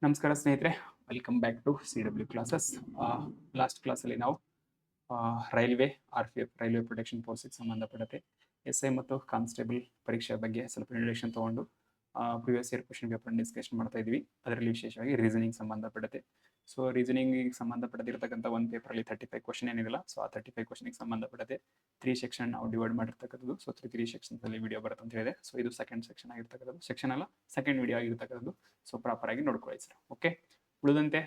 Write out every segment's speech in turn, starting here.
ನಮಸ್ಕಾರ ಸ್ನೇಹಿತರೆ, welcome back to CW classes. Last ಕ್ಲಾಸಲ್ಲಿ ನಾವು ರೈಲ್ವೆ RPF ರೈಲ್ವೆ ಪ್ರೊಟೆಕ್ಷನ್ ಫೋರ್ಸಿಗೆ ಸಂಬಂಧಪಟ್ಟಂತೆ SI ಮತ್ತು ಕಾನ್ಸ್ಟೇಬಲ್ ಪರೀಕ್ಷೆ ಬಗ್ಗೆ ಸ್ವಲ್ಪ ಇಂಟ್ರೊಡಕ್ಷನ್ ತೊಗೊಂಡು previous year question paper discussion ಮಾಡ್ತಾ ಇದ್ವಿ. ಅದರಲ್ಲಿ ವಿಶೇಷವಾಗಿ ರೀಸನಿಂಗ್ ಸಂಬಂಧಪಟ್ಟಂತೆ. ಸೊ ರೀಸನಿಂಗಿಗೆ ಸಂಬಂಧಪಟ್ಟಿರ್ತಕ್ಕಂಥ ಒಂದು ಪೇಪರಲ್ಲಿ 35 ಕ್ವಶನ್ ಏನಿಲ್ಲ. ಸೊ ಆ 35 ಕ್ವಶನ್ಗೆ ಸಂಬಂಧಪಟ್ಟಂತೆ 3 ಸೆಕ್ಷನ್ ನಾವು ಡಿವೈಡ್ ಮಾಡಿರ್ತಕ್ಕಂಥದ್ದು. ಸೊ 3 ಸೆಕ್ಷನ್ಸ್ ಅಲ್ಲಿ ವಿಡಿಯೋ ಬರುತ್ತೆ ಅಂತ ಹೇಳಿದೆ. ಸೊ ಇದು ಸೆಕೆಂಡ್ ಸೆಕ್ಷನ್ ಆಗಿರ್ತಕ್ಕಂಥದ್ದು, ಸೆಕ್ಷನ್ ಅಲ್ಲ ಸೆಕೆಂಡ್ ವಿಡಿಯೋ ಆಗಿರ್ತಕ್ಕಂಥದ್ದು. ಸೊ ಪ್ರಾಪರ್ ಆಗಿ ನೋಡ್ಕೊಳ್ಳಿ ಸರ್. ಓಕೆ, ಉಳಿದಂತೆ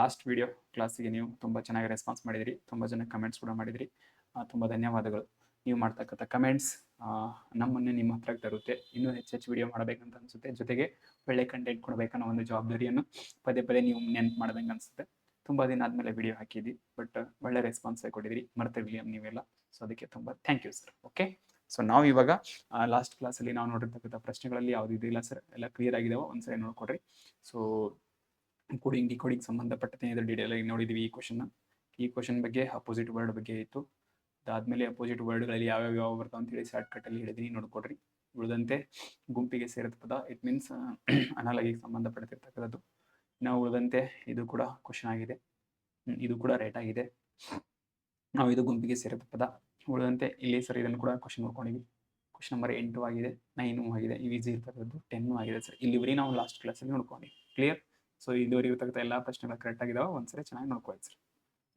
ಲಾಸ್ಟ್ ವಿಡಿಯೋ ಕ್ಲಾಸಿಗೆ ನೀವು ತುಂಬ ಚೆನ್ನಾಗಿ ರೆಸ್ಪಾನ್ಸ್ ಮಾಡಿದಿರಿ, ತುಂಬ ಜನ ಕಮೆಂಟ್ಸ್ ಕೂಡ ಮಾಡಿದಿರಿ. ತುಂಬ ಧನ್ಯವಾದಗಳು. ನೀವು ಮಾಡ್ತಕ್ಕಂಥ ಕಮೆಂಟ್ಸ್ ನಮ್ಮನ್ನು ನಿಮ್ಮ ಹತ್ರ ತರುತ್ತೆ, ಇನ್ನೂ ಹೆಚ್ಚು ವಿಡಿಯೋ ಮಾಡಬೇಕಂತ ಅನಿಸುತ್ತೆ. ಜೊತೆಗೆ ಒಳ್ಳೆ ಕಂಟೆಂಟ್ ಕೊಡಬೇಕನ್ನೋ ಒಂದು ಜವಾಬ್ದಾರಿಯನ್ನು ಪದೇ ಪದೇ ನೀವು ನೆನ್ಪು ಮಾಡ್ದಂಗೆ ಅನಿಸುತ್ತೆ. ತುಂಬ ದಿನ ಆದಮೇಲೆ ವಿಡಿಯೋ ಹಾಕಿದ್ವಿ, ಬಟ್ ಒಳ್ಳೆ ರೆಸ್ಪಾನ್ಸ್ ಕೊಟ್ಟಿದ್ದೀರಿ, ಮರ್ತಿರಲಿ ನೀವೆಲ್ಲ. ಸೊ ಅದಕ್ಕೆ ತುಂಬ thank you sir. Okay, so ನಾವು ಇವಾಗ ಲಾಸ್ಟ್ ಕ್ಲಾಸಲ್ಲಿ ನಾವು ನೋಡಿರ್ತಕ್ಕಂಥ ಪ್ರಶ್ನೆಗಳಲ್ಲಿ ಯಾವುದು ಇದಿಲ್ಲ ಸರ್, ಎಲ್ಲ ಕ್ಲಿಯರ್ ಆಗಿದಾವೆ. ಒಂದ್ಸರಿ ನೋಡ್ಕೊಡ್ರಿ. ಸೊ ಕೋಡಿಂಗ್ ಡಿಕೋಡಿಂಗ್ ಸಂಬಂಧಪಟ್ಟಂತೆ ಇದ್ರ ಡೀಟೇಲ್ ಆಗಿ ನೋಡಿದ್ವಿ. ಈ ಕ್ವಶನ್ ಬಗ್ಗೆ ಅಪೋಸಿಟ್ ವರ್ಡ್ ಬಗ್ಗೆ ಇತ್ತು. ಅದಾದಮೇಲೆ ಅಪೋಸಿಟ್ ವರ್ಡ್ಗಳಲ್ಲಿ ಯಾವ ಬರ್ತಾವೆ ಅಂತೇಳಿ ಶಾರ್ಟ್ ಕಟ್ಟಲ್ಲಿ ಹೇಳಿದೀನಿ, ನೋಡ್ಕೊಡ್ರಿ. ಉಳಿದಂತೆ ಗುಂಪಿಗೆ ಸೇರಿದ ಪದ, ಇಟ್ ಮೀನ್ಸ್ ಅನಾಲಜಿಗೆ ಸಂಬಂಧಪಟ್ಟಿರ್ತಕ್ಕಂಥದ್ದು. ನಾವು ಉಳಿದಂತೆ ಇದು ಕೂಡ ಕ್ವಶನ್ ಆಗಿದೆ, ಇದು ಕೂಡ ರೈಟ್ ಆಗಿದೆ. ನಾವು ಇದು ಗುಂಪಿಗೆ ಸೇರಿದ ಪದ. ಉಳಿದಂತೆ ಇಲ್ಲಿ ಸರ್ ಇದನ್ನು ಕೂಡ ಕ್ವಶನ್ ನೋಡ್ಕೊಂಡಿವಿ. ಕ್ವಶನ್ ನಂಬರ್ 8 ಆಗಿದೆ, 9 ಆಗಿದೆ, ಈಸಿ ಇರ್ತಕ್ಕಂಥದ್ದು 10 ಆಗಿದೆ ಸರ್. ಇಲ್ಲಿವರೆಗೆ ನಾವು ಲಾಸ್ಟ್ ಕ್ಲಾಸಲ್ಲಿ ನೋಡ್ಕೊಂಡ್ವಿ. ಕ್ಲಿಯರ್? ಸೊ ಇದುವರೆಗೆ ಇರ್ತಕ್ಕಂಥ ಎಲ್ಲ ಪ್ರಶ್ನೆಗಳು ಕರೆಕ್ಟ್ ಆಗಿದಾವೆ. ಒಂದ್ಸರಿ ಚೆನ್ನಾಗಿ ನೋಡ್ಕೊಳ್ಳಿ ಸರ್.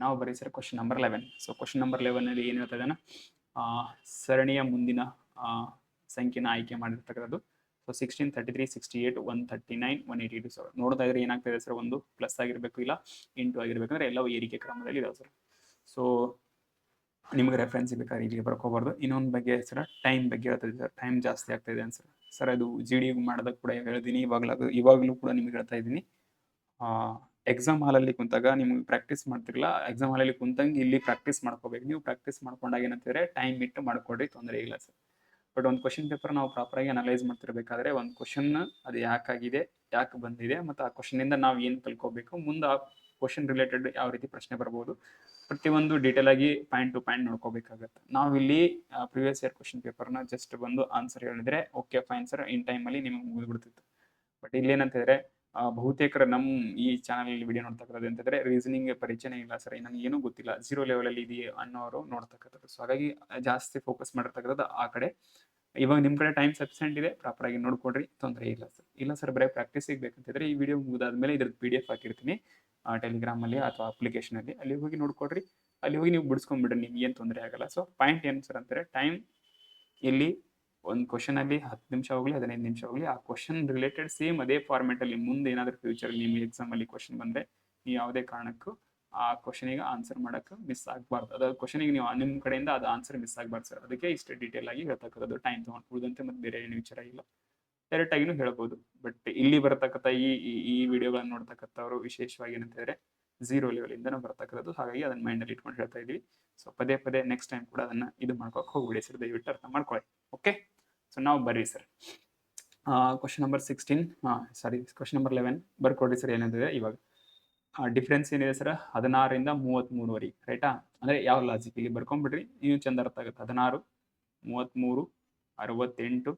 ನಾವು ಬರೀ sir question number 11. So question number 11 ಏನು ಹೇಳ್ತಾ ಇದ್ದಾನೆ, ಸರಣಿಯ ಮುಂದಿನ ಸಂಖ್ಯೆನ ಆಯ್ಕೆ ಮಾಡಿರ್ತಕ್ಕಂಥದ್ದು. So 16, 33, 68, 139, 182 sir. ನೋಡ್ತಾ ಇದ್ರೆ ಏನಾಗ್ತಾ ಇದೆ ಸರ್, ಒಂದು ಪ್ಲಸ್ ಆಗಿರಬೇಕು, ಇಲ್ಲ ಇಂಟು ಆಗಿರ್ಬೇಕಂದ್ರೆ ಎಲ್ಲವೂ ಏರಿಕೆ ಕ್ರಮದಲ್ಲಿ ಇದಾವೆ ಸರ್. ಸೊ ನಿಮಗೆ ರೆಫರೆನ್ಸ್ ಬೇಕಾದ್ರೆ ಇಲ್ಲಿಗೆ ಬರ್ಕೋಬಾರ್ದು. ಇನ್ನೊಂದು ಬಗ್ಗೆ ಸರ್, ಟೈಮ್ ಬಗ್ಗೆ ಹೇಳ್ತಾ ಸರ್, ಟೈಮ್ ಜಾಸ್ತಿ ಆಗ್ತಾ ಇದೆ ಅನ್ಸರ್ ಸರ್. ಅದು GD ಮಾಡೋದಕ್ಕೆ ಕೂಡ ಹೇಳ್ತೀನಿ, ಇವಾಗಲೂ ಕೂಡ ನಿಮ್ಗೆ ಹೇಳ್ತಾ ಇದ್ದೀನಿ. ಎಕ್ಸಾಮ್ ಹಾಲಲ್ಲಿ ಕುಂತಾಗ ನಿಮ್ಗೆ ಪ್ರಾಕ್ಟೀಸ್ ಮಾಡ್ತಿರಲ್ಲ, ಎಕ್ಸಾಮ್ ಹಾಲಲ್ಲಿ ಕುಂತಂಗೆ ಇಲ್ಲಿ ಪ್ರಾಕ್ಟೀಸ್ ಮಾಡ್ಕೋಬೇಕು. ನೀವು ಪ್ರಾಕ್ಟೀಸ್ ಮಾಡ್ಕೊಂಡಾಗ ಏನಂತಿದ್ರೆ ಟೈಮ್ ಇಟ್ಟು ಮಾಡ್ಕೊಡ್ರಿ, ತೊಂದರೆ ಇಲ್ಲ ಸರ್. ಬಟ್ ಒಂದು ಕ್ವಶನ್ ಪೇಪರ್ ನಾವು ಪ್ರಾಪರಾಗಿ ಅನಲೈಸ್ ಮಾಡ್ತಿರ್ಬೇಕಾದ್ರೆ ಒಂದು ಕ್ವಶನ್ ಅದು ಯಾಕಾಗಿದೆ, ಯಾಕೆ ಬಂದಿದೆ, ಮತ್ತು ಆ ಕ್ವಶನಿಂದ ನಾವು ಏನು ಕಲ್ಕೋಬೇಕು, ಮುಂದೆ ಆ ಕ್ವಶನ್ ರಿಲೇಟೆಡ್ ಯಾವ ರೀತಿ ಪ್ರಶ್ನೆ ಬರ್ಬೋದು, ಪ್ರತಿಯೊಂದು ಡೀಟೇಲ್ ಆಗಿ ಪಾಯಿಂಟ್ ಟು ಪಾಯಿಂಟ್ ನೋಡ್ಕೋಬೇಕಾಗತ್ತೆ. ನಾವು ಇಲ್ಲಿ ಪ್ರಿವಿಯಸ್ ಇಯರ್ ಕ್ವಶನ್ ಪೇಪರ್ನ ಜಸ್ಟ್ ಬಂದು ಆನ್ಸರ್ ಹೇಳಿದ್ರೆ ಓಕೆ ಫೈನ್ ಸರ್, ಇನ್ ಟೈಮಲ್ಲಿ ನಿಮಗೆ ಮುಗಿದ್ಬಿಡ್ತಿತ್ತು. ಬಟ್ ಇಲ್ಲಿ ಏನಂತಂದರೆ ಬಹುತೇಕರ ನಮ್ಮ ಈ ಚಾನಲ್ ವಿಡಿಯೋ ನೋಡ್ತಕ್ಕಂಥದ್ದು ಅಂತಂದರೆ ರೀಸನಿಂಗ್ ಪರಿಚಯನೇ ಇಲ್ಲ ಸರ್, ನನಗೆ ಏನೂ ಗೊತ್ತಿಲ್ಲ, 0 ಲೆವೆಲಲ್ಲಿ ಇದೆಯಾ ಅನ್ನೋರು ನೋಡ್ತಕ್ಕಂಥದ್ದು. ಸೊ ಹಾಗಾಗಿ ಜಾಸ್ತಿ ಫೋಕಸ್ ಮಾಡಿರ್ತಕ್ಕಂಥದ್ದು ಆ ಕಡೆ. ಇವಾಗ ನಿಮ್ಮ ಕಡೆ ಟೈಮ್ ಸಫಿಷಿಯೆಂಟ್ ಇದೆ, ಪ್ರಾಪರಾಗಿ ನೋಡ್ಕೊಡ್ರಿ, ತೊಂದರೆ ಇಲ್ಲ ಸರ್. ಇಲ್ಲ ಸರ್ ಬರೀ ಪ್ರಾಕ್ಟೀಸಿಗೆ ಬೇಕಂತಿದ್ರೆ ಈ ವಿಡಿಯೋ ಮುಗಿದಾದ್ಮೇಲೆ ಇದ್ರದ್ದು PDF ಹಾಕಿರ್ತೀನಿ ಟೆಲಿಗ್ರಾಮಲ್ಲಿ ಅಥವಾ ಅಪ್ಲಿಕೇಶನಲ್ಲಿ, ಅಲ್ಲಿ ಹೋಗಿ ನೋಡ್ಕೊಡ್ರಿ. ಅಲ್ಲಿ ಹೋಗಿ ನೀವು ಬಿಡಿಸ್ಕೊಂಡ್ಬಿಡ್ರಿ, ನಿಮ್ಗೆ ಏನು ತೊಂದರೆ ಆಗಲ್ಲ. ಸೊ ಪಾಯಿಂಟ್ ಏನು ಸರ್ ಅಂತಾರೆ, ಟೈಮ್ ಇಲ್ಲಿ ಒಂದು ಕ್ವಶನಲ್ಲಿ 10 ನಿಮಿಷ ಹೋಗಲಿ 15 ನಿಮಿಷ ಹೋಗಲಿ, ಆ ಕ್ವಶನ್ ರಿಲೇಟೆಡ್ ಸೇಮ್ ಅದೇ ಫಾರ್ಮೆಟಲ್ಲಿ ಮುಂದೆ ಏನಾದರೂ ಫ್ಯೂಚರಲ್ಲಿ ನಿಮಗೆ ಎಕ್ಸಾಮಲ್ಲಿ ಕ್ವಶನ್ ಬಂದರೆ ನೀವು ಯಾವುದೇ ಕಾರಣಕ್ಕೂ ಆ ಕ್ವಶನಿಗೆ ಆನ್ಸರ್ ಮಾಡೋಕ್ಕೆ ಮಿಸ್ ಆಗಬಾರ್ದು. ಅದಾದ ಕ್ವಶನಿಗೆ ನೀವು ನಿಮ್ಮ ಕಡೆಯಿಂದ ಅದು ಆನ್ಸರ್ ಮಿಸ್ ಆಗಬಾರ್ದು ಸರ್. ಅದಕ್ಕೆ ಇಷ್ಟು ಡೀಟೇಲ್ ಆಗಿ ಹೇಳ್ತಕ್ಕಂಥದ್ದು, ಟೈಮ್ ತೊಗೊಂಡು. ಉಳಿದಂತೆ ಮತ್ತು ಬೇರೆ ಏನು ವಿಚಾರ ಇಲ್ಲ, ಡೈರೆಕ್ಟ್ ಆಗಿನೂ ಹೇಳ್ಬೋದು. ಬಟ್ ಇಲ್ಲಿ ಬರತಕ್ಕಂಥ ಈ ವಿಡಿಯೋಗಳನ್ನು ನೋಡ್ತಕ್ಕಂಥವ್ರು ವಿಶೇಷವಾಗಿ ಏನಂತಂದರೆ 0 ಲೆವೆಲಿಂದನೂ ಬರ್ತಕ್ಕಂಥದ್ದು. ಹಾಗಾಗಿ ಅದನ್ನು ಮೈಂಡಲ್ಲಿ ಇಟ್ಕೊಂಡು ಹೇಳ್ತಾ ಇದ್ವಿ. ಸೊ ಪದೇ ಪದೇ ನೆಕ್ಸ್ಟ್ ಟೈಮ್ ಕೂಡ ಅದನ್ನು ಇದು ಮಾಡ್ಕೊಳಕ್ಕೆ ಹೋಗ್ಬಿಡಿ ಸರ್, ದಯವಿಟ್ಟು ಅರ್ಥ ಮಾಡ್ಕೊಳ್ಳಿ. ಓಕೆ, ಸೊ ನಾವು ಬರ್ರಿ sir question number 16, question number 11 ಬರ್ಕೊಡ್ರಿ ಸರ್. ಏನಂತಿದೆ ಇವಾಗ ಡಿಫ್ರೆನ್ಸ್ ಏನಿದೆ ಸರ್, 16ರಿಂದ 33ವರೆಗೆ, ರೈಟಾ? ಅಂದರೆ ಯಾವ ಲಾಜಿಕ್ ಇಲ್ಲಿ ಬರ್ಕೊಂಡ್ಬಿಡ್ರಿ, ನೀವು ಚಂದ ಅರ್ಥ ಆಗುತ್ತೆ. 16, 33, 68,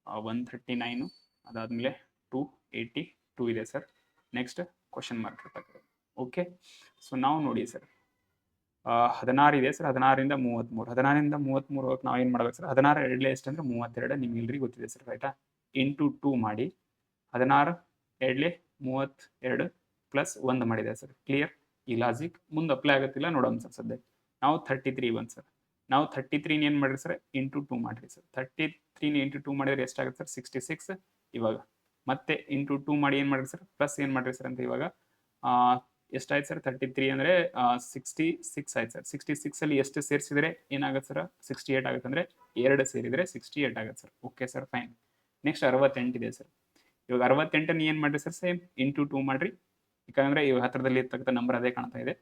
139, ಅದಾದಮೇಲೆ 282 ಇದೆ ಸರ್. ನೆಕ್ಸ್ಟ್ ಕ್ವಶನ್ ಮಾರ್ಕ್ ಇರ್ತಕ್ಕಂಥದ್ದು. ಓಕೆ, ಸೊ ನಾವು ನೋಡಿ ಸರ್ 16 ಇದೆ ಸರ್, 16ರಿಂದ 33. 16ರಿಂದ 33 ಹೋಗಕ್ಕೆ ನಾವು ಏನು ಮಾಡ್ಬೇಕು ಸರ್, 16 ಎರಡಲೇ ಎಷ್ಟು ಅಂದರೆ 32, ನಿಮ್ಗೆ ಎಲ್ರಿಗೂ ಗೊತ್ತಿದೆ ಸರ್, ರೈಟಾ? ಇಂಟು 2 ಮಾಡಿ 16 ಎರಡಲೇ 32 ಪ್ಲಸ್ 1 ಮಾಡಿದೆ ಸರ್. ಕ್ಲಿಯರ್? ಈ ಲಾಜಿಕ್ ಮುಂದೆ ಅಪ್ಲೈ ಆಗುತ್ತಿಲ್ಲ, ನೋಡೋಣ ಸರ್. ಸದ್ಯ ನಾವು 33 ಬಂದು ಸರ್, ನಾವು 33 ಏನು ಮಾಡಿರಿ ಸರ್, ಇಂಟು 2 ಮಾಡಿರಿ ಸರ್. 33 ಇಂಟು 2 ಮಾಡಿದ್ರೆ ಎಷ್ಟಾಗುತ್ತೆ ಸರ್, 66. ಇವಾಗ ಮತ್ತೆ ಇಂಟು 2 ಮಾಡಿ ಏನು ಮಾಡಿರಿ ಸರ್, ಪ್ಲಸ್ ಏನು ಮಾಡಿರಿ ಸರ್ ಅಂತ ಇವಾಗ ಎಷ್ಟಾಯ್ತು ಸರ್, 33 ಅಂದರೆ 66 ಆಯ್ತು ಸರ್. 66ಅಲ್ಲಿ ಎಷ್ಟು ಸೇರಿಸಿದ್ರೆ ಏನಾಗುತ್ತೆ ಸರ್, 68 ಆಗುತ್ತೆ. ಅಂದರೆ 2 ಸೇರಿದರೆ 68 ಆಗುತ್ತೆ sir. Okay sir, fine. Next 68 ಇದೆ ಸರ್. ಇವಾಗ 68 ಏನು ಮಾಡಿರಿ ಸರ್, ಸೇಮ್ ಇಂಟು 2 ಮಾಡಿರಿ. ಯಾಕಂದರೆ ಇವಾಗ ಹತ್ತಿರದಲ್ಲಿ ಇರ್ತಕ್ಕಂಥ ನಂಬರ್ ಅದೇ ಕಾಣ್ತಾ ಇದೆ,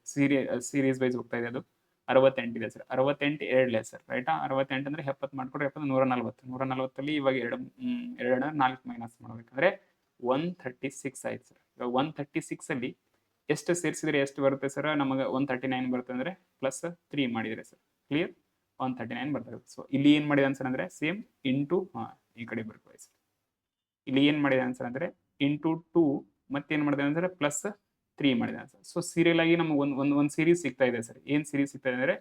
ಸೀರೀಸ್ ವೈಸ್ ಹೋಗ್ತಾ ಇದೆ. ಅದು 68 ಇದೆ ಸರ್. 68 ಎರಡಲೇ ಸರ್, ರೈಟಾ? 68 ಅಂದರೆ 70 ಮಾಡ್ಕೊಡ್ರಿ, 70 140. 140ಅಲ್ಲಿ ಇವಾಗ 2 4 ಮೈನಸ್ ಮಾಡಬೇಕಂದ್ರೆ 136 ಆಯ್ತು ಸರ್. ಇವಾಗ 136ಅಲ್ಲಿ ಎಷ್ಟು ಸೇರಿಸಿದ್ರೆ ಎಷ್ಟು ಬರುತ್ತೆ ಸರ್, ನಮಗೆ 139 ಬರುತ್ತೆ. ಅಂದರೆ ಪ್ಲಸ್ 3 ಮಾಡಿದರೆ ಸರ್, ಕ್ಲಿಯರ್? 139 ಬರ್ತದೆ. ಸೊ ಇಲ್ಲಿ ಏನು ಮಾಡಿದೆ ಆನ್ಸರ್ ಅಂದರೆ ಸೇಮ್ ಇಂಟು ಈ ಕಡೆ ಬರ್ಕೊಳ್ಳಿ ಸರ್. ಇಲ್ಲಿ ಏನು ಮಾಡಿದೆ ಆನ್ಸರ್ ಅಂದರೆ ಇಂಟು 2 ಮತ್ತೇನು ಮಾಡಿದೆ ಅಂದರೆ ಪ್ಲಸ್ 3 ಮಾಡಿದೆ ಸರ್. ಸೊ ಸೀರಿಯಲ್ ಆಗಿ ನಮಗೆ ಒಂದು ಸೀರೀಸ್ ಸಿಗ್ತಾ ಇದೆ ಸರ್. ಏನು ಸೀರೀಸ್ ಸಿಗ್ತಾ ಇದೆ ಅಂದರೆ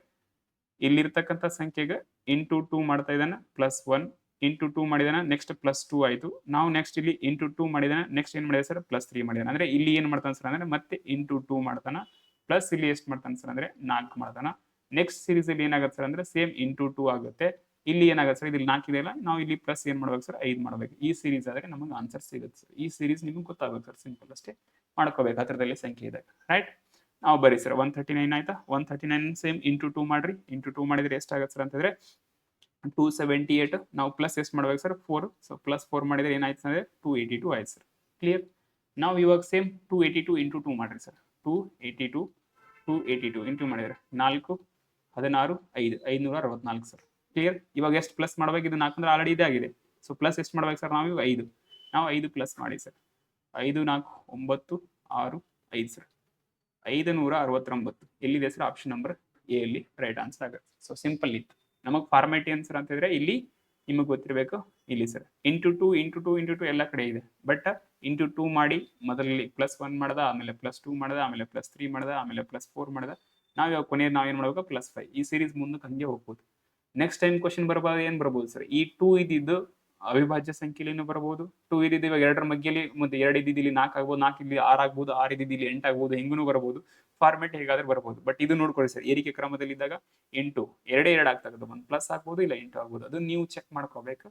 ಇಲ್ಲಿರ್ತಕ್ಕಂಥ ಸಂಖ್ಯೆಗೆ ಇಂಟು 2 ಮಾಡ್ತಾ ಇದ್ದಾನೆ ಪ್ಲಸ್ 1 ಇಂಟು 2 ಮಾಡಿದಾನೆ ನೆಕ್ಸ್ಟ್ ಪ್ಲಸ್ 2 ಆಯಿತು. ನಾವು ನೆಕ್ಸ್ಟ್ ಇಲ್ಲಿ ಇಂಟು 2 ಮಾಡಿದಾನೆ ನೆಕ್ಸ್ಟ್ ಏನು ಮಾಡಿದೆ ಸರ್ ಪ್ಲಸ್ 3 ಮಾಡಿದಾನೆ. ಅಂದರೆ ಇಲ್ಲಿ ಏನು ಮಾಡ್ತಾನೆ ಸರ್ ಅಂದರೆ ಮತ್ತೆ ಇಂಟು 2 ಮಾಡ್ತಾನೆ ಪ್ಲಸ್ ಇಲ್ಲಿ ಎಷ್ಟು ಮಾಡ್ತಾನೆ ಸರ್ ಅಂದರೆ 4 ಮಾಡ್ತಾನೆ. ನೆಕ್ಸ್ಟ್ ಸೀರೀಸ್ ಅಲ್ಲಿ ಏನಾಗುತ್ತೆ ಸರ್ ಅಂದರೆ ಸೇಮ್ ಇಂಟು 2 ಆಗುತ್ತೆ. ಇಲ್ಲಿ ಏನಾಗುತ್ತೆ ಸರ್ ಇಲ್ಲಿ 4 ಇದೆಯಲ್ಲ ನಾವು ಇಲ್ಲಿ ಪ್ಲಸ್ ಏನು ಮಾಡ್ಬೇಕು ಸರ್ 5 ಮಾಡಬೇಕು. ಈ ಸೀರೀಸ್ ಆದರೆ ನಮಗೆ ಆನ್ಸರ್ ಸಿಗುತ್ತೆ ಸರ್. ಈ ಸೀರೀಸ್ ನಿಮಗೆ ಗೊತ್ತಾಗುತ್ತೆ ಸರ್, ಸಿಂಪಲ್ ಅಷ್ಟೇ ಮಾಡ್ಕೋಬೇಕು ಹತ್ರದಲ್ಲಿ ಸಂಖ್ಯೆ ಇದೆ ರೈಟ್. ನಾವು ಬರೀ ಸರ್ 139 ಆಯ್ತಾ. 139 ಸೇಮ್ ಇಂಟು 2 ಮಾಡ್ರಿ. ಇಂಟು 2 ಮಾಡಿದ್ರೆ ಎಷ್ಟಾಗುತ್ತೆ ಸರ್ ಅಂತಂದ್ರೆ 278. ನಾವು ಪ್ಲಸ್ ಎಷ್ಟು ಮಾಡ್ಬೇಕು ಸರ್ 4. ಸೊ ಪ್ಲಸ್ 4 ಮಾಡಿದ್ರೆ ಏನಾಯ್ತು ಅಂದರೆ 282 ಆಯ್ತು ಸರ್. ಕ್ಲಿಯರ್. ನಾವು ಇವಾಗ ಸೇಮ್ 282 ಇಂಟು 2 ಮಾಡ್ರಿ ಸರ್. 282 ಇಂಟು ಮಾಡಿದ್ರೆ 4 16 5 564 ಸರ್. ಕ್ಲಿಯರ್. ಇವಾಗ ಎಷ್ಟು ಪ್ಲಸ್ ಮಾಡ್ಬೇಕು, ಇದು 4 ಅಂದ್ರೆ ಆಲ್ರೆಡಿ ಇದೇ ಆಗಿದೆ. ಸೊ ಪ್ಲಸ್ ಎಷ್ಟು ಮಾಡ್ಬೇಕು ಸರ್ ನಾವು 5. ನಾವು 5 ಪ್ಲಸ್ ಮಾಡಿ ಸರ್. 5 4 9 6 5 ಸರ್. 569 ಎಲ್ಲಿದೆ ಸರ್ ಆಪ್ಷನ್ ನಂಬರ್ ಎ ಅಲ್ಲಿ ರೈಟ್ ಆನ್ಸರ್ ಆಗುತ್ತೆ. ಸೊ ಸಿಂಪಲ್ ಇತ್ತು. ನಮಗೆ ಫಾರ್ಮ್ಯಾಟ್ ಏನು ಸರ್ ಅಂತಂದ್ರೆ ಇಲ್ಲಿ ನಿಮಗೆ ಗೊತ್ತಿರಬೇಕು ಇಲ್ಲಿ ಸರ್ ಇಂಟು 2 ಎಲ್ಲ ಕಡೆ ಇದೆ. ಬಟ್ ಇಂಟು 2 ಮಾಡಿ ಮೊದಲಲ್ಲಿ ಪ್ಲಸ್ 1 ಮಾಡ್ದ, ಆಮೇಲೆ ಪ್ಲಸ್ 2 ಮಾಡ್ದ, ಆಮೇಲೆ ಪ್ಲಸ್ 3 ಮಾಡ್ದ, ಆಮೇಲೆ ಪ್ಲಸ್ 4 ಮಾಡ್ದ. ನಾವು ಇವಾಗ ಕೊನೆಯಲ್ಲಿ ನಾವೇನು ಮಾಡಬೇಕು ಪ್ಲಸ್ 5. ಈ ಸೀರೀಸ್ ಮುಂದಕ್ಕೆ ಹಂಗೆ ಹೋಗ್ಬೋದು. ನೆಕ್ಸ್ಟ್ ಟೈಮ್ ಕ್ವಶನ್ ಬರ್ಬೋದು ಏನು ಬರ್ಬೋದು ಸರ್, ಈ 2 ಇದ್ದಿದ್ದು ಅವಿಭಾಜ್ಯ ಸಂಖ್ಯೆಯಲ್ಲಿ ಬರ್ಬೋದು. 2 ಇದ್ದಿದ್ದು ಇವಾಗ 2ರ ಮಧ್ಯೆಯಲ್ಲಿ ಮತ್ತೆ 2 ಇದ್ದಿದ್ದು ಇಲ್ಲಿ 4 ಆಗ್ಬೋದು, 4 ಇಲ್ಲಿ 6 ಆಗ್ಬೋದು, 6 ಇದ್ದಿದ್ದು ಇಲ್ಲಿ 8 ಆಗ್ಬೋದು, ಹಿಂಗೂ ಬರ್ಬೋದು. ಫಾರ್ಮೆಟ್ ಹೇಗಾದ್ರೆ ಬರ್ಬೋದು. ಬಟ್ ಇದು ನೋಡ್ಕೊಳ್ಳಿ ಸರ್, ಏರಿಕೆ ಕ್ರಮದಲ್ಲಿ ಇದ್ದಾಗ 8 2 ಆಗ್ತದೆ, ಒಂದು ಪ್ಲಸ್ ಆಗ್ಬೋದು ಇಲ್ಲ 8 ಆಗ್ಬೋದು. ಅದು ನೀವು ಚೆಕ್ ಮಾಡ್ಕೋಬೇಕು.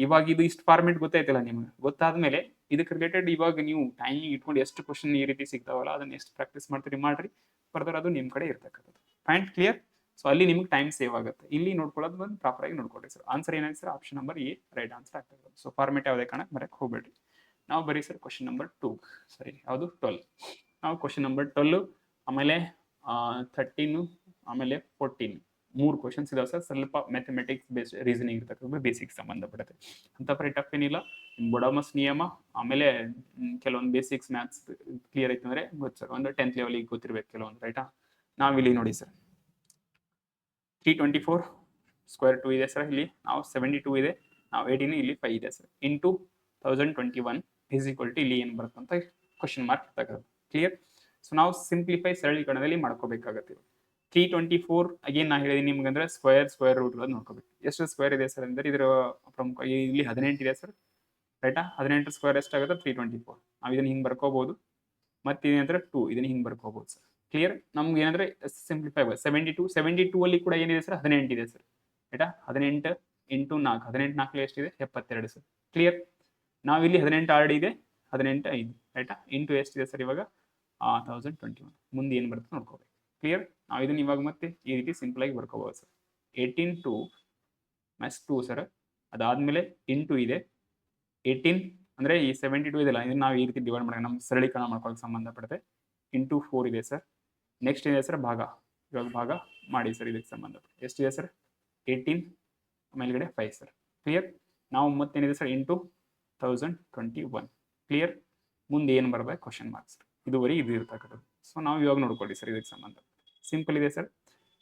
ಇವಾಗ ಇದು ಇಷ್ಟು ಫಾರ್ಮೆಟ್ ಗೊತ್ತಾಯ್ತಲ್ಲ ನಿಮ್ಗೆ. ಗೊತ್ತಾದ್ಮೇಲೆ ಇದಕ್ಕೆ ರಿಲೇಟೆಡ್ ಇವಾಗ ನೀವು ಟೈಮಿಂಗ್ ಇಟ್ಕೊಂಡು ಎಷ್ಟು ಕ್ವಶನ್ ಈ ರೀತಿ ಸಿಗ್ತಾವಲ್ಲ ಅದನ್ನ ಎಷ್ಟು ಪ್ರಾಕ್ಟೀಸ್ ಮಾಡ್ರಿ ಫರ್ದರ್ ಅದು ನಿಮ್ಮ ಕಡೆ ಇರ್ತಕ್ಕಂಥದ್ದು. Point clear. ಸೊ ಅಲ್ಲಿ ನಿಮ್ಗೆ ಟೈಮ್ ಸೇವ್ ಆಗುತ್ತೆ. ಇಲ್ಲಿ ನೋಡ್ಕೊಳ್ಳೋದು ಬಂದು ಪ್ರಾಪರ್ ಆಗಿ ನೋಡ್ಕೊಳ್ಳಿ ಸರ್. ಆನ್ಸರ್ ಏನಾಯ್ತು sir option number A right answer ಆಗ್ತದೆ. ಸೊ ಫಾರ್ಮೆಟ್ ಯಾವುದೇ ಕಾರಣಕ್ಕೆ ಬರಕ್ಕೆ ಹೋಗ್ಬೇಡ್ರಿ. ನಾವು ಬರೀ ಸರ್ ಕ್ವಶನ್ ನಂಬರ್ 2 ಸರಿ ಯಾವುದು 12. ನಾವು ಕ್ವಶನ್ ನಂಬರ್ 12 ಆಮೇಲೆ 13 ಆಮೇಲೆ 14 3 ಕ್ವಶನ್ಸ್ ಇದಾವೆ ಸರ್. ಸ್ವಲ್ಪ ಮ್ಯಾಥಮೆಟಿಕ್ಸ್ ಬೇಸ್ಡ್ ರೀಸನಿಂಗ್ ಇರ್ತಕ್ಕಂಥ ಬೇಸಿಕ್ಸ್ ಸಂಬಂಧಪಡುತ್ತೆ. ಅಂತ ಪರಿ ಟಫ್ ಏನಿಲ್ಲ. ಬೊಡಾಮಸ್ ನಿಯಮ ಆಮೇಲೆ ಕೆಲವೊಂದು ಬೇಸಿಕ್ಸ್ ಮ್ಯಾಥ್ಸ್ ಕ್ಲಿಯರ್ ಐತೆ ಅಂದರೆ ಗೊತ್ತು ಸರ್. ಒಂದು 10th ಲೆವೆಲಿಗೆ ಗೊತ್ತಿರ್ಬೇಕು ಕೆಲವೊಂದು ರೈಟಾ. ನಾವಿಲ್ಲಿ ನೋಡಿ ಸರ್ 324 ಸ್ಕ್ವೇರ್ 2 ಇದೆ ಸರ್. ಇಲ್ಲಿ ನಾವು 72 ಇದೆ, ನಾವು 18 ಇಲ್ಲಿ 5 ಇದೆ sir. Into 1021 is equal to ಇಲ್ಲಿ ಏನು ಬರುತ್ತೆ ಅಂತ ಕ್ವಶನ್ ಮಾರ್ಕ್ ತಗೋದು. ಕ್ಲಿಯರ್. ಸೊ ನಾವು ಸಿಂಪ್ಲಿಫೈ ಸರಳೀಕರಣದಲ್ಲಿ ಮಾಡ್ಕೋಬೇಕಾಗತ್ತೆ. 324 ಅಗೇನ್ ನಾ ಹೇಳಿದೀನಿ ನಿಮ್ಗೆ ಅಂದ್ರೆ ಸ್ಕ್ವೇರ್ ರೂಟ್ ನೋಡ್ಕೋಬೇಕು. ಎಷ್ಟು ಸ್ಕ್ವೇರ್ ಇದೆ ಸರ್ ಅಂದ್ರೆ ಇದರ ಪ್ರಮುಖ ಇಲ್ಲಿ 18 ಇದೆ ಸರ್ ರೈಟಾ. 18 ಸ್ಕ್ವೇರ್ ಎಷ್ಟಾಗುತ್ತೆ 324. ನಾವು ಇದನ್ನ ಹಿಂಗೆ ಬರ್ಕೋಬಹುದು. ಮತ್ತೆ ಇದೇನಂದ್ರೆ 2 ಇದನ್ನ ಹಿಂಗೆ ಬರ್ಕೋಬಹುದು ಸರ್. ಕ್ಲಿಯರ್. ನಮ್ಗೆ ಏನಂದ್ರೆ ಸಿಂಪ್ಲಿಫೈ 72 ಅಲ್ಲಿ ಕೂಡ ಏನಿದೆ ಸರ್ 18 ಇದೆ ಸರ್ ರೈಟಾ. 18 ಇಂಟು 4 18 4 ಎಷ್ಟಿದೆ 72 ಸರ್. ಕ್ಲಿಯರ್. ನಾವಿಲ್ಲಿ 18 ಆಲ್ರೆಡಿ ಇದೆ, 18 5 ರೈಟಾ. ಇಂಟು ಎಷ್ಟಿದೆ ಸರ್ ಇವಾಗ 1021. ಮುಂದೆ ಏನು ಬರುತ್ತೆ ನೋಡ್ಕೋಬೇಕು. ಕ್ಲಿಯರ್. ನಾವು ಇದನ್ನ ಇವಾಗ ಮತ್ತೆ ಈ ರೀತಿ ಸಿಂಪಲ್ ಆಗಿ ಬರ್ಕೋಬಹುದು ಸರ್. 18 2 Max 2 sir. ಅದಾದ್ಮೇಲೆ ಇಂಟು ಇದೆ 18 ಅಂದ್ರೆ ಈ 72 ಇದೆಲ್ಲ ಇದನ್ನ ನಾವು ಈ ರೀತಿ ಡಿವೈಡ್ ಮಾಡೋಣ, ನಮ್ಮ ಸರಳೀಕರಣ ಮಾಡ್ಕೊಳ್ಳೋಕೆ ಸಂಬಂಧಪಡುತ್ತೆ. ಇಂಟು 4 ಇದೆ ಸರ್. ನೆಕ್ಸ್ಟ್ ಇದೆ ಸರ್ ಭಾಗ. ಇವಾಗ ಭಾಗ ಮಾಡಿ ಸರ್ ಇದಕ್ಕೆ ಸಂಬಂಧಪಟ್ಟ ಎಷ್ಟಿದೆ ಸರ್ 18 ಮೇಲ್ಗಡೆ 5 ಸರ್. ಕ್ಲಿಯರ್. ನಾವು ಮತ್ತೇನಿದೆ ಸರ್ ಇಂಟು 1021. ಕ್ಲಿಯರ್. ಮುಂದೆ ಏನು ಬರಬೇಕು ಕ್ವಶನ್ ಮಾರ್ಕ್ಸ್. ಇದುವರೆಗೆ ಇದು ಇರ್ತಕ್ಕಂಥದ್ದು. ಸೊ ನಾವು ಇವಾಗ ನೋಡ್ಕೊಳ್ಳಿ ಸರ್ ಇದಕ್ಕೆ ಸಂಬಂಧ ಸಿಂಪಲ್ ಇದೆ ಸರ್.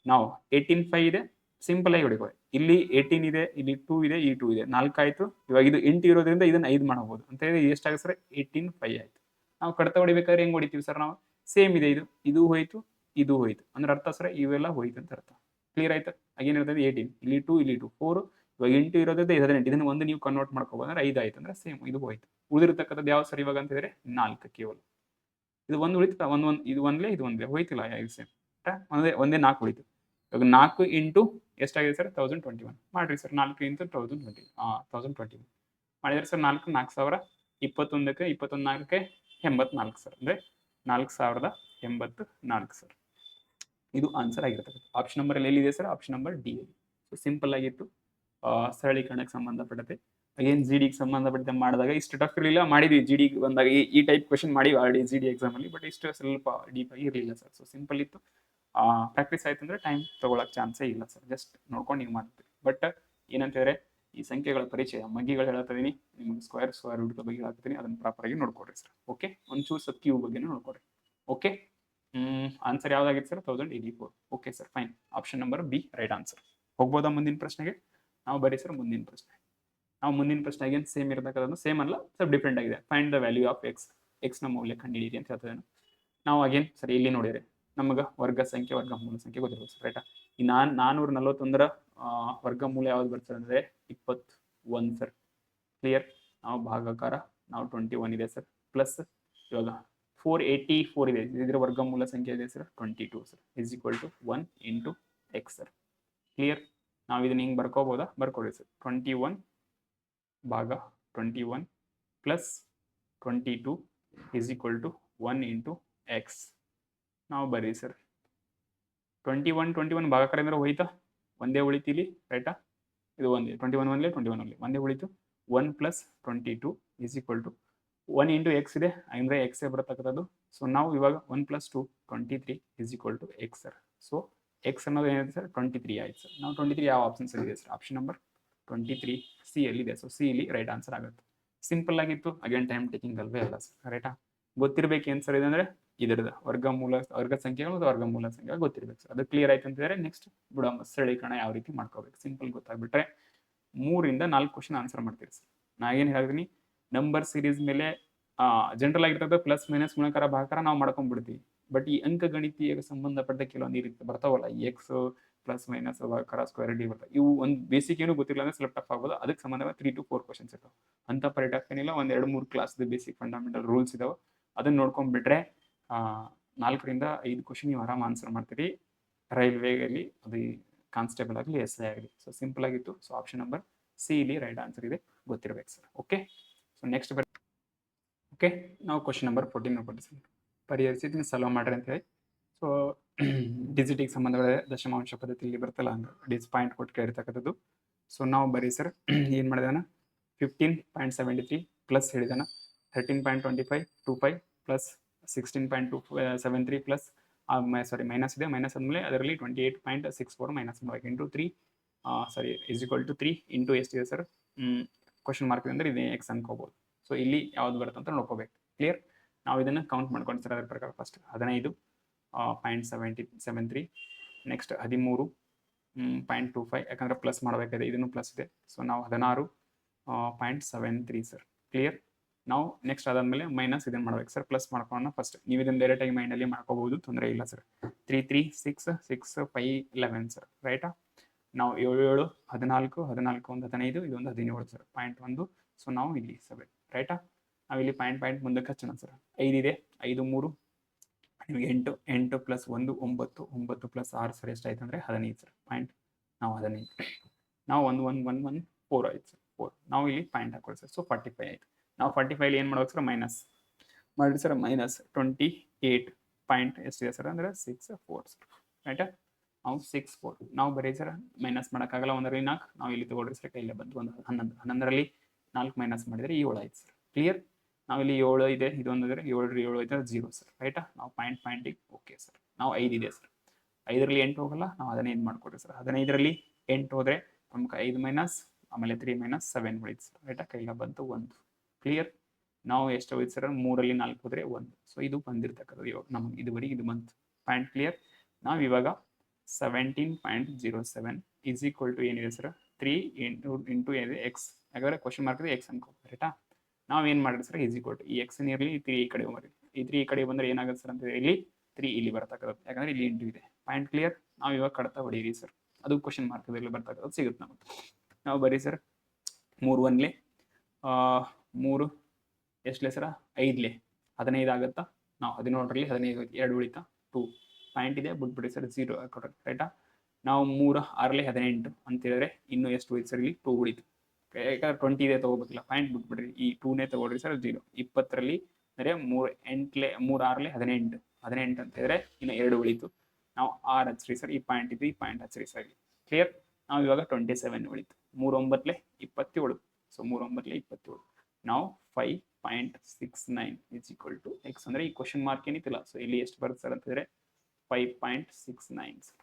ನಾವು 18 5 ಇದೆ ಸಿಂಪಲ್ ಆಗಿ ಹೊಡಿಕೊಳ್ಳಿ. ಇಲ್ಲಿ 18 ಇದೆ, ಇಲ್ಲಿ 2 ಇದೆ, ಈ 2 ಇದೆ, 4 ಆಯ್ತು. ಇವಾಗ ಇದು 8 ಇರೋದ್ರಿಂದ ಇದನ್ನ 5 ಮಾಡಬಹುದು ಅಂತ ಹೇಳಿ ಎಷ್ಟಾಗುತ್ತೆ ಸರ್ 18 5 ಆಯ್ತು. ನಾವು ಕಡತ ಹೊಡಿಬೇಕಾದ್ರೆ ಹೆಂಗ್ ಹೊಡಿತೀವಿ ಸರ್ ನಾವು ಸೇಮ್ ಇದೆ. ಇದು ಹೋಯ್ತು, ಇದು ಹೋಯ್ತು ಅಂದ್ರೆ ಅರ್ಥ ಸರ್ ಇವೆಲ್ಲ ಹೋಯ್ತು ಅಂತ ಅರ್ಥ. ಕ್ಲಿಯರ್ ಆಯ್ತು. ಆಗೇನಿರ್ತದೆ 18 ಇಲ್ಲಿ 2 ಇಲ್ಲಿ 2 4 ಇವಾಗ 8 ಇರೋದ್ರಿಂದ 18 ಇದನ್ನ ಒಂದು ನೀವು ಕನ್ವರ್ಟ್ ಮಾಡ್ಕೋಬಹುದು ಅಂದ್ರೆ 5 ಆಯ್ತು ಅಂದ್ರೆ ಸೇಮ್ ಇದು ಹೋಯ್ತು. ಉಳಿದಿರ್ತಕ್ಕಂಥದ್ದು ಯಾವ ಸರ್ ಇವಾಗ ಅಂತಿದ್ರೆ 4 ಕೇವಲ. ಇದು ಒಂದು ಉಳಿತು ಇದು ಒಂದ್ಲೇ ಹೋಯ್ತಿಲ್ಲ ಇದು ಸೇಮ್ ಒಂದೇ 4 ಉಳಿತು. ಇವಾಗ 4 ಇಂಟು ಎಷ್ಟಾಗಿದೆ ಸರ್ 1021 ಮಾಡ್ರಿ ಸರ್. 4 ಇಂಟು 1021 ಮಾಡಿದ್ರೆ ಸರ್ 4000 21ಕ್ಕೆ 21 84 ಸರ್ ಅಂದ್ರೆ 4084 ಸರ್. ಇದು ಆನ್ಸರ್ ಆಗಿರ್ತದೆ. ಆಪ್ಷನ್ ನಂಬರ್ ಎಲ್ಲಿದೆ ಸರ್ ಆಪ್ಷನ್ ನಂಬರ್ ಡಿ ಅಲ್ಲಿ. ಸೊ ಸಿಂಪಲ್ ಆಗಿತ್ತು. ಸರಳೀಕರಣಕ್ಕೆ ಸಂಬಂಧಪಟ್ಟಂತೆ ಅಗೇನ್ ಜಿ ಡಿಗೆ ಸಂಬಂಧಪಟ್ಟಂತೆ ಮಾಡಿದಾಗ ಇಷ್ಟು ಟಫ್ ಇರಲಿಲ್ಲ. ಮಾಡಿದ್ವಿ ಜಿ ಡಿ ಬಂದಾಗ ಈ ಟೈಪ್ ಕ್ವಶನ್ ಮಾಡಿ ಆಲ್ರೆಡಿ ಜಿ ಡಿ ಎಕ್ಸಾಮಲ್ಲಿ. ಬಟ್ ಇಷ್ಟು ಸ್ವಲ್ಪ ಡೀಪ್ ಆಗಿ ಇರಲಿಲ್ಲ ಸರ್. ಸೊ ಸಿಂಪಲ್ ಇತ್ತು. ಪ್ರಾಕ್ಟೀಸ್ ಆಯ್ತು ಅಂದ್ರೆ ಟೈಮ್ ತೊಗೊಳಕ್ಕೆ ಚಾನ್ಸೇ ಇಲ್ಲ ಸರ್. ಜಸ್ಟ್ ನೋಡ್ಕೊಂಡು ನೀವು ಮಾಡ್ತೀವಿ. ಬಟ್ ಏನಂತಂದರೆ ಈ ಸಂಖ್ಯೆಗಳ ಪರಿಚಯ ಮಗ್ಗಿಗಳು ಹೇಳ್ತಿದ್ದೀನಿ ನಿಮ್ಗೆ. ಸ್ಕ್ವೇರ್ ರೂಟ್ ಬಗ್ಗೆ ಹೇಳ್ತೀನಿ, ಅದನ್ನು ಪ್ರಾಪರಾಗಿ ನೋಡ್ಕೊಡ್ರಿ ಸರ್. ಓಕೆ. ಒಂಚೂರು ಸಬ್ ಕ್ಯೂ ಬಗ್ಗೆ ನೋಡ್ಕೊಡ್ರಿ. ಓಕೆ. ಆನ್ಸರ್ ಯಾವ್ದಾಗಿತ್ತು sir 1084. Okay sir fine. Option number B right answer. ಹೋಗ್ಬೋದಾ ಮುಂದಿನ ಪ್ರಶ್ನೆಗೆ? ನಾವು ಬರೀ ಸರ್ ಮುಂದಿನ ಪ್ರಶ್ನೆ. ನಾವು ಮುಂದಿನ ಪ್ರಶ್ನೆ ಏನು ಸೇಮ್ ಇರತಕ್ಕಂಥದ್ದು ಸೇಮ್ ಅಲ್ಲ ಸ್ವಲ್ಪ ಡಿಫ್ರೆಂಟ್ ಆಗಿದೆ. Find the value of X. ಎಕ್ಸ್ನ ಮೌಲ್ಯ ಕಂಡುಹಿಡಿಯಿರಿ ಅಂತ ಹೇಳ್ತದೆ. ನಾವು ಅಗೇನ್ ಸರಿ ಇಲ್ಲಿ ನೋಡಿರಿ ನಮಗೆ ವರ್ಗ ಸಂಖ್ಯೆ ವರ್ಗಮೂಲ ಸಂಖ್ಯೆ ಗೊತ್ತಿರ್ಬೇಕು ಸರ್ ರೈಟಾ. ಈ 441ರ ವರ್ಗಮೂಲ ಯಾವ್ದು ಬರ್ತದೆ ಅಂದರೆ 21 ಸರ್. ಕ್ಲಿಯರ್. ನಾವು ಭಾಗಾಕಾರ ನಾವು 21 ಇದೆ ಸರ್, ಪ್ಲಸ್ ಇವಾಗ 484 ಇದೆ, ಇದರ ವರ್ಗಮೂಲ ಸಂಖ್ಯೆ ಇದೆ sir 22 sir, is equal to 1 into X sir. Clear. ನಾವು ಇದನ್ನ ಹಿಂಗೆ ಬರ್ಕೋಬೋದಾ? ಬರ್ಕೊಡಿ ಸರ್. 21 ಭಾಗ 21 plus 22 is equal to 1 into X. ನಾವು ಬರೀ ಸರ್ 21 ಭಾಗಾಕಾರ ಅಂದ್ರೆ ಹೋಯ್ತಾ, ಒಂದೇ ಉಳಿತು ಇಲ್ಲಿ ರೈಟಾ. ಇದು ಒಂದೇ 21 ಒಂದೇ ಉಳಿತು. 1 plus 22 is equal to 1 into X ಇದೆ ಅಂದರೆ ಎಕ್ಸೇ ಬರತಕ್ಕಂಥದ್ದು. ಸೊ ನಾವು ಇವಾಗ 1 plus 2 23 is equal to X sir. So X ಅನ್ನೋದು ಏನಿದೆ ಸರ್ 23 ಆಯ್ತು ಸರ್. ನಾವು 23 ಯಾವ ಆಪ್ಷನ್ಸ್ ಇದೆ ಸರ್? ಆಪ್ಷನ್ ನಂಬರ್ 23 ಸಿ ಎಲ್ಲಿದೆ. ಸೊ ಸಿ ಇಲ್ಲಿ ರೈಟ್ ಆನ್ಸರ್ ಆಗುತ್ತೆ. ಸಿಂಪಲ್ ಆಗಿತ್ತು, ಅಗೇನ್ ಟೈಮ್ ಟೇಕಿಂಗ್ ಅಲ್ವೇ ಅಲ್ಲ ಸರ್ ರೈಟಾ. ಗೊತ್ತಿರಬೇಕು ಏನು ಸರ್ ಇದಂದ್ರೆ ಇದರದ ವರ್ಗ ಸಂಖ್ಯೆಗಳು ಮತ್ತು ವರ್ಗಮೂಲ ಸಂಖ್ಯೆ ಗೊತ್ತಿರ್ಬೇಕು ಸರ್. ಅದು ಕ್ಲಿಯರ್ ಆಯ್ತು ಅಂತಂದ್ರೆ ನೆಕ್ಸ್ಟ್ ಬಿಡಮ್ಮ ಸರಳೀಕರಣ ಯಾವ ರೀತಿ ಮಾಡ್ಕೋಬೇಕು ಸಿಂಪಲ್ ಗೊತ್ತಾಗ್ಬಿಟ್ರೆ 3ರಿಂದ 4 ಕ್ವಶನ್ ಆನ್ಸರ್ ಮಾಡ್ತೀರಿ ಸರ್. ನಾ ಏನು ಹೇಳಿದೀನಿ, ನಂಬರ್ ಸೀರೀಸ್ ಮೇಲೆ ಜನರಲ್ ಆಗಿರ್ತದೆ ಪ್ಲಸ್ ಮೈನಸ್ ಗುಣಕಾರ ಭಾಗಾಕಾರ ನಾವು ಮಾಡ್ಕೊಂಡ್ಬಿಡ್ತೀವಿ. ಬಟ್ ಈ ಅಂಕಗಣಿತೀಯ ಸಂಬಂಧಪಟ್ಟ ಕೆಲವೊಂದು ಈ ರೀತಿ ಬರ್ತಾವಲ್ಲ, ಎಕ್ಸ್ ಪ್ಲಸ್ ಮೈನಸ್ ಭಾಗಾಕಾರ ಸ್ಕ್ವೇರ್ ಡಿ ಬರ್ತವೆ, ಇವು ಒಂದು ಬೇಸಿಕ್ ಏನು ಗೊತ್ತಿಲ್ಲ ಅಂದ್ರೆ ಸ್ವಲ್ಪ ಟಫ್ ಆಗ್ಬೋದು. ಅದಕ್ಕೆ ಸಂಬಂಧ 3 to 4 ಕ್ವಶನ್ಸ್ ಇರ್ತಾವೆ. ಅಂತ ಪರಿ ಟಫ್ ಏನಿಲ್ಲ, 1-2-3 ಕ್ಲಾಸ್ದು ಬೇಸಿಕ್ ಫಂಡಮೆಂಟಲ್ ರೂಲ್ಸ್ ಇದಾವೆ, ಅದನ್ನ ನೋಡ್ಕೊಂಡ್ಬಿಟ್ರೆ 4ರಿಂದ 5 ಕ್ವಶನ್ ನೀವು ಆರಾಮ್ ಆನ್ಸರ್ ಮಾಡ್ತೀರಿ. ರೈಲ್ವೇಲಿ ಅದು ಕಾನ್ಸ್ಟೇಬಲ್ ಆಗಲಿ ಎಸ್ ಐ ಆಗಲಿ. ಸೊ ಸಿಂಪಲ್ ಆಗಿತ್ತು. ಸೊ ಆಪ್ಷನ್ ನಂಬರ್ ಸಿ ಇಲ್ಲಿ ರೈಟ್ ಆನ್ಸರ್ ಇದೆ, ಗೊತ್ತಿರಬೇಕು sir. Okay. So next okay, ನಾವು ಕ್ವಶನ್ ನಂಬರ್ 14 ನೋಡ್ಬಿಟ್ಟು ಸರ್ ಪರಿಹರಿಸಿ ಸಾಲ್ವ್ ಮಾಡ್ರಿ ಅಂತ ಹೇಳಿ. ಸೊ ಡಿಜಿಟಿಗೆ ಸಂಬಂಧಗಳ ದಶಮಾಂಶ ಪದ್ಧತಿಯಲ್ಲಿ ಬರ್ತಲ್ಲ ಅಂದ್ರೆ ಡಿಸ್ ಪಾಯಿಂಟ್ ಕೊಟ್ಟು ಕೇಳಿರ್ತಕ್ಕಂಥದ್ದು. ಸೊ ನಾವು ಬರೀ ಸರ್ ಏನು ಮಾಡಿದಾನ 15.73 ಪ್ಲಸ್ ಹೇಳಿದಾನ 13.25 25 ಪ್ಲಸ್ 16.273 ಪ್ಲಸ್ ಮೈನಸ್ ಇದೆ, ಮೈನಸ್ ಆದಮೇಲೆ ಅದರಲ್ಲಿ 28.64 ಮೈನಸ್ ಮಾಡಬೇಕು into 3 is equal to 3 into ಎಷ್ಟಿದೆ ಸರ್ ಕ್ವಶನ್ ಮಾರ್ಕ್ ಅಂದರೆ ಇದೇ ಎಕ್ಸ್ ಅನ್ಕೋಬೋದು. ಸೊ ಇಲ್ಲಿ ಯಾವ್ದು ಬರುತ್ತೆ ಅಂತ ನೋಡ್ಕೋಬೇಕು. ಕ್ಲಿಯರ್. ನಾವು ಇದನ್ನು ಕೌಂಟ್ ಮಾಡ್ಕೊಂಡು ಸರ್ ಅದರ ಪ್ರಕಾರ ಫಸ್ಟ್ 15.73 ನೆಕ್ಸ್ಟ್ 13.25 ಯಾಕಂದರೆ ಪ್ಲಸ್ ಮಾಡಬೇಕಾಗಿದೆ, ಇದನ್ನು ಪ್ಲಸ್ ಇದೆ. ಸೊ ನಾವು 16.73 ಸರ್. ಕ್ಲಿಯರ್. ನಾವು ನೆಕ್ಸ್ಟ್ ಅದಾದಮೇಲೆ ಮೈನಸ್ ಇದನ್ನು ಮಾಡ್ಬೇಕು ಸರ್, ಪ್ಲಸ್ ಮಾಡ್ಕೊಳ್ಳೋಣ ಫಸ್ಟ್. ನೀವು ಇದನ್ನು ಡೈರೆಕ್ಟಾಗಿ ಮೈಂಡಲ್ಲಿ ಮಾಡ್ಕೋಬಹುದು, ತೊಂದರೆ ಇಲ್ಲ ಸರ್. 3 3 6 6 5 11 ಸರ್ ರೈಟಾ. ನಾವು 7 7 14 14 ಒಂದು 15 ಇದೊಂದು 17 ಸರ್. 0.1. ಸೊ ನಾವು ಇಲ್ಲಿ 7 ರೈಟಾ. ನಾವು ಇಲ್ಲಿ ಪಾಯಿಂಟ್ ಮುಂದಕ್ಕೆ ಹಚ್ಚೋಣ ಸರ್. 5 ಇದೆ, 5 3 ನಿಮಗೆ 8 8 ಪ್ಲಸ್ 1 9 9 ಪ್ಲಸ್ 6 ಸರ್ ಎಷ್ಟಾಯ್ತು ಅಂದರೆ 15 ಸರ್. ಪಾಯಿಂಟ್ ನಾವು 15 ನಾವು 1 1 1 1 4 ಆಯ್ತು ಸರ್. 4 ನಾವು ಇಲ್ಲಿ ಪಾಯಿಂಟ್ ಹಾಕೊಳ್ಳಿ ಸರ್. ಸೊ 45 ಆಯ್ತು. ನಾವು 45 ಏನು ಮಾಡ್ಬೇಕು ಸರ್? ಮೈನಸ್ ಮಾಡಿ ಸರ್. ಮೈನಸ್ 28 ಪಾಯಿಂಟ್ ಎಷ್ಟಿದೆ ಸರ್ ಅಂದರೆ 6 4 ಸರ್ ರೈಟಾ. ನಾವು 6 4 ನಾವು ಬರೀ ಸರ್ ಮೈನಸ್ ಮಾಡೋಕ್ಕಾಗಲ್ಲ, 1ರಲ್ಲಿ 4 ನಾವು ಇಲ್ಲಿ ತೊಗೊಳ್ರಿ ಸರ್. ಕೈಲೇ ಬಂತು 11 11ರಲ್ಲಿ 4 ಮೈನಸ್ ಮಾಡಿದರೆ 7 ಆಯ್ತು ಸರ್. ಕ್ಲಿಯರ್. ನಾವು ಇಲ್ಲಿ 7 ಇದೆ, ಇದೊಂದು ಅಂದರೆ 7 7 ಐತೆ 0 ಸರ್ ರೈಟಾ. ನಾವು ಪಾಯಿಂಟಿಗೆ ಓಕೆ ಸರ್. ನಾವು 5 ಇದೆ ಸರ್. 5ರಲ್ಲಿ 8 ಹೋಗಲ್ಲ, ನಾವು 15 ಮಾಡ್ಕೊಡ್ರಿ ಸರ್. 15ರಲ್ಲಿ 8 ಹೋದರೆ ನಮ್ಗೆ 5 ಮೈನಸ್ ಆಮೇಲೆ 3 ಮೈನಸ್ 7 ಉಳಿತು ಸರ್ ರೈಟಾ. ಕೈಲ ಬಂತು 1. ಕ್ಲಿಯರ್. ನಾವು ಎಷ್ಟು ಹೋಯ್ತು ಸರ್? 3ರಲ್ಲಿ 4 ಹೋದರೆ 1. ಸೊ ಇದು ಬಂದಿರ್ತಕ್ಕಂಥದ್ದು ಇವಾಗ ನಮ್ಗೆ ಇದುವರೆಗೆ ಇದು ಬಂತು ಪಾಯಿಂಟ್. ಕ್ಲಿಯರ್. ನಾವು ಇವಾಗ 17.07 ಈಸ್ ಈಕ್ವಲ್ ಟು ಏನಿದೆ ಸರ್ 3 ಇಂಟು ಏನಿದೆ ಎಕ್ಸ್, ಯಾಕಂದರೆ ಕ್ವಶನ್ ಮಾರ್ಕ್ ಇದೆ ಎಕ್ಸ್ ಅನ್ಕೋ ರೈಟಾ. ನಾವೇನು ಮಾಡಿರಿ ಸರ್ ಈಸ್ ಈಕ್ವಲ್ ಟು ಈ ಎಕ್ಸ್ ಇರಲಿ, ಈ 3 ಈ ಕಡೆ ಬರ್ರಿ. ಈ 3 ಈ ಕಡೆ ಬಂದರೆ ಏನಾಗುತ್ತೆ ಸರ್ ಅಂತ ಇಲ್ಲಿ 3 ಇಲ್ಲಿ ಬರ್ತಕ್ಕಂಥದ್ದು, ಯಾಕಂದರೆ ಇಲ್ಲಿ ಇಂಟು ಇದೆ. ಪಾಯಿಂಟ್. ಕ್ಲಿಯರ್. ನಾವು ಇವಾಗ ಕಡ್ತಾ ಹೊಡೀರಿ ಸರ್, ಅದು ಕ್ವಶನ್ ಮಾರ್ಕದಲ್ಲಿ ಬರ್ತಕ್ಕಂಥದ್ದು ಸಿಗುತ್ತೆ ನಮಗೆ. ನಾವು ಬರೀ ಸರ್ 3 1ಲೆ 3 ಎಷ್ಟಲೇ ಸರ 5ಲೆ 15 ಆಗುತ್ತಾ. ನಾವು 17ರಲ್ಲಿ 15 2 ಉಳಿತಾ 2 ಪಾಯಿಂಟ್ ಇದೆ, ಬಿಟ್ಬಿಡಿ ಸರ್ 0 ಹಾಕೊಡ್ರಿ ರೈಟಾ. ನಾವು 3 6ರಲ್ಲಿ 18 ಅಂತ ಹೇಳಿದ್ರೆ ಇನ್ನೂ ಎಷ್ಟು ಉಳಿತು ಸರ್? ಇಲ್ಲಿ 2 ಉಳಿತು, ಯಾಕಂದ್ರೆ 20 ಇದೆ ತೊಗೋಬೇಕಿಲ್ಲ. ಪಾಯಿಂಟ್ ಬಿಟ್ಬಿಡ್ರಿ, ಈ 2ನೇ ತೊಗೊಳ್ರಿ ಸರ್ 0. 20ರಲ್ಲಿ ಅಂದರೆ 3 6ರಲ್ಲಿ 18 18 ಅಂತ ಹೇಳಿದ್ರೆ ಇನ್ನು 2 ಉಳಿತು. ನಾವು 6 ಹಚ್ಚ್ರಿ ಸರ್. ಈ ಪಾಯಿಂಟ್ ಇದು, ಈ ಪಾಯಿಂಟ್ ಹಚ್ಚ್ರಿ ಸರ್. ಕ್ಲಿಯರ್. ನಾವು ಇವಾಗ 27 ಉಳಿತು. 3 9ಲೆ 27. ಸೊ 3 9ಲೆ 27. ನಾವು 5.69 ಇಸ್ ಈಕ್ವಲ್ ಟು ಎಕ್ಸ್ ಅಂದರೆ ಈ ಕ್ವಶನ್ ಮಾರ್ಕ್ ಏನಿತ್ತಿಲ್ಲ. ಸೊ ಇಲ್ಲಿ ಎಷ್ಟು ಬರುತ್ತೆ ಸರ್ ಅಂತಂದರೆ 5.69 ಸರ್.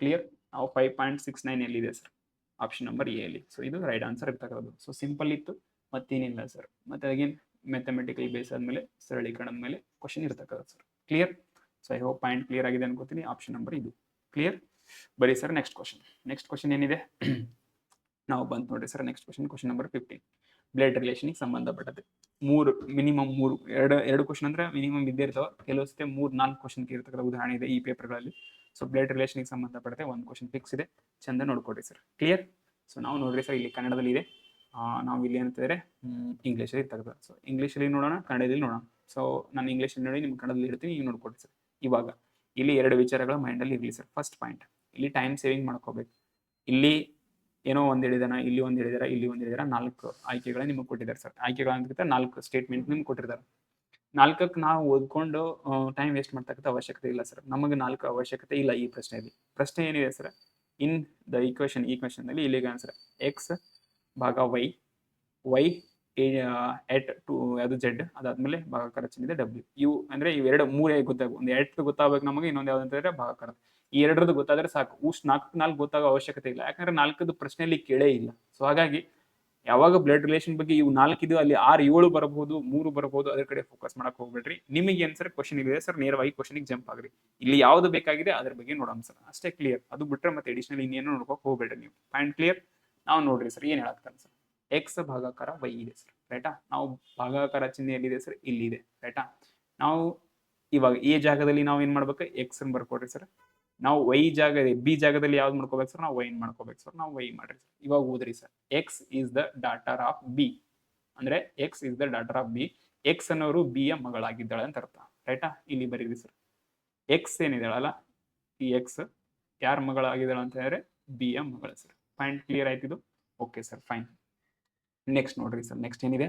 ಕ್ಲಿಯರ್. ನಾವು 5.69 ಎಲ್ಲಿದೆ ಸರ್? ಆಪ್ಷನ್ ನಂಬರ್ ಎ ಅಲ್ಲಿ. ಸೊ ಇದು ರೈಟ್ ಆನ್ಸರ್ ಇರ್ತಕ್ಕಂಥದ್ದು. ಸೊ ಸಿಂಪಲ್ ಇತ್ತು, ಮತ್ತೇನಿಲ್ಲ ಸರ್. ಮತ್ತೆ ಅಗೇನ್ ಮ್ಯಾಥಮೆಟಿಕಲ್ ಬೇಸ್ ಆದಮೇಲೆ ಸರಳೀಕರಣದ ಮೇಲೆ ಕ್ವಶನ್ ಇರ್ತಕ್ಕಂಥದ್ದು sir. Clear. So I hope point clear ಆಗಿದೆ ಅನ್ಕೋತೀನಿ. ಆಪ್ಷನ್ ನಂಬರ್ ಇದು. ಕ್ಲಿಯರ್. ಬರೀ ಸರ್ ನೆಕ್ಸ್ಟ್ ಕ್ವಶನ್ ಏನಿದೆ ನಾವು ಬಂತು ನೋಡ್ರಿ sir. Next question number 15. Blood ರಿಲೇಷನ್ಗೆ ಸಂಬಂಧಪಟ್ಟದ್ದು. ಮಿನಿಮಮ್ ಮೂರು ಎರಡು ಕ್ವಶನ್ ಅಂದ್ರೆ ಮಿನಿಮಮ್ ಇದ್ದೇ ಇರ್ತಾವೆ. ಕೆಲವು ಸತಿ 3-4 ಕ್ವಶನ್ ಇರ್ತಕ್ಕಂಥ ಉದಾಹರಣೆ ಇದೆ ಈ ಪೇಪರ್ಗಳಲ್ಲಿ. ಸೊ ಬ್ಲಡ್ ರಿಲೇಷನ್ಗೆ ಸಂಬಂಧಪಟ್ಟಂತೆ ಒಂದು ಕ್ವಶನ್ ಫಿಕ್ಸ್ ಇದೆ, ಚಂದ ನೋಡ್ಕೊಡ್ರಿ ಸರ್. ಕ್ಲಿಯರ್? ಸೊ ನಾವು ನೋಡ್ರಿ ಸರ್, ಇಲ್ಲಿ ಕನ್ನಡದಲ್ಲಿ ಇದೆ, ನಾವು ಇಲ್ಲಿ ಏನಂತಂದರೆ ಇಂಗ್ಲೀಷಲ್ಲಿ ಇರ್ತಕ್ಕಂಥ. ಸೊ ಇಂಗ್ಲೀಷಲ್ಲಿ ನೋಡೋಣ, ಕನ್ನಡದಲ್ಲಿ ನೋಡೋಣ. ಸೊ ನಾನು ಇಂಗ್ಲೀಷಲ್ಲಿ ನೋಡಿ ನಿಮ್ಗೆ ಕನ್ನಡದಲ್ಲಿ ಇಡ್ತೀನಿ, ನೀವು ನೋಡ್ಕೊಡ್ರಿ ಸರ್. ಇವಾಗ ಇಲ್ಲಿ 2 ವಿಚಾರಗಳ ಮೈಂಡಲ್ಲಿ ಇರಲಿ ಸರ್. ಫಸ್ಟ್ ಪಾಯಿಂಟ್, ಇಲ್ಲಿ ಟೈಮ್ ಸೇವಿಂಗ್ ಮಾಡ್ಕೋಬೇಕು. ಇಲ್ಲಿ ಏನೋ ಒಂದು ಹೇಳಿದಾನ, ಇಲ್ಲಿ ಒಂದು ಹೇಳಿದಾರ, ಇಲ್ಲಿ ಒಂದು ಹೇಳಿದಾರ, 4 ಆಯ್ಕೆಗಳ ನಿಮಗೆ ಕೊಟ್ಟಿದ್ದಾರೆ ಸರ್. ಆಯ್ಕೆಗಳಂತ 4 ಸ್ಟೇಟ್ಮೆಂಟ್ ನಿಮ್ಗೆ ಕೊಟ್ಟಿದ್ದಾರೆ. 4ಕ್ಕೆ ನಾವು ಓದ್ಕೊಂಡು ಟೈಮ್ ವೇಸ್ಟ್ ಮಾಡ್ತಕ್ಕಂಥ ಅವಶ್ಯಕತೆ ಇಲ್ಲ ಸರ್. ನಮಗೆ 4 ಅವಶ್ಯಕತೆ ಇಲ್ಲ ಈ ಪ್ರಶ್ನೆಯಲ್ಲಿ. ಪ್ರಶ್ನೆ ಏನಿದೆ ಸರ್, ಇನ್ ದ ಈಕ್ವೇಶನ್ ನಲ್ಲಿ ಇಲ್ಲಿಗೆ ಆನ್ಸರ್ ಎಕ್ಸ್ ಭಾಗ ವೈ ಎಟ್ ಟು ಅದು ಜೆಡ್, ಅದಾದ್ಮೇಲೆ ಭಾಗಾಕಾರ ಚಿಹ್ನೆ ಇದೆ ಡಬ್ಲ್ಯೂ. ಇವು ಅಂದ್ರೆ ಇವೆರಡು ಮೂರೇ ಗೊತ್ತಾಗ, ಒಂದು ಎಟ್ ಗೊತ್ತಾಗಬೇಕು ನಮಗೆ, ಇನ್ನೊಂದು ಯಾವ್ದಂತಂದ್ರೆ ಭಾಗಾಕಾರ. ಈ ಎರಡರದ್ದು ಗೊತ್ತಾದ್ರೆ ಸಾಕು. 4 ಗೊತ್ತಾಗೋ ಅವಶ್ಯಕತೆ ಇಲ್ಲ, ಯಾಕಂದ್ರೆ 4ದು ಪ್ರಶ್ನೆಯಲ್ಲಿ ಕೇಳೇ ಇಲ್ಲ. ಸೊ ಹಾಗಾಗಿ ಯಾವಾಗ ಬ್ಲಡ್ ರಿಲೇಷನ್ ಬಗ್ಗೆ ಇವು 4 ಇದು, ಅಲ್ಲಿ 6, 7 ಬರಬಹುದು, 3 ಬರಬಹುದು, ಅದ್ರ ಕಡೆ ಫೋಕಸ್ ಮಾಡಕ್ ಹೋಗ್ಬೇಡ್ರಿ. ನಿಮಗೆ ಏನ್ ಸರ್ ಕ್ವಶನ್ ಇದೆ ಸರ್, ನೇರವಾಗಿ ಕ್ವಶನ್ಗೆ ಜಂಪ್ ಆಗ್ರಿ. ಇಲ್ಲಿ ಯಾವ್ದು ಬೇಕಾಗಿದೆ ಅದ್ರ ಬಗ್ಗೆ ನೋಡೋಣ ಸರ್, ಅಷ್ಟೇ. ಕ್ಲಿಯರ್? ಅದು ಬಿಟ್ರೆ ಮತ್ತೆ ಅಡಿಷನಲ್ ಇನ್ನೇನು ನೋಡ್ಕೋಕ್ ಹೋಗ್ಬೇಡ್ರಿ ನೀವು. Point clear? ನಾವು ನೋಡ್ರಿ ಸರ್ ಏನ್ ಹೇಳಕ್ತಾನೆ ಸರ್. ಎಕ್ಸ್ ಭಾಗಾಕಾರ ವೈ ಇದೆ ಸರ್, ರೈಟಾ? ನಾವು ಭಾಗಾಕಾರ ಚಿಹ್ನೆ ಎಲ್ಲಿದೆ ಸರ್, ಇಲ್ಲಿ ಇದೆ, ರೈಟಾ? ನಾವು ಇವಾಗ ಈ ಜಾಗದಲ್ಲಿ ನಾವು ಏನ್ ಮಾಡ್ಬೇಕು, ಎಕ್ಸ್ ಅನ್ನು ಬರ್ಕೊಡ್ರಿ ಸರ್. ನಾವು ವೈ ಜಾಗ ಬಿ ಜಾಗದಲ್ಲಿ ಯಾವ್ದು ಮಾಡ್ಕೋಬೇಕು ಸರ್, ನಾವು ವೈನ್ ಮಾಡ್ಕೋಬೇಕು ಸರ್. ನಾವು ವೈ ಮಾಡ್ರಿ ಸರ್. ಇವಾಗ ಓದ್ರಿ sir, X is the daughter of B, ಅಂದ್ರೆ X is the daughter of B. X ಅನ್ನೋರು ಬಿ ಯ ಮಗಳಾಗಿದ್ದಾಳೆ ಅಂತ ಅರ್ಥ, ರೈಟಾ? ಇಲ್ಲಿ ಬರೀರಿ ಸರ್. ಎಕ್ಸ್ ಏನಿದಾಳಲ್ಲ, ಈ ಎಕ್ಸ್ ಯಾರ ಮಗಳಾಗಿದ್ದಾಳೆ ಅಂತ ಹೇಳಿದ್ರೆ ಬಿ ಯ ಮಗಳ ಸರ್. ಪಾಯಿಂಟ್ ಕ್ಲಿಯರ್ ಆಯ್ತಿದು? Okay sir, fine. ನೆಕ್ಸ್ಟ್ ನೋಡ್ರಿ ಸರ್, ನೆಕ್ಸ್ಟ್ ಏನಿದೆ,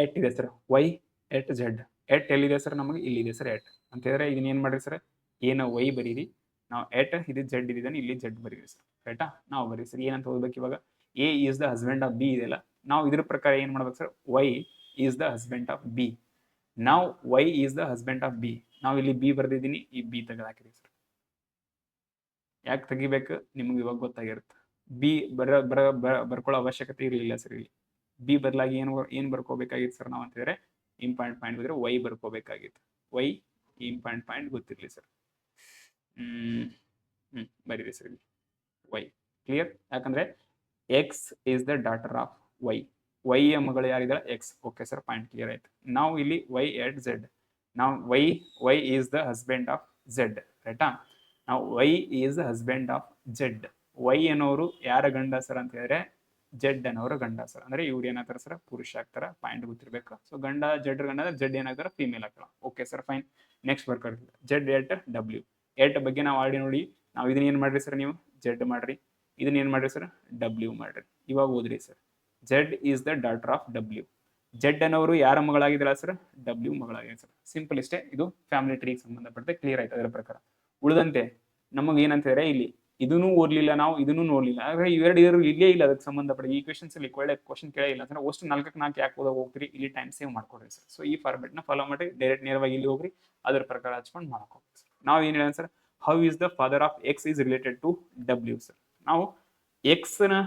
ಎಟ್ ಇದೆ sir, Y at Z. At ಎಲ್ಲಿದೆ ಸರ್, ನಮಗೆ ಇಲ್ಲಿದೆ ಸರ್ ಎಟ್ ಅಂತ ಹೇಳಿದ್ರೆ ಇದನ್ನ ಏನ್ ಮಾಡ್ರಿ ಸರ್, ಏನೋ ವೈ ಬರೀರಿ, ನಾವು ಎಟ್ ಇದು ಜೆಡ್ ಇದ್ದಾನೆ, ಇಲ್ಲಿ ಜೆಡ್ ಬರೀರಿ ಸರ್, ರೈಟಾ? ನಾವು ಬರೀ ಸರ್ ಏನಂತ ಓದ್ಬೇಕು ಇವಾಗ, A is the husband of B ಇದೆಯಲ್ಲ, ನಾವು ಇದ್ರ ಪ್ರಕಾರ ಏನ್ ಮಾಡ್ಬೇಕು sir, Y is the husband of B. ನಾವು Y is the husband of B, ನಾವು ಇಲ್ಲಿ ಬಿ ಬರ್ದಿದ್ದೀನಿ, ಈ ಬಿ ತೆಗೆದಾಕಿರಿ ಸರ್. ಯಾಕೆ ತೆಗಿಬೇಕು ನಿಮ್ಗೆ ಇವಾಗ ಗೊತ್ತಾಗಿರುತ್ತೆ. ಬಿ ಬರ್ಕೊಳ್ಳೋ ಅವಶ್ಯಕತೆ ಇರಲಿಲ್ಲ ಸರ್. ಇಲ್ಲಿ ಬಿ ಬದಲಾಗಿ ಏನು ಬರ್ಕೋಬೇಕಾಗಿತ್ತು ಸರ್ ನಾವು ಅಂತಂದ್ರೆ, ಪಾಯಿಂಟ್ ಬಂದ್ರೆ ವೈ ಬರ್ಕೋಬೇಕಾಗಿತ್ತು. ವೈ ಪಾಯಿಂಟ್ ಗೊತ್ತಿರಲಿ ಸರ್. ಬರೀರಿ ಸರ್ ಇಲ್ಲಿ ವೈ. ಕ್ಲಿಯರ್? ಯಾಕಂದ್ರೆ X is the daughter of Y. Y ಯ ಮಗಳು ಯಾರಿದ್ದಾಳೆ, X. Okay sir, point clear ಆಯ್ತು. ನಾವು ಇಲ್ಲಿ ವೈ ಎಟ್ ಜೆಡ್, ನಾವು Y is the husband of Z, ರೈಟಾ? ನಾವು Y is husband of Z. Y ಅನ್ನೋರು ಯಾರ ಗಂಡ ಸರ್ ಅಂತ ಹೇಳಿದ್ರೆ ಜೆಡ್ ಅನ್ನೋರು ಗಂಡ ಸರ್. ಅಂದ್ರೆ ಇವ್ರು ಏನಾಗ್ತಾರ ಸರ್, ಪುರುಷ ಆಗ್ತಾರ. ಪಾಯಿಂಟ್ ಗೊತ್ತಿರ್ಬೇಕು. ಸೊ ಗಂಡ ಜೆಡ್ ಗಂಡ ಅಂದ್ರೆ ಜೆಡ್ ಏನಾಗ್ತಾರ, ಫೀಮೇಲ್ ಆಗ್ತಾರ. Okay sir, fine. ನೆಕ್ಸ್ಟ್ ಬರ್ಕೊಳ್ಳಿ, ಜೆಡ್ ಎಟ್ ಡಬ್ಲ್ಯೂ. ಎಟ್ ಬಗ್ಗೆ ನಾವು ಆಲ್ರೆಡಿ ನೋಡಿ, ನಾವು ಇದನ್ನ ಏನ್ ಮಾಡ್ರಿ ಸರ್, ನೀವು ಜೆಡ್ ಮಾಡ್ರಿ, ಇದನ್ನ ಏನ್ ಮಾಡ್ರಿ ಸರ್, ಡಬ್ಲ್ಯೂ ಮಾಡ್ರಿ. ಇವಾಗ ಓದ್ರಿ sir, Z is the daughter of W. Z ಅನ್ನೋರು ಯಾರ ಮಗಳಾಗಿದ್ದಾಳ ಸರ್, ಡಬ್ಲ್ಯೂ ಮಗಳಾಗಿದೆ ಸರ್. ಸಿಂಪಲ್ ಇಷ್ಟೇ. ಇದು ಫ್ಯಾಮಿಲಿ ಟ್ರೀಗೆ ಸಂಬಂಧಪಟ್ಟಂತೆ ಕ್ಲಿಯರ್ ಆಯ್ತು. ಅದರ ಪ್ರಕಾರ ಉಳಿದಂತೆ ನಮಗೆ ಏನಂತಾರೆ, ಇಲ್ಲಿ ಇದನ್ನು ಓದ್ಲಿಲ್ಲ ನಾವು, ಇದನ್ನು ನೋಡ್ಲಿಲ್ಲ, ಹಾಗಾಗಿ ಇವೆರಡು ಇಲ್ಲೇ ಇಲ್ಲ ಅದಕ್ಕೆ ಸಂಬಂಧಪಟ್ಟ ಈ ಕ್ವೆಶನ್ಸ್ ಅಲ್ಲಿ ಒಳ್ಳೆ ಕ್ವಶನ್ ಕೇಳೇ ಇಲ್ಲ ಅಂದ್ರೆ ಅಷ್ಟು 4 ಯಾಕೆ ಓದಾಗ ಹೋಗ್ತೀರಿ, ಇಲ್ಲಿ ಟೈಮ್ ಸೇವ್ ಮಾಡ್ಕೊಡ್ರಿ ಸರ್. ಸೊ ಈ ಫಾರ್ಮೆಟ್ ನ ಫಾಲೋ ಮಾಡಿ ಡೈರೆಕ್ಟ್ ನೇರವಾಗಿ ಇಲ್ಲಿ ಹೋಗ್ರಿ, ಅದರ ಪ್ರಕಾರ ಹಚ್ಕೊಂಡು ಮಾಡ್ಕೋಬೇಕು ಸರ್. ನಾವು ಏನ್ ಹೇಳ sir, how is the father of X is related to W sir. ನಾವು ಎಕ್ಸ್ ನ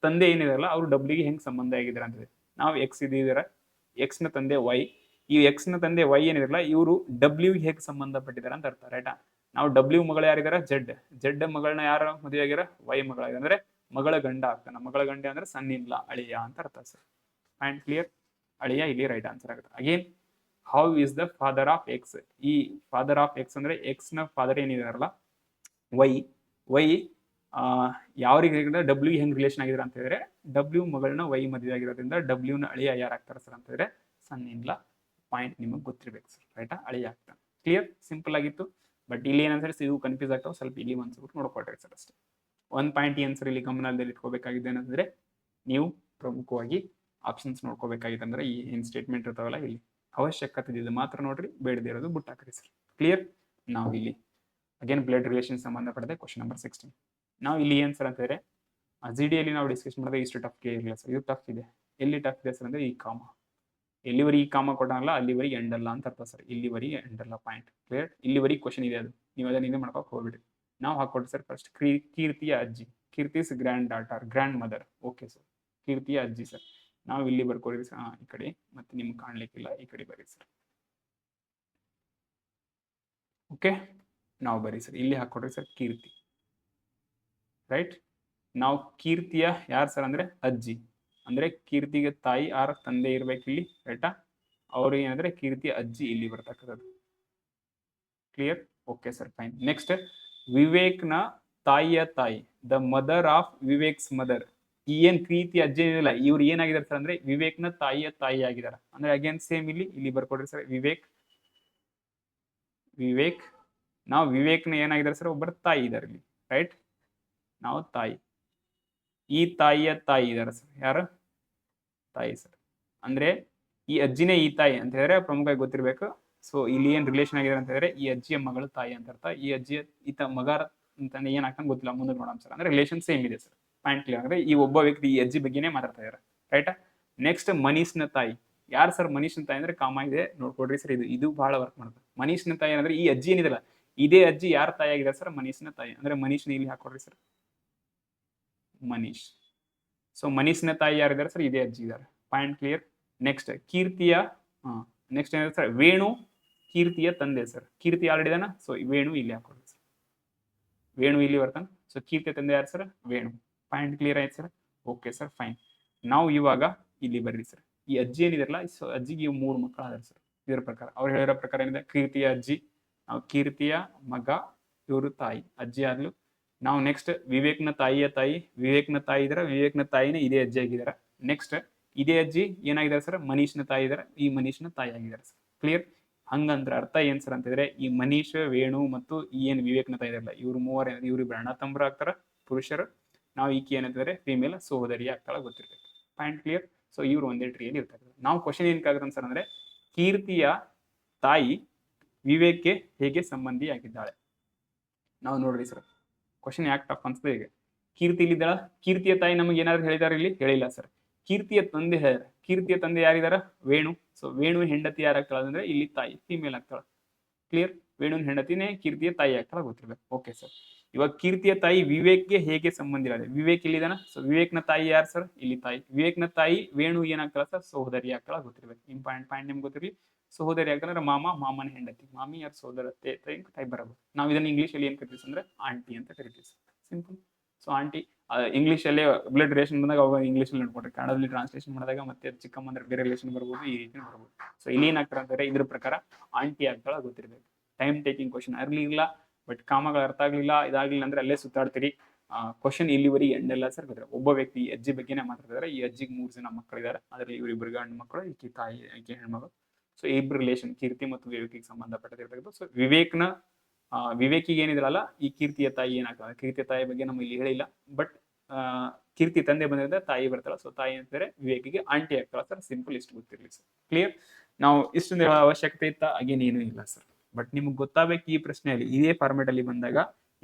ತಂದೆ ಏನಿದಾರಲ್ಲ ಅವ್ರು ಡಬ್ಲ್ಯೂಗೆ ಹೆಂಗ್ ಸಂಬಂಧ ಆಗಿದ್ದಾರೆ ಅಂತ. ನಾವು ಎಕ್ಸ್ ಇದಿದ್ದಾರೆ, ಎಕ್ಸ್ ನ ತಂದೆ ವೈ, ಈ ಎಕ್ಸ್ ನ ತಂದೆ ವೈ ಏನಿರಲ್ಲ ಇವರು ಡಬ್ಲ್ಯೂಗೆ ಹೇಗೆ ಸಂಬಂಧಪಟ್ಟಿದ್ದಾರೆ ಅಂತ ಅರ್ಥ, ರೈಟಾ? ನಾವು ಡಬ್ಲ್ಯೂ ಮಗಳು ಯಾರಿದಾರ, ಜೆಡ್. ಜೆಡ್ ಮಗಳನ್ನ ಯಾರ ಮದುವೆ ಆಗ್ಯಾರ, ವೈ ಮಗಳಾಗ, ಅಂದ್ರೆ ಮಗಳ ಗಂಡ ಆಗ್ತಾನ. ಮಗಳ ಗಂಡ ಅಂದ್ರೆ ಸನ್ನಿಲ್ಲ, ಅಳಿಯ ಅಂತ ಅರ್ಥ ಸರ್. Point clear? ಅಳಿಯ ಇಲ್ಲಿ ರೈಟ್ ಆನ್ಸರ್ ಆಗುತ್ತೆ. Again, how is the father of X. ಈ ಫಾದರ್ ಆಫ್ ಎಕ್ಸ್ ಅಂದ್ರೆ ಎಕ್ಸ್ ನ ಫಾದರ್ ಏನಿದಾರಲ್ಲ ವೈ ಯಾವ್ರಿಗೆ ಡಬ್ಲ್ಯೂ ಹೆಂಗ್ ರಿಲೇಷನ್ ಆಗಿದ್ರೆ ಅಂತ ಹೇಳಿದ್ರೆ, ಡಬ್ಲ್ಯೂ ಮಗಳನ್ನ ವೈ ಮದುವೆ ಆಗಿರೋದ್ರಿಂದ ಡಬ್ಲ್ಯೂ ನ ಅಳಿಯ ಯಾರಾಗ್ತಾರ ಸರ್ ಅಂತ ಹೇಳಿದ್ರೆ ಸನ್ನಿಲ್ಲ. ಪಾಯಿಂಟ್ ನಿಮಗೆ ಗೊತ್ತಿರ್ಬೇಕು ಸರ್, ರೈಟಾ? ಅಳಿಯ ಆಗ್ತಾನೆ. ಕ್ಲಿಯರ್? ಸಿಂಪಲ್ ಆಗಿತ್ತು. ಬಟ್ ಇಲ್ಲಿ ಏನಂದ್ರೆ ಇವು ಕನ್ಫ್ಯೂಸ್ ಆಗ್ತಾವೆ ಸ್ವಲ್ಪ. ಇಲ್ಲಿ ಒಂದ್ಸಲ ನೋಡ್ಕೊಳ್ರಿ ಸರ್ ಅಷ್ಟೇ. ಒಂದು ಪಾಯಿಂಟ್ ಏನ್ ಸರ್ ಇಲ್ಲಿ ಗಮನದಲ್ಲಿ ಇಟ್ಕೋಬೇಕಾಗಿದೆ ಏನಂದ್ರೆ, ನೀವು ಪ್ರಮುಖವಾಗಿ ಆಪ್ಷನ್ಸ್ ನೋಡ್ಕೋಬೇಕಾಗಿದೆ. ಅಂದ್ರೆ ಈ ಏನ್ ಸ್ಟೇಟ್ಮೆಂಟ್ ಇರ್ತಾವಲ್ಲ ಇಲ್ಲಿ ಅವಶ್ಯಕತೆ ಇದೆ ಮಾತ್ರ ನೋಡ್ರಿ, ಬೇಡದೇ ಇರೋದು ಬಿಟ್ಟು ಹಾಕ್ರಿ ಸರ್. ಕ್ಲಿಯರ್? ನಾವು ಇಲ್ಲಿ ಅಗೇನ್ ಬ್ಲಡ್ ರಿಲೇಷನ್ ಸಂಬಂಧಪಟ್ಟದೆ ಕ್ವಶನ್ ನಂಬರ್ 16. ನಾವು ಇಲ್ಲಿ ಏನ್ ಸರ್ ಅಂತಂದ್ರೆ ಜಿಡಿಯಲ್ಲಿ ನಾವು ಡಿಸ್ಕಸ್ ಮಾಡಿದ್ರೆ ಇಷ್ಟು ಟಫ್ ಇರಲಿಲ್ಲ ಸರ್. ಇದು ಟಫ್ ಇದೆ. ಎಲ್ಲಿ ಟಫ್ ಇದೆ ಸರ್ ಅಂದ್ರೆ ಈ ಕಾಮ, ಎಲ್ಲಿವರೆಗೆ ಈ ಕಾಮ ಕೊಟ್ಟಲ್ಲ ಅಲ್ಲಿವರೆಗೆ ಎಂಡಲ್ಲ ಅಂತ ಅರ್ಥ ಸರ್. ಇಲ್ಲಿವರೆಗೆ ಎಂಡಲ್ಲ. Point clear? ಇಲ್ಲಿವರೆಗೆ ಕ್ವಶನ್ ಇದೆ, ಅದು ನೀವು ಅದನ್ನ ಇದೇ ಮಾಡ್ಕೋಕ್ ಹೋಗ್ಬಿಡಿ. ನಾವು ಹಾಕೊಡ್ರಿ ಸರ್ ಫಸ್ಟ್ ಕೀರ್ತಿಯ ಅಜ್ಜಿ, Keerthi's granddaughter, grandmother. Okay sir, ಕೀರ್ತಿಯ ಅಜ್ಜಿ ಸರ್. ನಾವು ಇಲ್ಲಿ ಬರ್ಕೊಡ್ರಿ ಸರ್, ಈ ಕಡೆ ಮತ್ತೆ ನಿಮ್ಗೆ ಕಾಣ್ಲಿಕ್ಕಿಲ್ಲ, ಈ ಕಡೆ ಬರೀ ಸರ್. ಓಕೆ, ನಾವು ಬರೀ ಸರ್ ಇಲ್ಲಿ ಹಾಕೊಡ್ರಿ ಸರ್ ಕೀರ್ತಿ, ರೈಟ್? ನಾವು ಕೀರ್ತಿಯ ಯಾರು ಸರ್ ಅಂದ್ರೆ ಅಜ್ಜಿ. ಅಂದ್ರೆ ಕೀರ್ತಿಗೆ ತಾಯಿ ಆರ್ ತಂದೆ ಇರ್ಬೇಕು ಇಲ್ಲಿ, ರೈಟಾ? ಅವ್ರು ಏನಂದ್ರೆ ಕೀರ್ತಿ ಅಜ್ಜಿ ಇಲ್ಲಿ ಬರ್ತಕ್ಕಂಥದ್ದು. Clear? Okay sir, fine. Next, ವಿವೇಕ್ನ ತಾಯಿಯ ತಾಯಿ, the mother of Vivek's mother. ಈ ಏನ್ ಪ್ರೀತಿ ಅಜ್ಜಿ ಏನಿಲ್ಲ, ಇವ್ರು ಏನಾಗಿದ್ದಾರೆ ಸರ್ ಅಂದ್ರೆ ವಿವೇಕ್ನ ತಾಯಿಯ ತಾಯಿ ಆಗಿದ್ದಾರೆ. ಅಂದ್ರೆ ಅಗೇನ್ ಸೇಮ್ ಇಲ್ಲಿ ಬರ್ಕೊಡ್ರಿ ಸರ್. ವಿವೇಕ್ ನಾವು ವಿವೇಕ್ನ ಏನಾಗಿದ್ದಾರೆ ಸರ್, ಒಬ್ಬರ ತಾಯಿ ಇದ್ದಾರೆ ಇಲ್ಲಿ, ರೈಟ್? ನಾವು ತಾಯಿ, ಈ ತಾಯಿಯ ತಾಯಿ ಇದ್ದಾರೆ ಸರ್. ಯಾರು? ತಾಯಿ ಸರ್. ಅಂದ್ರೆ ಈ ಅಜ್ಜಿನೇ ಈ ತಾಯಿ ಅಂತ ಹೇಳಿದ್ರೆ ಪ್ರಮುಖವಾಗಿ ಗೊತ್ತಿರ್ಬೇಕು. ಸೊ ಇಲ್ಲಿ ಏನ್ ರಿಲೇಷನ್ ಆಗಿದೆ ಅಂತ ಹೇಳಿದ್ರೆ ಈ ಅಜ್ಜಿಯ ಮಗಳು ತಾಯಿ ಅಂತ ಅರ್ಥ. ಈ ಅಜ್ಜಿಯ ಈತ ಮಗಾರ ಅಂತ ಏನಾಗ್ತಾನೆ ಗೊತ್ತಿಲ್ಲ, ಮುಂದೆ ನೋಡೋಣ ಸರ್. ಅಂದ್ರೆ ರಿಲೇಷನ್ ಸೇಮ್ ಇದೆ ಸರ್. Point clear. ಅಂದ್ರೆ ಈ ಒಬ್ಬ ವ್ಯಕ್ತಿ ಈ ಅಜ್ಜಿ ಬಗ್ಗೆನೇ ಮಾತಾಡ್ತಾ ಇದ್ದಾರೆ, ರೈಟಾ? ನೆಕ್ಸ್ಟ್, ಮನೀಶ್ನ ತಾಯಿ. ಯಾರು ಸರ್ ಮನೀಶ್ನ ತಾಯಿ ಅಂದ್ರೆ? ಕಾಮ ಇದೆ, ನೋಡ್ಕೊಡ್ರಿ ಸರ್. ಇದು ಬಹಳ ವರ್ಕ್ ಮಾಡುತ್ತೆ. ಮನೀಶ್ನ ತಾಯಿ ಅಂದ್ರೆ ಈ ಅಜ್ಜಿ ಏನಿದೆಲ್ಲ, ಇದೇ ಅಜ್ಜಿ ಯಾರ ತಾಯಿ ಆಗಿದೆ ಸರ್? ಮನೀಶ್ನ ತಾಯಿ. ಅಂದ್ರೆ ಮನೀಶ್ನ ಇಲ್ಲಿ ಹಾಕೊಡ್ರಿ ಸರ್, ಮನೀಶ್. ಸೊ ಮನೀಶ್ನ ತಾಯಿ ಯಾರಿದ್ದಾರೆ ಸರ್? ಇದೇ ಅಜ್ಜಿ ಇದ್ದಾರೆ. Point clear. ನೆಕ್ಸ್ಟ್, ಕೀರ್ತಿಯ ನೆಕ್ಸ್ಟ್ ಏನಿದೆ ಸರ್? ವೇಣು ಕೀರ್ತಿಯ ತಂದೆ ಸರ್. ಕೀರ್ತಿ ಆಲ್ರೆಡಿ ಇದಾನ, ಸೊ ವೇಣು ಇಲ್ಲಿ ಹಾಕೊಡ್ರಿ ಸರ್. ವೇಣು ಇಲ್ಲಿ ಬರ್ತಾನೆ. ಸೊ ಕೀರ್ತಿಯ ತಂದೆ ಯಾರು ಸರ್? ವೇಣು. ಪಾಯಿಂಟ್ ಕ್ಲಿಯರ್ ಆಯ್ತು ಸರ್. Okay sir, fine. ನಾವು ಇವಾಗ ಇಲ್ಲಿ ಬರ್ರಿ ಸರ್. ಈ ಅಜ್ಜಿ ಏನಿದಾರಲ್ಲ, ಸೊ ಅಜ್ಜಿಗೆ 3 ಮಕ್ಕಳು ಆದಾರ ಸರ್. ಇದರ ಪ್ರಕಾರ ಅವ್ರು ಹೇಳಿರೋ ಪ್ರಕಾರ ಏನಿದೆ? ಕೀರ್ತಿಯ ಅಜ್ಜಿ, ನಾವು ಕೀರ್ತಿಯ ಮಗ, ಇವರು ತಾಯಿ, ಅಜ್ಜಿ ಆದ್ಲು. ನಾವು ನೆಕ್ಸ್ಟ್ ವಿವೇಕ್ನ ತಾಯಿಯ ತಾಯಿ, ವಿವೇಕ್ನ ತಾಯಿ ಇದಾರೆ, ವಿವೇಕ್ನ ತಾಯಿನೇ ಇದೇ ಅಜ್ಜಿ ಆಗಿದ್ದಾರೆ. ನೆಕ್ಸ್ಟ್ ಇದೇ ಅಜ್ಜಿ ಏನಾಗಿದ್ದಾರೆ ಸರ್? ಮನೀಶ್ನ ತಾಯಿ ಇದಾರೆ, ಈ ಮನೀಶ್ನ ತಾಯಿ ಆಗಿದ್ದಾರೆ ಸರ್. ಕ್ಲಿಯರ್? ಹಂಗಂದ್ರೆ ಅರ್ಥ ಏನ್ ಸರ್ ಅಂತಂದ್ರೆ, ಈ ಮನೀಶ್, ವೇಣು ಮತ್ತು ಈ ಏನ್ ವಿವೇಕ್ನ ತಾಯಿ ಇದಾರಲ್ಲ, ಇವ್ರು ಮೂವರು ಇವ್ರಿಬ್ರು ಅಣ್ಣ ತಮ್ಮರು ಆಗ್ತಾರ, ಪುರುಷರು. ನಾವು ಈಕೆ ಏನಂತಂದ್ರೆ ಫಿಮೇಲ್ ಸಹೋದರಿ ಆಗ್ತಾಳ, ಗೊತ್ತಿರ್ಬೇಕು. Point clear? ಸೊ ಇವ್ರು ಒಂದೇ ಟ್ರೀಯಲ್ಲಿ ಇರ್ತಾರೆ. ನಾವು ಕ್ವಶನ್ ಏನಕ್ಕಾಗುತ್ತೆ ಸರ್ ಅಂದ್ರೆ, ಕೀರ್ತಿಯ ತಾಯಿ ವಿವೇಕ್ಗೆ ಹೇಗೆ ಸಂಬಂಧಿಯಾಗಿದ್ದಾಳೆ? ನಾವು ನೋಡ್ರಿ ಸರ್, ಕ್ವಶನ್ ಯಾಕೆ ಟಫ್ ಅನ್ಸ್ತದೆ. ಈಗ ಕೀರ್ತಿ ಇಲ್ಲಿದ್ದಾಳ, ಕೀರ್ತಿಯ ತಾಯಿ ನಮಗೆ ಏನಾದ್ರು ಹೇಳಿದಾರೆ? ಇಲ್ಲಿ ಹೇಳಿಲ್ಲ ಸರ್. ಕೀರ್ತಿಯ ತಂದೆ ಹೇಳಿದಾರೆ. ಕೀರ್ತಿಯ ತಂದೆ ಯಾರಿದಾರ? ವೇಣು. ಸೊ ವೇಣು ಹೆಂಡತಿ ಯಾರಾಗ್ತಾಳ ಅಂದ್ರೆ ಇಲ್ಲಿ ತಾಯಿ, ಫಿಮೇಲ್ ಆಗ್ತಾಳ. ಕ್ಲಿಯರ್? ವೇಣುವಿನ ಹೆಂಡತಿನೇ ಕೀರ್ತಿಯ ತಾಯಿ ಆಗ್ತಾಳ, ಗೊತ್ತಿರ್ಬೇಕು. Okay sir. ಇವಾಗ ಕೀರ್ತಿಯ ತಾಯಿ ವಿವೇಕ್ಗೆ ಹೇಗೆ ಸಂಬಂಧ ಇದೆ? ವಿವೇಕ್ ಇಲ್ಲಿದಾನ. ಸೊ ವಿವೇಕ್ನ ತಾಯಿ ಯಾರು ಸರ್? ಇಲ್ಲಿ ತಾಯಿ. ವಿವೇಕ್ನ ತಾಯಿ ವೇಣು ಏನಾಗ್ತಾಳ ಸರ್? ಸಹೋದರಿ ಆಗ್ತಾಳ, ಗೊತ್ತಿರ್ಬೇಕು. ಪಾಯಿಂಟ್ ನಿಮ್ಗೆ ಗೊತ್ತಿರಲಿ. ಸಹೋದರಿ ಆಗ್ತಾಳೆ ಮಾಮ, ಮಾಮನ ಹೆಂಡತಿ. ಮಾಮಿ ಯಾರು? ಸಹೋದರತೆ ಟೈಪ್ ಬರಬಹುದು. ನಾವು ಇದನ್ನ ಇಂಗ್ಲಿಷ್ ಅಲ್ಲಿ ಏನ್ ಕರಿತೀವಿ ಅಂದ್ರೆ ಆಂಟಿ ಅಂತ ಕರಿತೀವಿ. ಸಿಂಪಲ್. ಸೊ ಆಂಟಿ ಇಂಗ್ಲಿಷ್ ಅಲ್ಲೇ ಬ್ಲಡ್ ರಿಲೇಷನ್ ಬಂದಾಗ ಅವಾಗ ಇಂಗ್ಲಿಷ್ ಅಲ್ಲಿ ನೋಡ್ಕೊಟ್ರೆ, ಕನ್ನಡದಲ್ಲಿ ಟ್ರಾನ್ಸ್ಲೇಷನ್ ಮಾಡಿದಾಗ ಮತ್ತೆ ಚಿಕ್ಕಮ್ಮ ಅಂದ್ರೆ ಬೇರೆ ರಿಲೇಷನ್ ಬರ್ಬೋದು, ಈ ರೀತಿ ಬರ್ಬೋದು. ಸೊ ಇಲ್ಲಿ ಏನಾಗ್ತಾರೆ ಅಂತಾರೆ, ಇದ್ರ ಪ್ರಕಾರ ಆಂಟಿ ಆಗ್ತಾಳ, ಗೊತ್ತಿರ್ಬೇಕು. ಟೈಮ್ ಟೇಕಿಂಗ್ ಕ್ವಶನ್ ಇರಲಿಲ್ಲ, ಬಟ್ ಕಾಮಗಳು ಅರ್ಥ ಆಗ್ಲಿಲ್ಲ, ಇದಾಗ್ಲಿಲ್ಲ ಅಂದ್ರೆ ಅಲ್ಲೇ ಸುತ್ತಾಡ್ತೀರಿ. ಕ್ವಶನ್ ಇಲ್ಲಿವರೆಗೆ ಎಂಡ್ ಎಲ್ಲ ಸರ್. ಗೊತ್ತಿರ ಒಬ್ಬ ವ್ಯಕ್ತಿ ಅಜ್ಜಿ ಬಗ್ಗೆನೇ ಮಾತಾಡ್ತಿದ್ದಾರೆ. ಈ ಅಜ್ಜಿಗೆ 3 ಜನ ಮಕ್ಕಳಿದ್ದಾರೆ. ಅದರಲ್ಲಿ ಇವರಿಬ್ಬರು ಗಂಡು ಮಕ್ಕಳು, ಈಕೆ ತಾಯಿ, ಈಕೆ ಹೆಣ್ಮಗಳು. ಸೊ ಇಬ್ರು ರಿಲೇಷನ್ ಕೀರ್ತಿ ಮತ್ತು ವಿವೇಕಿಗೆ ಸಂಬಂಧಪಟ್ಟಿರ್ತಕ್ಕಂಥ. ಸೊ ವಿವೇಕಿಗೆ ಏನಿದ್ರಲ್ಲ, ಈ ಕೀರ್ತಿಯ ತಾಯಿ ಏನಾಗ್ತದೆ? ಕೀರ್ತಿಯ ತಾಯಿ ಬಗ್ಗೆ ನಮ್ಮ ಇಲ್ಲಿ ಹೇಳಿಲ್ಲ, ಬಟ್ ಕೀರ್ತಿ ತಂದೆ ಬಂದಿದ್ರೆ ತಾಯಿ ಬರ್ತಾಳ. ಸೊ ತಾಯಿ ಅಂತಾರೆ ವಿವೇಕಿಗೆ ಆಂಟಿ ಆಗ್ತಾಳ ಸರ್. ಸಿಂಪಲ್, ಇಷ್ಟು ಗೊತ್ತಿರಲಿ ಸರ್. ಕ್ಲಿಯರ್? ನಾವು ಇಷ್ಟೊಂದು ಹೇಳೋ ಅವಶ್ಯಕತೆ ಇತ್ತ? ಹಾಗೇನು ಏನೂ ಇಲ್ಲ ಸರ್. ಬಟ್ ನಿಮ್ಗೆ ಗೊತ್ತಾಗಬೇಕು ಈ ಪ್ರಶ್ನೆಯಲ್ಲಿ, ಇದೇ ಫಾರ್ಮೆಟ್ ಅಲ್ಲಿ ಬಂದಾಗ,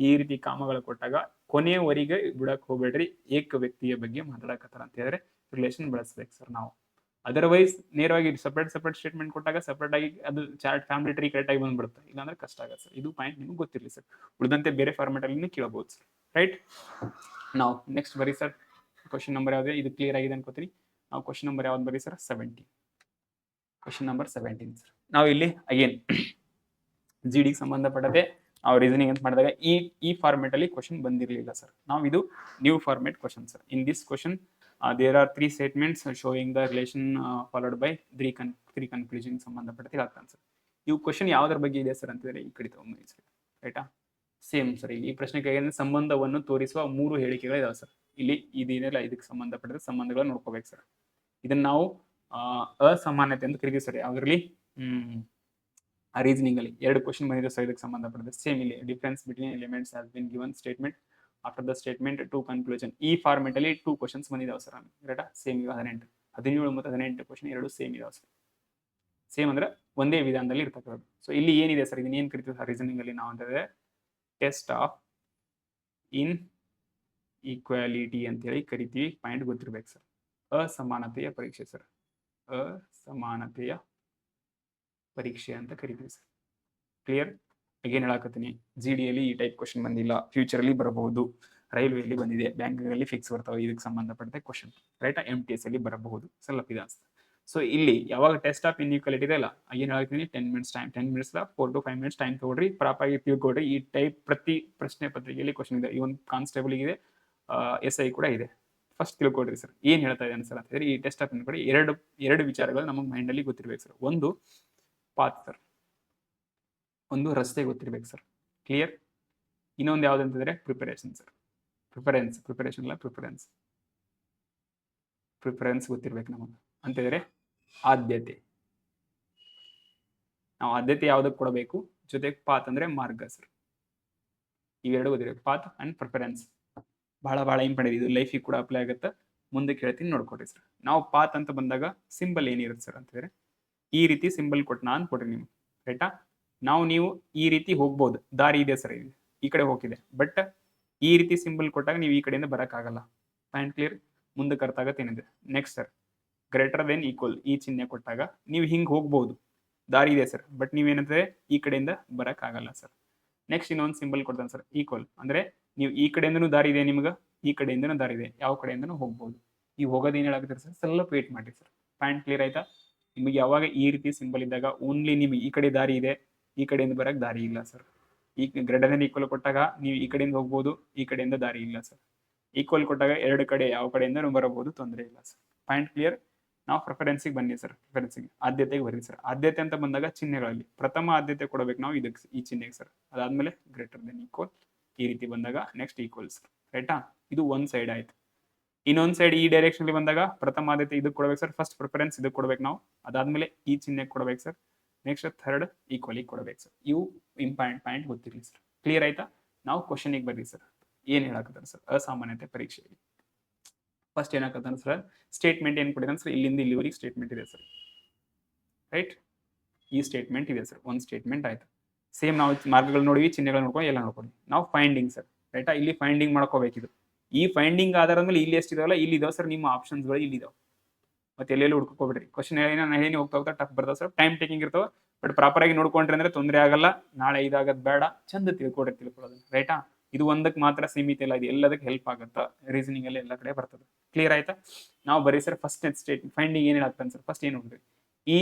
ಈ ರೀತಿ ಕಾಮಗಳು ಕೊಟ್ಟಾಗ ಕೊನೆಯವರೆಗೆ ಬಿಡಕ್ ಹೋಗ್ಬೇಡ್ರಿ. ಏಕ ವ್ಯಕ್ತಿಯ ಬಗ್ಗೆ ಮಾತಾಡಕತ್ತಾರ ಅಂತ ಹೇಳಿದ್ರೆ ರಿಲೇಷನ್ ಬೆಳೆಸ್ಬೇಕು ಸರ್ ನಾವು. ಅದರ್ವೈಸ್ ನೇರವಾಗಿ ಸಪರೇಟ್ ಸ್ಟೇಟ್ಮೆಂಟ್ ಕೊಟ್ಟಾಗ ಸಪರೇಟ್ ಆಗಿ ಅದು ಚಾರ್ಟ್ ಫ್ಯಾಮಿಲಿ ಟ್ರೀ ಕರೆಕ್ಟ್ ಆಗಿ ಬಂದ್ಬಿಡುತ್ತೆ. ಇಲ್ಲಾಂದ್ರೆ ಕಷ್ಟ ಆಗುತ್ತೆ ಸರ್. ಇದು ಪಾಯಿಂಟ್ ನಿಮ್ಗೆ ಗೊತ್ತಿರಲಿ ಸರ್. ಉಳಿದಂತೆ ಬೇರೆ ಫಾರ್ಮೆಟ್ ಅಲ್ಲಿ ಕೇಳಬಹುದು ಸರ್, ರೈಟ್? ನಾವು ನೆಕ್ಸ್ಟ್ ಬರೀ ಸರ್. ಕ್ವಶನ್ ನಂಬರ್ ಯಾವ್ದು? ಇದು ಕ್ಲಿಯರ್ ಆಗಿದೆ ಅನ್ಕೋತೀನಿ. ನಾವು ಕ್ವಶನ್ ನಂಬರ್ ಯಾವ್ದು ಬರೀ ಸರ್? 17. Question number 17 sir. ನಾವು ಇಲ್ಲಿ ಅಗೇನ್ ಜಿ ಡಿಗೆ ಸಂಬಂಧಪಟ್ಟಂತೆ ನಾವು ರೀಸನಿಂಗ್ ಅಂತ ಮಾಡಿದಾಗ ಈ ಫಾರ್ಮೆಟ್ ಅಲ್ಲಿ ಕ್ವಶನ್ ಬಂದಿರಲಿಲ್ಲ ಸರ್. ನಾವು ಇದು new format question sir. In this question there are 3 statements showing the relation followed by 3 conclusion ಸಂಬಂಧಪಟ್ಟಂತೆ ಆಗ್ತಾನೆ ಸರ್. ಇವು ಕ್ವಶನ್ ಯಾವ್ದ್ರ ಬಗ್ಗೆ ಇದೆ ಸರ್ ಅಂತಂದ್ರೆ ಈ ಕಡೆ ತಗೊಂಬನ್ನಿ ಸರ್, ರೈಟಾ? Same sir. ಈ ಪ್ರಶ್ನೆಗೆ ಸಂಬಂಧವನ್ನು ತೋರಿಸುವ 3 ಹೇಳಿಕೆಗಳು ಇದಾವೆ ಸರ್. ಇಲ್ಲಿ ಇದೇನಿಲ್ಲ, ಇದಕ್ಕೆ ಸಂಬಂಧಪಟ್ಟ ಸಂಬಂಧಗಳನ್ನ ನೋಡ್ಕೋಬೇಕು ಸರ್. ಇದನ್ನ ನಾವು ಅಸಮಾನತೆ ಅಂತ ಕರಿತೀವಿ ಸರ್. ಯಾವ್ದ್ರಲ್ಲಿ? ರೀಸನಿಂಗ್ ಅಲ್ಲಿ 2 ಕ್ವಶನ್ ಬಂದಿದೆ ಸರ್ ಇದಕ್ಕೆ ಸಂಬಂಧಪಟ್ಟಂತೆ. ಸೇಮ್ ಇಲ್ಲಿ difference between elements has been given statement after the statement to conclusion. ಈ ಫಾರ್ಮೆಟ್ ಅಲ್ಲಿ 2 ಕ್ವಶನ್ಸ್ ಬಂದಿದಾವೆ ಸರ್. ರೈಟಾ? ಸೇಮ್ ಇವಾಗ 17 ಮತ್ತು 18 ಕ್ವಶನ್ 2 ಸೇಮ್ ಇದಾವೆ ಸರ್. ಸೇಮ್ ಅಂದ್ರೆ ಒಂದೇ ವಿಧಾನದಲ್ಲಿ ಇರ್ತಕ್ಕಂಥದ್ದು. ಸೊ ಇಲ್ಲಿ ಏನಿದೆ ಸರ್, ಇದನ್ನ ಏನ್ ಕರಿತೀವಿ ಸರ್ ರೀಸನಿಂಗ್ ಅಲ್ಲಿ ನಾವು ಅಂತಂದ್ರೆ ಟೆಸ್ಟ್ ಆಫ್ ಇನ್ ಈಕ್ವಾಲಿಟಿ ಅಂತ ಹೇಳಿ ಕರಿತೀವಿ. ಪಾಯಿಂಟ್ ಗೊತ್ತಿರ್ಬೇಕು ಸರ್. ಅಸಮಾನತೆಯ ಪರೀಕ್ಷೆ ಸರ್. ಅಸಮಾನತೆಯ ಪರೀಕ್ಷೆ ಅಂತ ಕರಿತೀವಿ ಸರ್. ಕ್ಲಿಯರ್? ಅಗೇನ್ ಹೇಳಕತ್ತೀನಿ, ಜಿ ಡಿಯಲ್ಲಿ ಈ ಟೈಪ್ ಕ್ವಶನ್ ಬಂದಿಲ್ಲ, ಫ್ಯೂಚರ್ ಅಲ್ಲಿ ಬರಬಹುದು. ರೈಲ್ವೆಯಲ್ಲಿ ಬಂದಿದೆ, ಬ್ಯಾಂಕ್ಗಳಲ್ಲಿ ಫಿಕ್ಸ್ ಬರ್ತಾವೆ ಇದಕ್ಕೆ ಸಂಬಂಧಪಟ್ಟ ಕ್ವಶನ್, ರೈಟಾ? MTS ಅಲ್ಲಿ ಬರಬಹುದು ಸ್ವಲ್ಪ ಇದೆ. ಸೊ ಇಲ್ಲಿ ಯಾವಾಗ ಟೆಸ್ಟ್ ಆಫ್ ಇನ್ಇಕ್ವಾಲಿಟಿ ಇದೆ ಅಲ್ಲ, ಏನು ಹೇಳ್ತೀನಿ, 10 minutes time, 10 minutes 4 to 5 minutes time ತಗೊಳ್ರಿ, ಪ್ರಾಪರ್ ಆಗಿ ತಿಳ್ಕೊಡ್ರಿ. ಈ ಟೈಪ್ ಪ್ರತಿ ಪ್ರಶ್ನೆ ಪತ್ರಿಕೆಯಲ್ಲಿ ಕ್ವಶನ್ ಇದೆ. ಈ ಒಂದು ಕಾನ್ಸ್ಟೇಬಲ್ ಇದೆ, SI ಕೂಡ ಇದೆ. ಫಸ್ಟ್ ತಿಳ್ಕೊಡ್ರಿ ಸರ್ ಏನ್ ಹೇಳ್ತಾ ಇದ್ದಾನೆ ಸರ್ ಅಂತ ಹೇಳಿ ಈ ಟೆಸ್ಟ್ ಅಪ್ ಕೊಡಿ. ಎರಡು ವಿಚಾರಗಳು ನಮ್ಮ ಮೈಂಡ್ ಅಲ್ಲಿ ಗೊತ್ತಿರ್ಬೇಕು ಸರ್. ಒಂದು ಪಾತ್ ಸರ್, ಒಂದು ರಸ್ತೆ ಗೊತ್ತಿರ್ಬೇಕು ಸರ್. ಕ್ಲಿಯರ್. ಇನ್ನೊಂದು ಯಾವ್ದು ಅಂತಂದ್ರೆ ಪ್ರಿಪರೇಷನ್ ಸರ್. ಪ್ರಿಪರೇಷನ್ ಅಲ್ಲ ಪ್ರಿಫರೆನ್ಸ್ ಗೊತ್ತಿರ್ಬೇಕು ನಮಗೆ. ಅಂತಂದ್ರೆ ಆದ್ಯತೆ, ನಾವು ಆದ್ಯತೆ ಯಾವ್ದಕ್ಕೆ ಕೊಡಬೇಕು, ಜೊತೆಗೆ ಪಾತ್ ಅಂದ್ರೆ ಮಾರ್ಗ ಸರ್. ಇವೆರಡು ಗೊತ್ತಿರ್ಬೇಕು, ಪಾತ್ ಅಂಡ್ ಪ್ರಿಫರೆನ್ಸ್. ಬಹಳ ಇಂಪಾರ್ಟೆಂಟ್, ಇದು ಲೈಫಿಗೆ ಕೂಡ ಅಪ್ಲೈ ಆಗುತ್ತೆ. ಮುಂದಕ್ಕೆ ಹೇಳ್ತೀನಿ ನೋಡ್ಕೊಡ್ರಿ ಸರ್. ನಾವು ಪಾತ್ ಅಂತ ಬಂದಾಗ ಸಿಂಬಲ್ ಏನಿರುತ್ತೆ ಸರ್ ಅಂತಂದ್ರೆ ಈ ರೀತಿ ಸಿಂಬಲ್ ಕೊಟ್ಟನಾ ಅನ್ಕೊಡ್ರಿ ನಿಮ್ಗೆ, ರೈಟಾ. ನೀವು ಈ ರೀತಿ ಹೋಗ್ಬೋದು, ದಾರಿ ಇದೆ ಸರ್, ಈ ಕಡೆ ಹೋಗಿದೆ. ಬಟ್ ಈ ರೀತಿ ಸಿಂಬಲ್ ಕೊಟ್ಟಾಗ ನೀವು ಈ ಕಡೆಯಿಂದ ಬರೋಕ್ಕಾಗಲ್ಲ. Point clear. ಮುಂದಕ್ಕೆ ಅರ್ಥ ಆಗತ್ತೆ ಏನಿದೆ. Next sir, greater than equal ಈ ಚಿಹ್ನೆ ಕೊಟ್ಟಾಗ ನೀವು ಹಿಂಗೆ ಹೋಗ್ಬೋದು, ದಾರಿ ಇದೆ ಸರ್, ಬಟ್ ನೀವೇನಂದ್ರೆ ಈ ಕಡೆಯಿಂದ ಬರೋಕ್ಕಾಗಲ್ಲ ಸರ್. ನೆಕ್ಸ್ಟ್ ಇನ್ನೊಂದು ಸಿಂಬಲ್ ಕೊಡ್ತಾನೆ ಸರ್, ಈಕ್ವಲ್. ಅಂದ್ರೆ ನೀವು ಈ ಕಡೆಯಿಂದನೂ ದಾರಿ ಇದೆ, ನಿಮ್ಗೆ ಈ ಕಡೆಯಿಂದನೂ ದಾರಿ ಇದೆ, ಯಾವ ಕಡೆಯಿಂದನೂ ಹೋಗ್ಬೋದು. ಈ ಹೋಗೋದು ಏನ್ ಹೇಳಾಕತ್ತೀರಿ ಸರ್, ಸ್ವಲ್ಪ ವೇಟ್ ಮಾಡಿ ಸರ್. ಪಾಯಿಂಟ್ ಕ್ಲಿಯರ್ ಆಯ್ತಾ. ನಿಮಗೆ ಯಾವಾಗ ಈ ರೀತಿ ಸಿಂಬಲ್ ಇದ್ದಾಗ ಓನ್ಲಿ ನಿಮಗೆ ಈ ಕಡೆ ದಾರಿ ಇದೆ, ಈ ಕಡೆಯಿಂದ ಬರಕ್ ದಾರಿ ಇಲ್ಲ ಸರ್. ಈ ಗ್ರೇಟರ್ ದೆನ್ ಈಕ್ವಲ್ ಕೊಟ್ಟಾಗ ನೀವು ಈ ಕಡೆಯಿಂದ ಹೋಗ್ಬೋದು, ಈ ಕಡೆಯಿಂದ ದಾರಿ ಇಲ್ಲ ಸರ್. ಈಕ್ವಲ್ ಕೊಟ್ಟಾಗ ಎರಡು ಕಡೆ ಯಾವ ಕಡೆಯಿಂದ ಬರಬಹುದು, ತೊಂದರೆ ಇಲ್ಲ ಸರ್. Point clear. ನಾವು ಪ್ರಿಫರೆನ್ಸಿಗೆ ಬನ್ನಿ ಸರ್. ಪ್ರಿಫರೆನ್ಸಿಗೆ ಆದ್ಯತೆಗೆ ಬರ್ರಿ ಸರ್. ಆದ್ಯತೆ ಅಂತ ಬಂದಾಗ ಚಿಹ್ನೆಗಳಲ್ಲಿ ಪ್ರಥಮ ಆದ್ಯತೆ ಕೊಡಬೇಕು ನಾವು ಇದಕ್ಕೆ, ಈ ಚಿಹ್ನೆಗೆ ಸರ್. ಅದಾದ್ಮೇಲೆ ಗ್ರೇಟರ್ ದೆನ್ ಈಕ್ವಲ್ ಈ ರೀತಿ ಬಂದಾಗ ನೆಕ್ಸ್ಟ್ ಈಕ್ವಲ್ ಸರ್, ರೈಟಾ. ಇದು ಒಂದ್ ಸೈಡ್ ಆಯ್ತು. ಇನ್ನೊಂದ್ ಸೈಡ್ ಈ ಡೈರೆಕ್ಷನ್ ಬಂದಾಗ ಪ್ರಥಮ ಆದ್ಯತೆ ಇದಕ್ಕೆ ಕೊಡ್ಬೇಕು ಸರ್. ಫಸ್ಟ್ ಪ್ರಿಫರೆನ್ಸ್ ಇದಕ್ಕೆ ಕೊಡ್ಬೇಕು ನಾವು. ಅದಾದ್ಮೇಲೆ ಈ ಚಿಹ್ನೆ ಕೊಡ್ಬೇಕು ಸರ್. ನೆಕ್ಸ್ಟ್ ಥರ್ಡ್ ಈಕ್ವಲಿ ಕೊಡ್ಬೇಕು ಸರ್. ಇವು ಇಂಪಾರ್ಟೆಂಟ್ ಪಾಯಿಂಟ್ ಗೊತ್ತಿರಲಿ ಸರ್. ಕ್ಲಿಯರ್ ಆಯ್ತಾ. ನಾವು ಕ್ವಶನಿಗೆ ಬರ್ರಿ ಸರ್. ಏನ್ ಹೇಳಕತ್ತಾರ ಸರ್ ಅಸಾಮಾನ್ಯತೆ ಪರೀಕ್ಷೆಯಲ್ಲಿ. ಫಸ್ಟ್ ಏನಾಕತ್ತಾನ ಸರ್, ಸ್ಟೇಟ್ಮೆಂಟ್ ಏನ್ ಕೊಟ್ಟಿದ್ದಾನೆ ಸರ್, ಇಲ್ಲಿಂದ ಇಲ್ಲಿವರೆಗೆ ಸ್ಟೇಟ್ಮೆಂಟ್ ಇದೆ ಸರ್, ರೈಟ್. ಈ ಸ್ಟೇಟ್ಮೆಂಟ್ ಇದೆ ಸರ್, ಒಂದು ಸ್ಟೇಟ್ಮೆಂಟ್ ಆಯ್ತು. ಸೇಮ್ ನಾವು ಮಾರ್ಗಗಳು ನೋಡಿವಿ, ಚಿಹ್ನೆಗಳು ನೋಡ್ಕೊಂಡು ಎಲ್ಲ ನೋಡ್ಕೊಂಡು ನಾವು ಫೈಂಡಿಂಗ್ ಸರ್, ರೈಟಾ. ಇಲ್ಲಿ ಫೈಂಡಿಂಗ್ ಮಾಡ್ಕೋಬೇಕಿದು. ಈ ಫೈಂಡಿಂಗ್ ಆಧಾರದ ಮೇಲೆ ಇಲ್ಲಿ ಎಷ್ಟಿದಾವಲ್ಲ ಇಲ್ಲಿ ಇದಾವೆ ಸರ್ ನಿಮ್ಮ ಆಪ್ಷನ್ಸ್ಗಳು, ಇಲ್ಲಿ ಇದಾವೆ. ಮತ್ತೆ ಎಲ್ಲೆಲ್ಲಿ ಹುಡ್ಕೋಬಿಡ್ರಿ. ಕ್ವಶನ್ ಹೇಳಿ ಹೋಗ್ತಾ ಟಫ್ ಬರ್ತಾವ ಸರ್, ಟೈಮ್ ಟೇಕಿಂಗ್ ಇರ್ತಾವ. ಬಟ್ ಪ್ರಾಪರ್ ಆಗಿ ನೋಡ್ಕೊಂಡ್ರಿ ಅಂದ್ರೆ ತೊಂದರೆ ಆಗಲ್ಲ. ನಾಳೆ ಇದಾಗದ್ ಬೇಡ, ಚಂದ ತಿಳ್ಕೊಳ್ಳೋದು, ರೈಟಾ. ಇದು ಒಂದಕ್ಕೆ ಮಾತ್ರ ಸೀಮಿತ ಇಲ್ಲ, ಇದು ಎಲ್ಲದಕ್ಕೆ ಹೆಲ್ಪ್ ಆಗುತ್ತಾ. ರೀಸನಿಂಗ್ ಅಲ್ಲಿ ಎಲ್ಲ ಕಡೆ ಬರ್ತದೆ. ಕ್ಲಿಯರ್ ಆಯ್ತಾ. ನಾವು ಬರೀ ಸರ್ ಫಸ್ಟ್ ಸ್ಟೇಟ್ ಫೈಂಡಿಂಗ್ ಏನ್ ಹೇಳಾಗ್ತಾನೆ ಸರ್, ಫಸ್ಟ್ ಏನು ನೋಡ್ರಿ, ಈ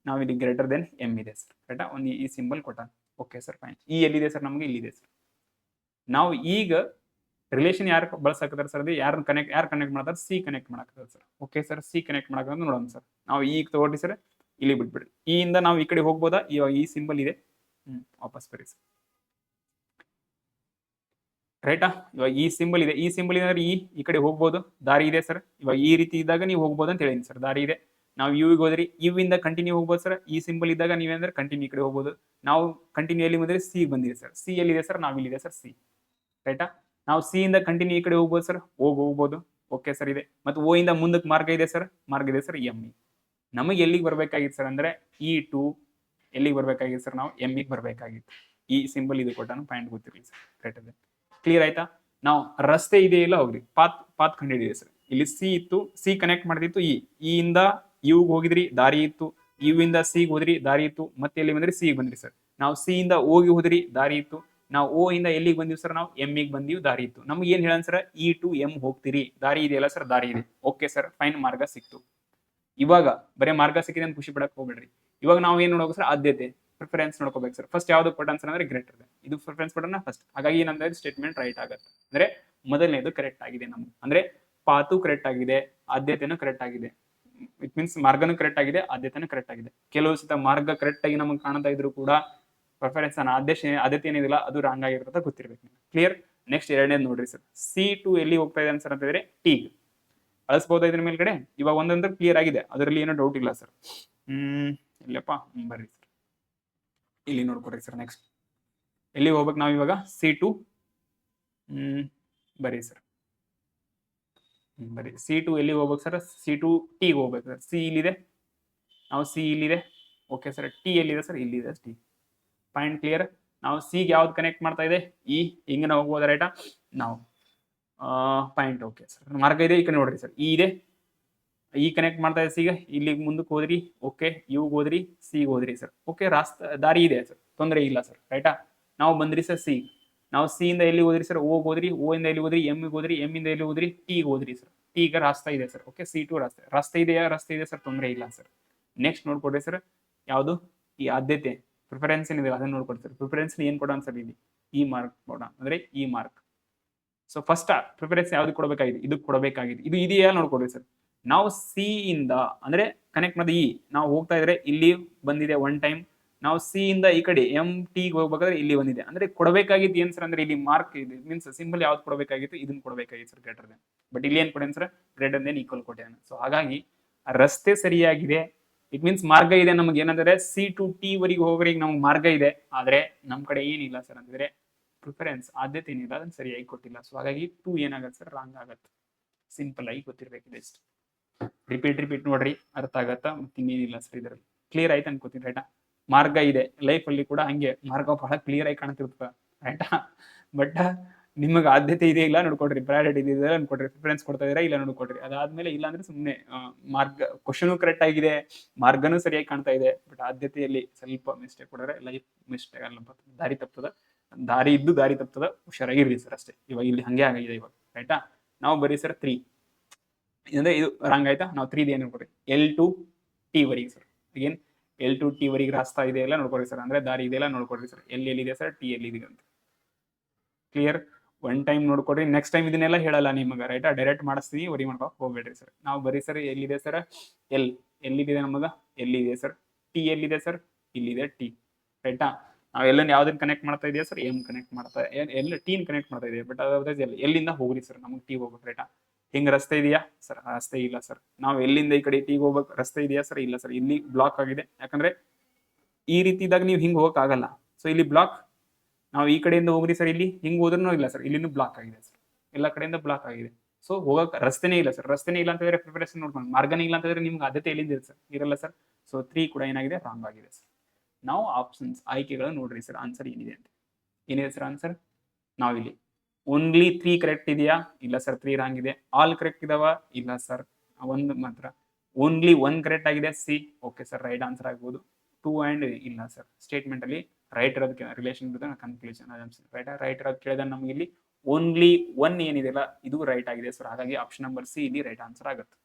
ನಾವು ಇಲ್ಲಿ ಗ್ರೇಟರ್ ದೆನ್ ಎಮ್ ಇದೆ ಸರ್, ರೈಟಾ. ಒಂದು ಈ ಸಿಂಬಲ್ ಕೊಟ್ಟಾನ. Okay sir, fine. ಈ ಎಲ್ಲಿದೆ ಸರ್, ನಮಗೆ ಇಲ್ಲಿದೆ ಸರ್. ನಾವು ಈಗ ರಿಲೇಷನ್ ಯಾರು ಬಳಸಾಕತ್ತಾರ ಸರ್, ಅದು ಯಾರು ಕನೆಕ್ಟ್ ಮಾಡ್ತಾರೆ, ಸಿ ಕನೆಕ್ಟ್ ಮಾಡಾಕತ್ತಾರ sir. Okay sir, C connect ಮಾಡಕ ನೋಡೋಣ ಸರ್. ನಾವು ಈಗ ತಗೊಳ್ರಿ ಸರ್, ಇಲ್ಲಿ ಬಿಟ್ಬಿಡ್ರಿ. ಈ ಇಂದ ನಾವು ಈ ಕಡೆ ಹೋಗ್ಬೋದಾ, ಇವಾಗ ಈ ಸಿಂಬಲ್ ಇದೆ, ವಾಪಸ್ ಬರೀ ಸರ್, ರೈಟಾ. ಇವಾಗ ಈ ಸಿಂಬಲ್ ಇದೆ, ಈ ಸಿಂಬಲ್ ಇದೆ, ಈ ಕಡೆ ಹೋಗ್ಬೋದು, ದಾರಿ ಇದೆ ಸರ್. ಇವಾಗ ಈ ರೀತಿ ಇದ್ದಾಗ ನೀವು ಹೋಗ್ಬೋದು ಅಂತ ಹೇಳಿನಿ ಸರ್, ದಾರಿ ಇದೆ. ನಾವು ಯು ಹೋದ್ರಿ, ಯು ಇಂದ ಕಂಟಿನ್ಯೂ ಹೋಗ್ಬೋದು ಸರ್. ಈ ಸಿಂಬಲ್ ಇದ್ದಾಗ ನೀವೇಂದ್ರೆ ಕಂಟಿನ್ಯೂ ಈ ಕಡೆ ಹೋಗ್ಬೋದು. ನಾವು ಕಂಟಿನ್ಯೂ ಎಲ್ಲಿ ಬಂದ್ರೆ ಸಿ ಬಂದಿದೆ ಸರ್. ಸಿ ಎಲ್ಲಿದೆ ಸರ್, ನಾವು ಇಲ್ಲಿದೆ ಸರ್, ಸಿ, ರೈಟಾ. ನಾವು ಸಿ ಇಂದ ಕಂಟಿನ್ಯೂ ಈ ಕಡೆ ಹೋಗ್ಬೋದು ಸರ್, ಹೋಗ್ಬೋದು. ಓಕೆ ಸರ್ ಇದೆ. ಮತ್ತು ಓ ಇಂದ ಮುಂದಕ್ಕೆ ಮಾರ್ಗ ಇದೆ ಸರ್, ಎಮ್ ಇ. ನಮಗೆ ಎಲ್ಲಿಗೆ ಬರ್ಬೇಕಾಗಿತ್ತು ಸರ್ ಅಂದ್ರೆ E2 ಎಲ್ಲಿಗೆ ಬರ್ಬೇಕಾಗಿತ್ತು ಸರ್, ನಾವು ಎಮ್ ಇಗೆ ಬರ್ಬೇಕಾಗಿತ್ತು. ಈ ಸಿಂಬಲ್ ಇದು ಕೊಟ್ಟಾನು, ಪಾಯಿಂಟ್ ಗೊತ್ತಿರಲಿ ಸರ್, ಗ್ರೇಟರ್ ದೆನ್. ಕ್ಲಿಯರ್ ಆಯ್ತಾ. ನಾವು ರಸ್ತೆ ಇದೆ ಇಲ್ಲ ಹೋಗ್ರಿ, ಪಾತ್ ಕಂಡಿಡಿದೆ ಸರ್. ಇಲ್ಲಿ ಸಿ ಇತ್ತು, ಸಿ ಕನೆಕ್ಟ್ ಮಾಡ್ತಿತ್ತು ಇ ಇಂದ ಯುಗ್ ಹೋಗಿದ್ರಿ, ದಾರಿ ಇತ್ತು. ಯು ಇಂದ ಸಿ ಹೋದ್ರಿ, ದಾರಿ ಇತ್ತು. ಮತ್ತೆ ಎಲ್ಲಿ ಬಂದ್ರಿ, ಸಿ ಬಂದ್ರಿ ಸರ್. ನಾವು ಸಿ ಇಂದ ಓಗಿ ಹೋದ್ರಿ, ದಾರಿ ಇತ್ತು. ನಾವು ಓ ಇಂದ ಎಲ್ಲಿಗೆ ಬಂದಿವಿ ಸರ್, ನಾವು ಎಮ್ ಗೆ ಬಂದಿವಿ, ದಾರಿ ಇತ್ತು. ನಮ್ಗೆ ಏನ್ ಹೇಳನ್ ಸರ್, E2 ಎಮ್ ಹೋಗ್ತೀರಿ, ದಾರಿ ಇದೆಯಲ್ಲ ಸರ್, ದಾರಿ ಇದೆ. ಓಕೆ ಸರ್, ಫೈನ್, ಮಾರ್ಗ ಸಿಕ್ತು. ಇವಾಗ ಬರೀ ಮಾರ್ಗ ಸಿಕ್ಕಿದೆ ಅಂತ ಖುಷಿ ಪಡಕ್ ಹೋಗ್ಬೇಡ್ರಿ. ಇವಾಗ ನಾವು ಏನ್ ನೋಡ್ಬೇಕು ಸರ್, ಆದ್ಯತೆ ಪ್ರಿಫರೆನ್ಸ್ ನೋಡ್ಕೋಬೇಕು ಸರ್. ಫಸ್ಟ್ ಯಾವ್ದು ಕೊಟ್ಟಾನ ಸರ್ ಅಂದ್ರೆ ಗ್ರೇಟರ್ ದೆನ್, ಇದು ಪ್ರಿಫರೆನ್ಸ್ ಕೊಟ್ಟಾನ ಫಸ್ಟ್. ಹಾಗಾಗಿ ಏನಂದ್ರೆ ಸ್ಟೇಟ್ಮೆಂಟ್ ರೈಟ್ ಆಗುತ್ತೆ. ಅಂದ್ರೆ ಮೊದಲನೇದು ಕರೆಕ್ಟ್ ಆಗಿದೆ ನಮ್ಗೆ. ಅಂದ್ರೆ ಪಾತು ಕರೆಕ್ಟ್ ಆಗಿದೆ, ಆದ್ಯತೆನೂ ಕರೆಕ್ಟ್ ಆಗಿದೆ. ಇಟ್ ಮೀನ್ಸ್ ಮಾರ್ಗನೂ ಕರೆಕ್ಟ್ ಆಗಿದೆ, ಆದ್ಯತೆನೂ ಕರೆಕ್ಟ್ ಆಗಿದೆ. ಕೆಲವು ಸತ ಮಾರ್ಗ ಕರೆಕ್ಟ್ ಆಗಿ ನಮಗೆ ಕಾಣ್ತಾ ಇದ್ರು ಕೂಡ ಪ್ರಿಫರೆನ್ಸ್ ಆದ್ಯತೆ ಏನಿದಿಲ್ಲ ಅದು ರಾಂಗ್ ಆಗಿರುತ್ತೆ, ಗೊತ್ತಿರ್ಬೇಕು. ಕ್ಲಿಯರ್. ನೆಕ್ಸ್ಟ್ ಎರಡನೇದು ನೋಡ್ರಿ ಸರ್, C2 ಎಲ್ಲಿ ಹೋಗ್ತಾ ಇದೆ ಸರ್ ಅಂತಂದ್ರೆ ಟಿ ಅಳಿಸಬಹುದು ಇದ್ರ ಮೇಲ್ಗಡೆ. ಇವಾಗ ಒಂದಂದ್ರೆ ಕ್ಲಿಯರ್ ಆಗಿದೆ, ಅದರಲ್ಲಿ ಏನೋ ಡೌಟ್ ಇಲ್ಲ ಸರ್. ಇಲ್ಲಪ್ಪ, ಬರ್ರಿ ಸರ್, ಇಲ್ಲಿ ನೋಡ್ಕೊಡ್ರಿ ಸರ್. ನೆಕ್ಸ್ಟ್ ಎಲ್ಲಿ ಹೋಗ್ಬೇಕು ನಾವು ಇವಾಗ, C2 ಬರೀ ಸರ್, ಬರೀ C2 ಎಲ್ಲಿ ಹೋಗ್ಬೇಕು ಸರ್, C2 ಟಿ ಹೋಗ್ಬೇಕು ಸರ್. ಸಿ ಇಲ್ಲಿದೆ, ನಾವು ಸಿ ಇಲ್ಲಿದೆ. ಓಕೆ ಸರ್, ಟಿ ಎಲ್ಲಿದೆ ಸರ್, ಇಲ್ಲಿದೆ ಟಿ. Point clear. ನಾವು ಸಿಗೆ ಯಾವ್ದು ಕನೆಕ್ಟ್ ಮಾಡ್ತಾ ಇದೆ, ಈ ಹಿಂಗೆ ಹೋಗ್ಬೋದ, ರೈಟಾ. ನಾವು ಪಾಯಿಂಟ್ ಓಕೆ ಸರ್, ಮಾರ್ಗ ಇದೆ ಈ ಕಡೆ ನೋಡ್ರಿ ಸರ್, ಈ ಇದೆ, ಈ ಕನೆಕ್ಟ್ ಮಾಡ್ತಾ ಇದೆ ಸಿಗೆ. ಇಲ್ಲಿ ಮುಂದಕ್ಕೆ ಹೋದ್ರಿ, ಓಕೆ, ಯುಗ್ ಹೋದ್ರಿ, ಸಿಗೆ ಹೋದ್ರಿ ಸರ್. ಓಕೆ, ದಾರಿ ಇದೆ ಸರ್, ತೊಂದರೆ ಇಲ್ಲ ಸರ್, ರೈಟಾ. ನಾವು ಬಂದ್ರಿ ಸರ್ ಸಿ. ನಾವು ಸಿ ಇಂದ ಎಲ್ಲಿ ಹೋದ್ರಿ ಸರ್, ಓ ಹೋದ್ರಿ, ಓ ಇಂದ ಎಲ್ಲಿ ಹೋದ್ರಿ, ಎಮ್ ಹೋದ್ರಿ, ಎಮ್ ಇಂದ ಎಲ್ಲಿ ಹೋದ್ರಿ, ಟಿಗೆ ಹೋದ್ರಿ ಸರ್. ಟಿಗೆ ರಾಸ್ತಾ ಇದೆ ಸರ್. ಓಕೆ, C2 ರಾಸ್ತೆ ಇದೆಯಾ, ರಸ್ತೆ ಇದೆ ಸರ್, ತೊಂದರೆ ಇಲ್ಲ ಸರ್. ನೆಕ್ಸ್ಟ್ ನೋಡ್ಕೊಡ್ರಿ ಸರ್, ಯಾವುದು ಈ ಆದ್ಯತೆ ಪ್ರಿಫರೆನ್ಸ್ ಏನಿದೆ ಅದನ್ನ ನೋಡ್ಕೊಡ್ರಿ ಸರ್. ಪ್ರಿಫರೆನ್ಸ್ ಏನ್ ಕೊಡೋಣ ಸರ್, ಇಲ್ಲಿ ಈ ಮಾರ್ಕ್ ಕೊಡೋಣ, ಅಂದ್ರೆ ಈ ಮಾರ್ಕ್. ಸೊ ಫಸ್ಟ್ ಪ್ರಿಫರೆನ್ಸ್ ಯಾವ್ದು ಕೊಡಬೇಕಾಗಿದೆ, ಇದಕ್ಕೆ ಕೊಡಬೇಕಾಗಿದೆ. ಇದು ಇದೆಯಾ ನೋಡ್ಕೊಡ್ರಿ ಸರ್. ನಾವು ಸಿ ಇಂದ ಅಂದ್ರೆ ಕನೆಕ್ಟ್ ಮಾಡೋದು ನಾವು ಹೋಗ್ತಾ ಇದ್ರೆ ಇಲ್ಲಿ ಬಂದಿದೆ ಒನ್ ಟೈಮ್. ನಾವು ಸಿ ಇಂದ ಈ ಕಡೆ ಎಂ ಟಿ ಹೋಗ್ಬೇಕಾದ್ರೆ ಇಲ್ಲಿ ಬಂದಿದೆ. ಅಂದ್ರೆ ಕೊಡಬೇಕಾಗಿತ್ತು ಏನ್ ಸರ್ ಅಂದ್ರೆ ಇಲ್ಲಿ ಮಾರ್ಕ್ ಇದೆ ಮೀನ್ಸ್ ಸಿಂಬಲ್ ಯಾವ್ದು ಕೊಡಬೇಕಾಗಿತ್ತು, ಇದನ್ನ ಕೊಡಬೇಕಾಗಿತ್ತು ಸರ್ ಗ್ರೇಟರ್ ದೆನ್. ಬಟ್ ಇಲ್ಲಿ ಏನ್ ಕೊಡೇನ್ ಸರ್, ಗ್ರೇಟರ್ ದೆನ್ ಈಕ್ವಲ್ ಕೊಟ್ಟಿದ್ದಾನೆ. ಸೊ ಹಾಗಾಗಿ ರಸ್ತೆ ಸರಿಯಾಗಿದೆ. ಇಟ್ ಮೀನ್ಸ್ ಮಾರ್ಗ ಇದೆ ನಮ್ಗೆ ಏನಂದ್ರೆ ಸಿ ಟು ಟಿ ವರೆಗೆ ಹೋಗೋರಿಗೆ ನಮ್ಗೆ ಮಾರ್ಗ ಇದೆ. ಆದ್ರೆ ನಮ್ ಕಡೆ ಏನಿಲ್ಲ ಸರ್ ಅಂದ್ರೆ ಪ್ರಿಫರೆನ್ಸ್ ಆದ್ಯತೆ ಏನಿಲ್ಲ, ಅದನ್ನ ಸರಿಯಾಗಿ ಕೊಟ್ಟಿಲ್ಲ. ಸೊ ಹಾಗಾಗಿ 2 ಏನಾಗತ್ತೆ ಸರ್, ರಾಂಗ್ ಆಗತ್ತೆ. ಸಿಂಪಲ್ ಆಗಿ ಗೊತ್ತಿರ್ಬೇಕಿದೆ ಇಷ್ಟು. ರಿಪೀಟ್ ನೋಡ್ರಿ, ಅರ್ಥ ಆಗತ್ತಾ, ಮತ್ತೆ ಇನ್ನೇನಿಲ್ಲ ಸರ್ ಇದರಲ್ಲಿ. ಕ್ಲಿಯರ್ ಆಯ್ತು ಅನ್ಕೋತೀನಿ ರೈಟಾ. ಮಾರ್ಗ ಇದೆ ಲೈಫ್ ಅಲ್ಲಿ ಕೂಡ ಹಂಗೆ ಮಾರ್ಗ ಬಹಳ ಕ್ಲಿಯರ್ ಆಗಿ ಕಾಣ್ತಿರ್ತದ ರೈಟಾ. ಬಟ್ ನಿಮಗೆ ಆದ್ಯತೆ ಇದೆ ಇಲ್ಲ ನೋಡ್ಕೊಡ್ರಿ, ಪ್ರಯಾರಿಟಿ ಇದೆ ಅನ್ಕೊಡ್ರಿ, ಪ್ರಿಫರೆನ್ಸ್ ಕೊಡ್ತಾ ಇದೀರಾ ಇಲ್ಲ ನೋಡ್ಕೊಡ್ರಿ. ಅದಾದ್ಮೇಲೆ ಇಲ್ಲ ಅಂದ್ರೆ ಸುಮ್ಮನೆ ಮಾರ್ಗ ಕ್ವಶನ್ ಕರೆಕ್ಟ್ ಆಗಿದೆ, ಮಾರ್ಗನೂ ಸರಿಯಾಗಿ ಕಾಣ್ತಾ ಇದೆ, ಬಟ್ ಆದ್ಯತೆಯಲ್ಲಿ ಸ್ವಲ್ಪ ಮಿಸ್ಟೇಕ್ ಕೊಡರೆ ಲೈಫ್ ಮಿಸ್ಟೇಕ್ ಅಲ್ಲ, ದಾರಿ ತಪ್ಪದ. ದಾರಿ ಇದ್ದು ದಾರಿ ತಪ್ಪದ, ಹುಷಾರಾಗಿರ್ಲಿ ಸರ್ ಅಷ್ಟೇ. ಇವಾಗ ಇಲ್ಲಿ ಹಂಗೆ ಆಗಿದೆ ಇವಾಗ ರೈಟಾ. ನಾವು ಬರೀ ಸರ್ 3 ಅಂದ್ರೆ ಇದು ರಾಂಗ್ ಆಯ್ತಾ. ನಾವು 3 ಏನು ನೋಡ್ಕೊಡ್ರಿ, ಎಲ್ ಟು ಟಿ ವರೆಗೆ ಸರ್. ಏನ್ ಎಲ್ ಟು ಟಿ ವರೆಗೆ ರಾಸ್ತಾ ಇದೆ ಎಲ್ಲ ನೋಡ್ಕೊಡ್ರಿ ಸರ್, ಅಂದ್ರೆ ದಾರಿ ಇದೆಲ್ಲ ನೋಡ್ಕೊಡ್ರಿ ಸರ್. ಎಲ್ಲಿದೆ ಸರ್, ಟಿ ಎಲ್ಲಿದೆ ಅಂತ. ಕ್ಲಿಯರ್. ಒನ್ ಟೈಮ್ ನೋಡ್ಕೊಡ್ರಿ, ನೆಕ್ಸ್ಟ್ ಟೈಮ್ ಇದನ್ನೆಲ್ಲ ಹೇಳಲ್ಲ ನಿಮಗೆ ರೈಟಾ, ಡೈರೆಕ್ಟ್ ಮಾಡಿಸ್ತೀವಿ, ವರಿ ಮಾಡ್ಕೊ ಹೋಗ್ಬೇಡ್ರಿ ಸರ್. ನಾವು ಬರೀ ಸರ್ ಎಲ್ಲಿದೆ ಸರ್, ಎಲ್ಲಿದೆ ನಮಗ, ಎಲ್ಲಿದೆ ಸರ್. ಟಿ ಎಲ್ಲಿದೆ ಸರ್, ಇಲ್ಲಿದೆ ಟಿ ರೈಟಾ. ನಾವು ಎಲ್ಲನ್ನ ಯಾವ್ದನ್ನ ಕನೆಕ್ಟ್ ಮಾಡ್ತಾ ಇದೆಯಾ ಸರ್, ಎಂ ಕನೆಕ್ಟ್ ಮಾಡ್ತಾ ಎಲ್ಲ ಟೀನ್ ಕನೆಕ್ಟ್ ಮಾಡ್ತಾ ಇದೆಯಾ. ಬಟ್ ಅದಾದ್ರೆ ಎಲ್ಲಿಂದ ಹೋಗ್ರಿ ಸರ್, ನಮಗೆ ಟಿ ಹೋಗ್ಬೇಕು ರೈಟಾ. ಹಿಂಗ್ ರಸ್ತೆ ಇದೆಯಾ ಸರ್, ರಸ್ತೆ ಇಲ್ಲ ಸರ್. ನಾವು ಎಲ್ಲಿಂದ ಈ ಕಡೆ ಟಿಗೆ ಹೋಗ್ಬೇಕು, ರಸ್ತೆ ಇದೆಯಾ ಸರ್, ಇಲ್ಲ ಸರ್, ಇಲ್ಲಿ ಬ್ಲಾಕ್ ಆಗಿದೆ. ಯಾಕಂದ್ರೆ ಈ ರೀತಿ ಇದ್ದಾಗ ನೀವು ಹಿಂಗ್ ಹೋಗಕ್ ಆಗಲ್ಲ. ಸೊ ಇಲ್ಲಿ ಬ್ಲಾಕ್, ನಾವು ಈ ಕಡೆಯಿಂದ ಹೋಗ್ರಿ ಸರ್, ಇಲ್ಲಿ ಹಿಂಗ್ ಹೋದ್ರೂ ಇಲ್ಲ ಸರ್, ಇಲ್ಲಿನೂ ಬ್ಲಾಕ್ ಆಗಿದೆ ಸರ್, ಎಲ್ಲ ಕಡೆಯಿಂದ ಬ್ಲಾಕ್ ಆಗಿದೆ. ಸೊ ಹೋಗಕ್ ರಸ್ತೆನೇ ಇಲ್ಲ ಸರ್. ರಸ್ತೆನೇ ಇಲ್ಲ ಅಂತಂದ್ರೆ ಪ್ರಿಪರೇಷನ್ ನೋಡ್ಕೊಂಡು ಮಾರ್ಗನೇ ಇಲ್ಲ ಅಂತಂದ್ರೆ ನಿಮ್ಗೆ ಆದ್ಯತೆ ಎಲ್ಲಿಂದ ಸರ್, ಇರಲ್ಲ ಸರ್. ಸೊ 3 ಕೂಡ ಏನಾಗಿದೆ, ರಾಂಗ್ ಆಗಿದೆ ಸರ್. ನಾವು ಆಪ್ಷನ್ಸ್ ಆಯ್ಕೆಗಳು ನೋಡ್ರಿ ಸರ್, ಆನ್ಸರ್ ಏನಿದೆ ಅಂತ. ಏನಿದೆ ಸರ್ ಆನ್ಸರ್, ನಾವಿಲ್ಲಿ ಓನ್ಲಿ 3 ಕರೆಕ್ಟ್ ಇದೆಯಾ, ಇಲ್ಲ ಸರ್ 3 ರಾಂಗ್ ಇದೆ. ಆಲ್ ಕರೆಕ್ಟ್ ಇದಾವ, ಇಲ್ಲ ಸರ್ ಒಂದು ಮಾತ್ರ. ಓನ್ಲಿ 1 ಕರೆಕ್ಟ್ ಆಗಿದೆ, C. Okay sir, right answer ಆಗ್ಬೋದು. 2 ಅಂಡ್ ಇಲ್ಲ ಸರ್. ಸ್ಟೇಟ್ಮೆಂಟ್ ಅಲ್ಲಿ ರೈಟ್ ಇರೋದಕ್ಕೆ ರಿಲೇಷನ್ ಇರೋದ ಕನ್ಕ್ಲೂಷನ್ ರೈಟ್. ರೈಟ್ ಇರೋದು ಕೇಳಿದ ನಮ್ಗೆ ಇಲ್ಲಿ ಓನ್ಲಿ 1 ಏನಿದೆಲ್ಲ ಇದು ರೈಟ್ ಆಗಿದೆ ಸರ್. ಹಾಗಾಗಿ ಆಪ್ಷನ್ ನಂಬರ್ ಸಿ ಇಲ್ಲಿ ರೈಟ್ ಆನ್ಸರ್ ಆಗುತ್ತೆ.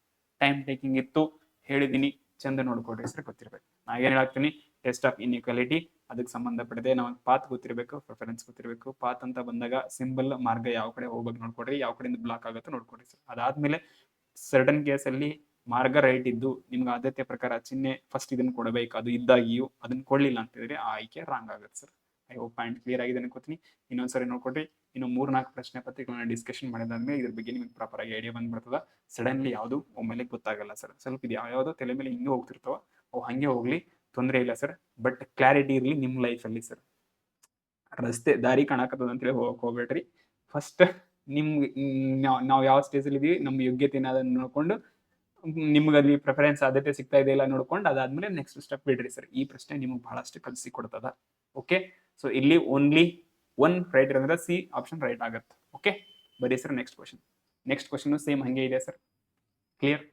ಟೈಮ್ ಟೇಕಿಂಗ್ ಇತ್ತು, ಹೇಳಿದೀನಿ, ಚಂದ ನೋಡ್ಕೊಡ್ರಿ ಸರ್, ಗೊತ್ತಿರ್ಬೇಕು. ನಾ ಏನ್ ಹೇಳ್ತೀನಿ, ಟೆಸ್ಟ್ ಆಫ್ ಇನ್ಇಕ್ವಾಲಿಟಿ ಅದಕ್ಕೆ ಸಂಬಂಧಪಟ್ಟದೆ ನಮಗೆ ಪಾತ್ ಗೊತ್ತಿರಬೇಕು, ಪ್ರಿಫರೆನ್ಸ್ ಗೊತ್ತಿರಬೇಕು. ಪಾತ್ ಅಂತ ಬಂದಾಗ ಸಿಂಬಲ್ ಮಾರ್ಗ ಯಾವ ಕಡೆ ಹೋಗ್ಬೇಕು ನೋಡ್ಕೊಡ್ರಿ, ಯಾವ ಕಡೆಯಿಂದ ಬ್ಲಾಕ್ ಆಗುತ್ತೆ ನೋಡ್ಕೊಡ್ರಿ ಸರ್. ಅದಾದ್ಮೇಲೆ ಸರ್ಟನ್ ಕೇಸಲ್ಲಿ ಮಾರ್ಗ ರೈಟ್ ಇದ್ದು ನಿಮ್ಗೆ ಆದ್ಯತೆ ಪ್ರಕಾರ ಚಿಹ್ನೆ ಫಸ್ಟ್ ಇದನ್ನ ಕೊಡಬೇಕು, ಅದು ಇದ್ದಾಗಿಯೂ ಅದನ್ನ ಕೊಡ್ಲಿಲ್ಲ ಅಂತಿದ್ರೆ ಆ ಆಯ್ಕೆ ರಾಂಗ್ ಆಗುತ್ತೆ sir. I hope point clear ಆಗಿದೆ ಅನ್ಕೋತೀನಿ. ಇನ್ನೊಂದ್ಸರಿ ನೋಡ್ಕೊಡ್ರಿ. ಇನ್ನು 3-4 ಪ್ರಶ್ನೆ ಪತ್ರಿಕೆಗಳನ್ನ ಡಿಸ್ಕಷನ್ ಮಾಡಿದಾದ್ಮೇಲೆ ಇದ್ರ ಬಗ್ಗೆ ನಿಮ್ಗೆ ಪ್ರಾಪರ್ ಆಗಿ ಐಡಿಯಾ ಬಂದ್ಬಿಡ್ತದ. ಸಡನ್ಲಿ ಯಾವುದು ಒಮ್ಮೆಲೆ ಗೊತ್ತಾಗಲ್ಲ ಸರ್. ಸ್ವಲ್ಪ ಇದು ಯಾವ್ಯಾವುದೋ ತಲೆ ಮೇಲೆ ಹಿಂಗೆ ಹೋಗ್ತಿರ್ತಾವ, ಅವು ಹಂಗೆ ಹೋಗ್ಲಿ, ತೊಂದರೆ ಇಲ್ಲ ಸರ್. ಬಟ್ ಕ್ಲಾರಿಟಿ ಇರಲಿ ನಿಮ್ಮ ಲೈಫಲ್ಲಿ ಸರ್. ರಸ್ತೆ ದಾರಿ ಕಾಣಕತ್ತದ ಅಂತೇಳಿ ಹೋಗಕ್ ಹೋಗ್ಬೇಡ್ರಿ. ಫಸ್ಟ್ ನಿಮ್ಗೆ ನಾವು ಯಾವ ಸ್ಟೇಜಲ್ಲಿ ಇದೀವಿ, ನಮ್ಮ ಯೋಗ್ಯತೆ ಅದನ್ನ ನೋಡ್ಕೊಂಡು ನಿಮ್ಗೆ ಅಲ್ಲಿ ಪ್ರಿಫರೆನ್ಸ್ ಆದ್ಯತೆ ಸಿಗ್ತಾ ಇದೆ ಇಲ್ಲ ನೋಡ್ಕೊಂಡು ಅದಾದ್ಮೇಲೆ ನೆಕ್ಸ್ಟ್ ಸ್ಟೆಪ್ ಬಿಡ್ರಿ ಸರ್. ಈ ಪ್ರಶ್ನೆ ನಿಮ್ಗೆ ಬಹಳಷ್ಟು ಕಲಿಸಿ ಕೊಡ್ತದ. ಓಕೆ, ಸೊ ಇಲ್ಲಿ ಓನ್ಲಿ 1 ರೈಟ್ ಇರೋದ್ರಿಂದ ಸಿ ಆಪ್ಷನ್ ರೈಟ್ ಆಗುತ್ತೆ. ಓಕೆ, ಬರೀ sir next question. Next question same ಹಂಗೆ ಇದೆ ಸರ್. ಕ್ಲಿಯರ್.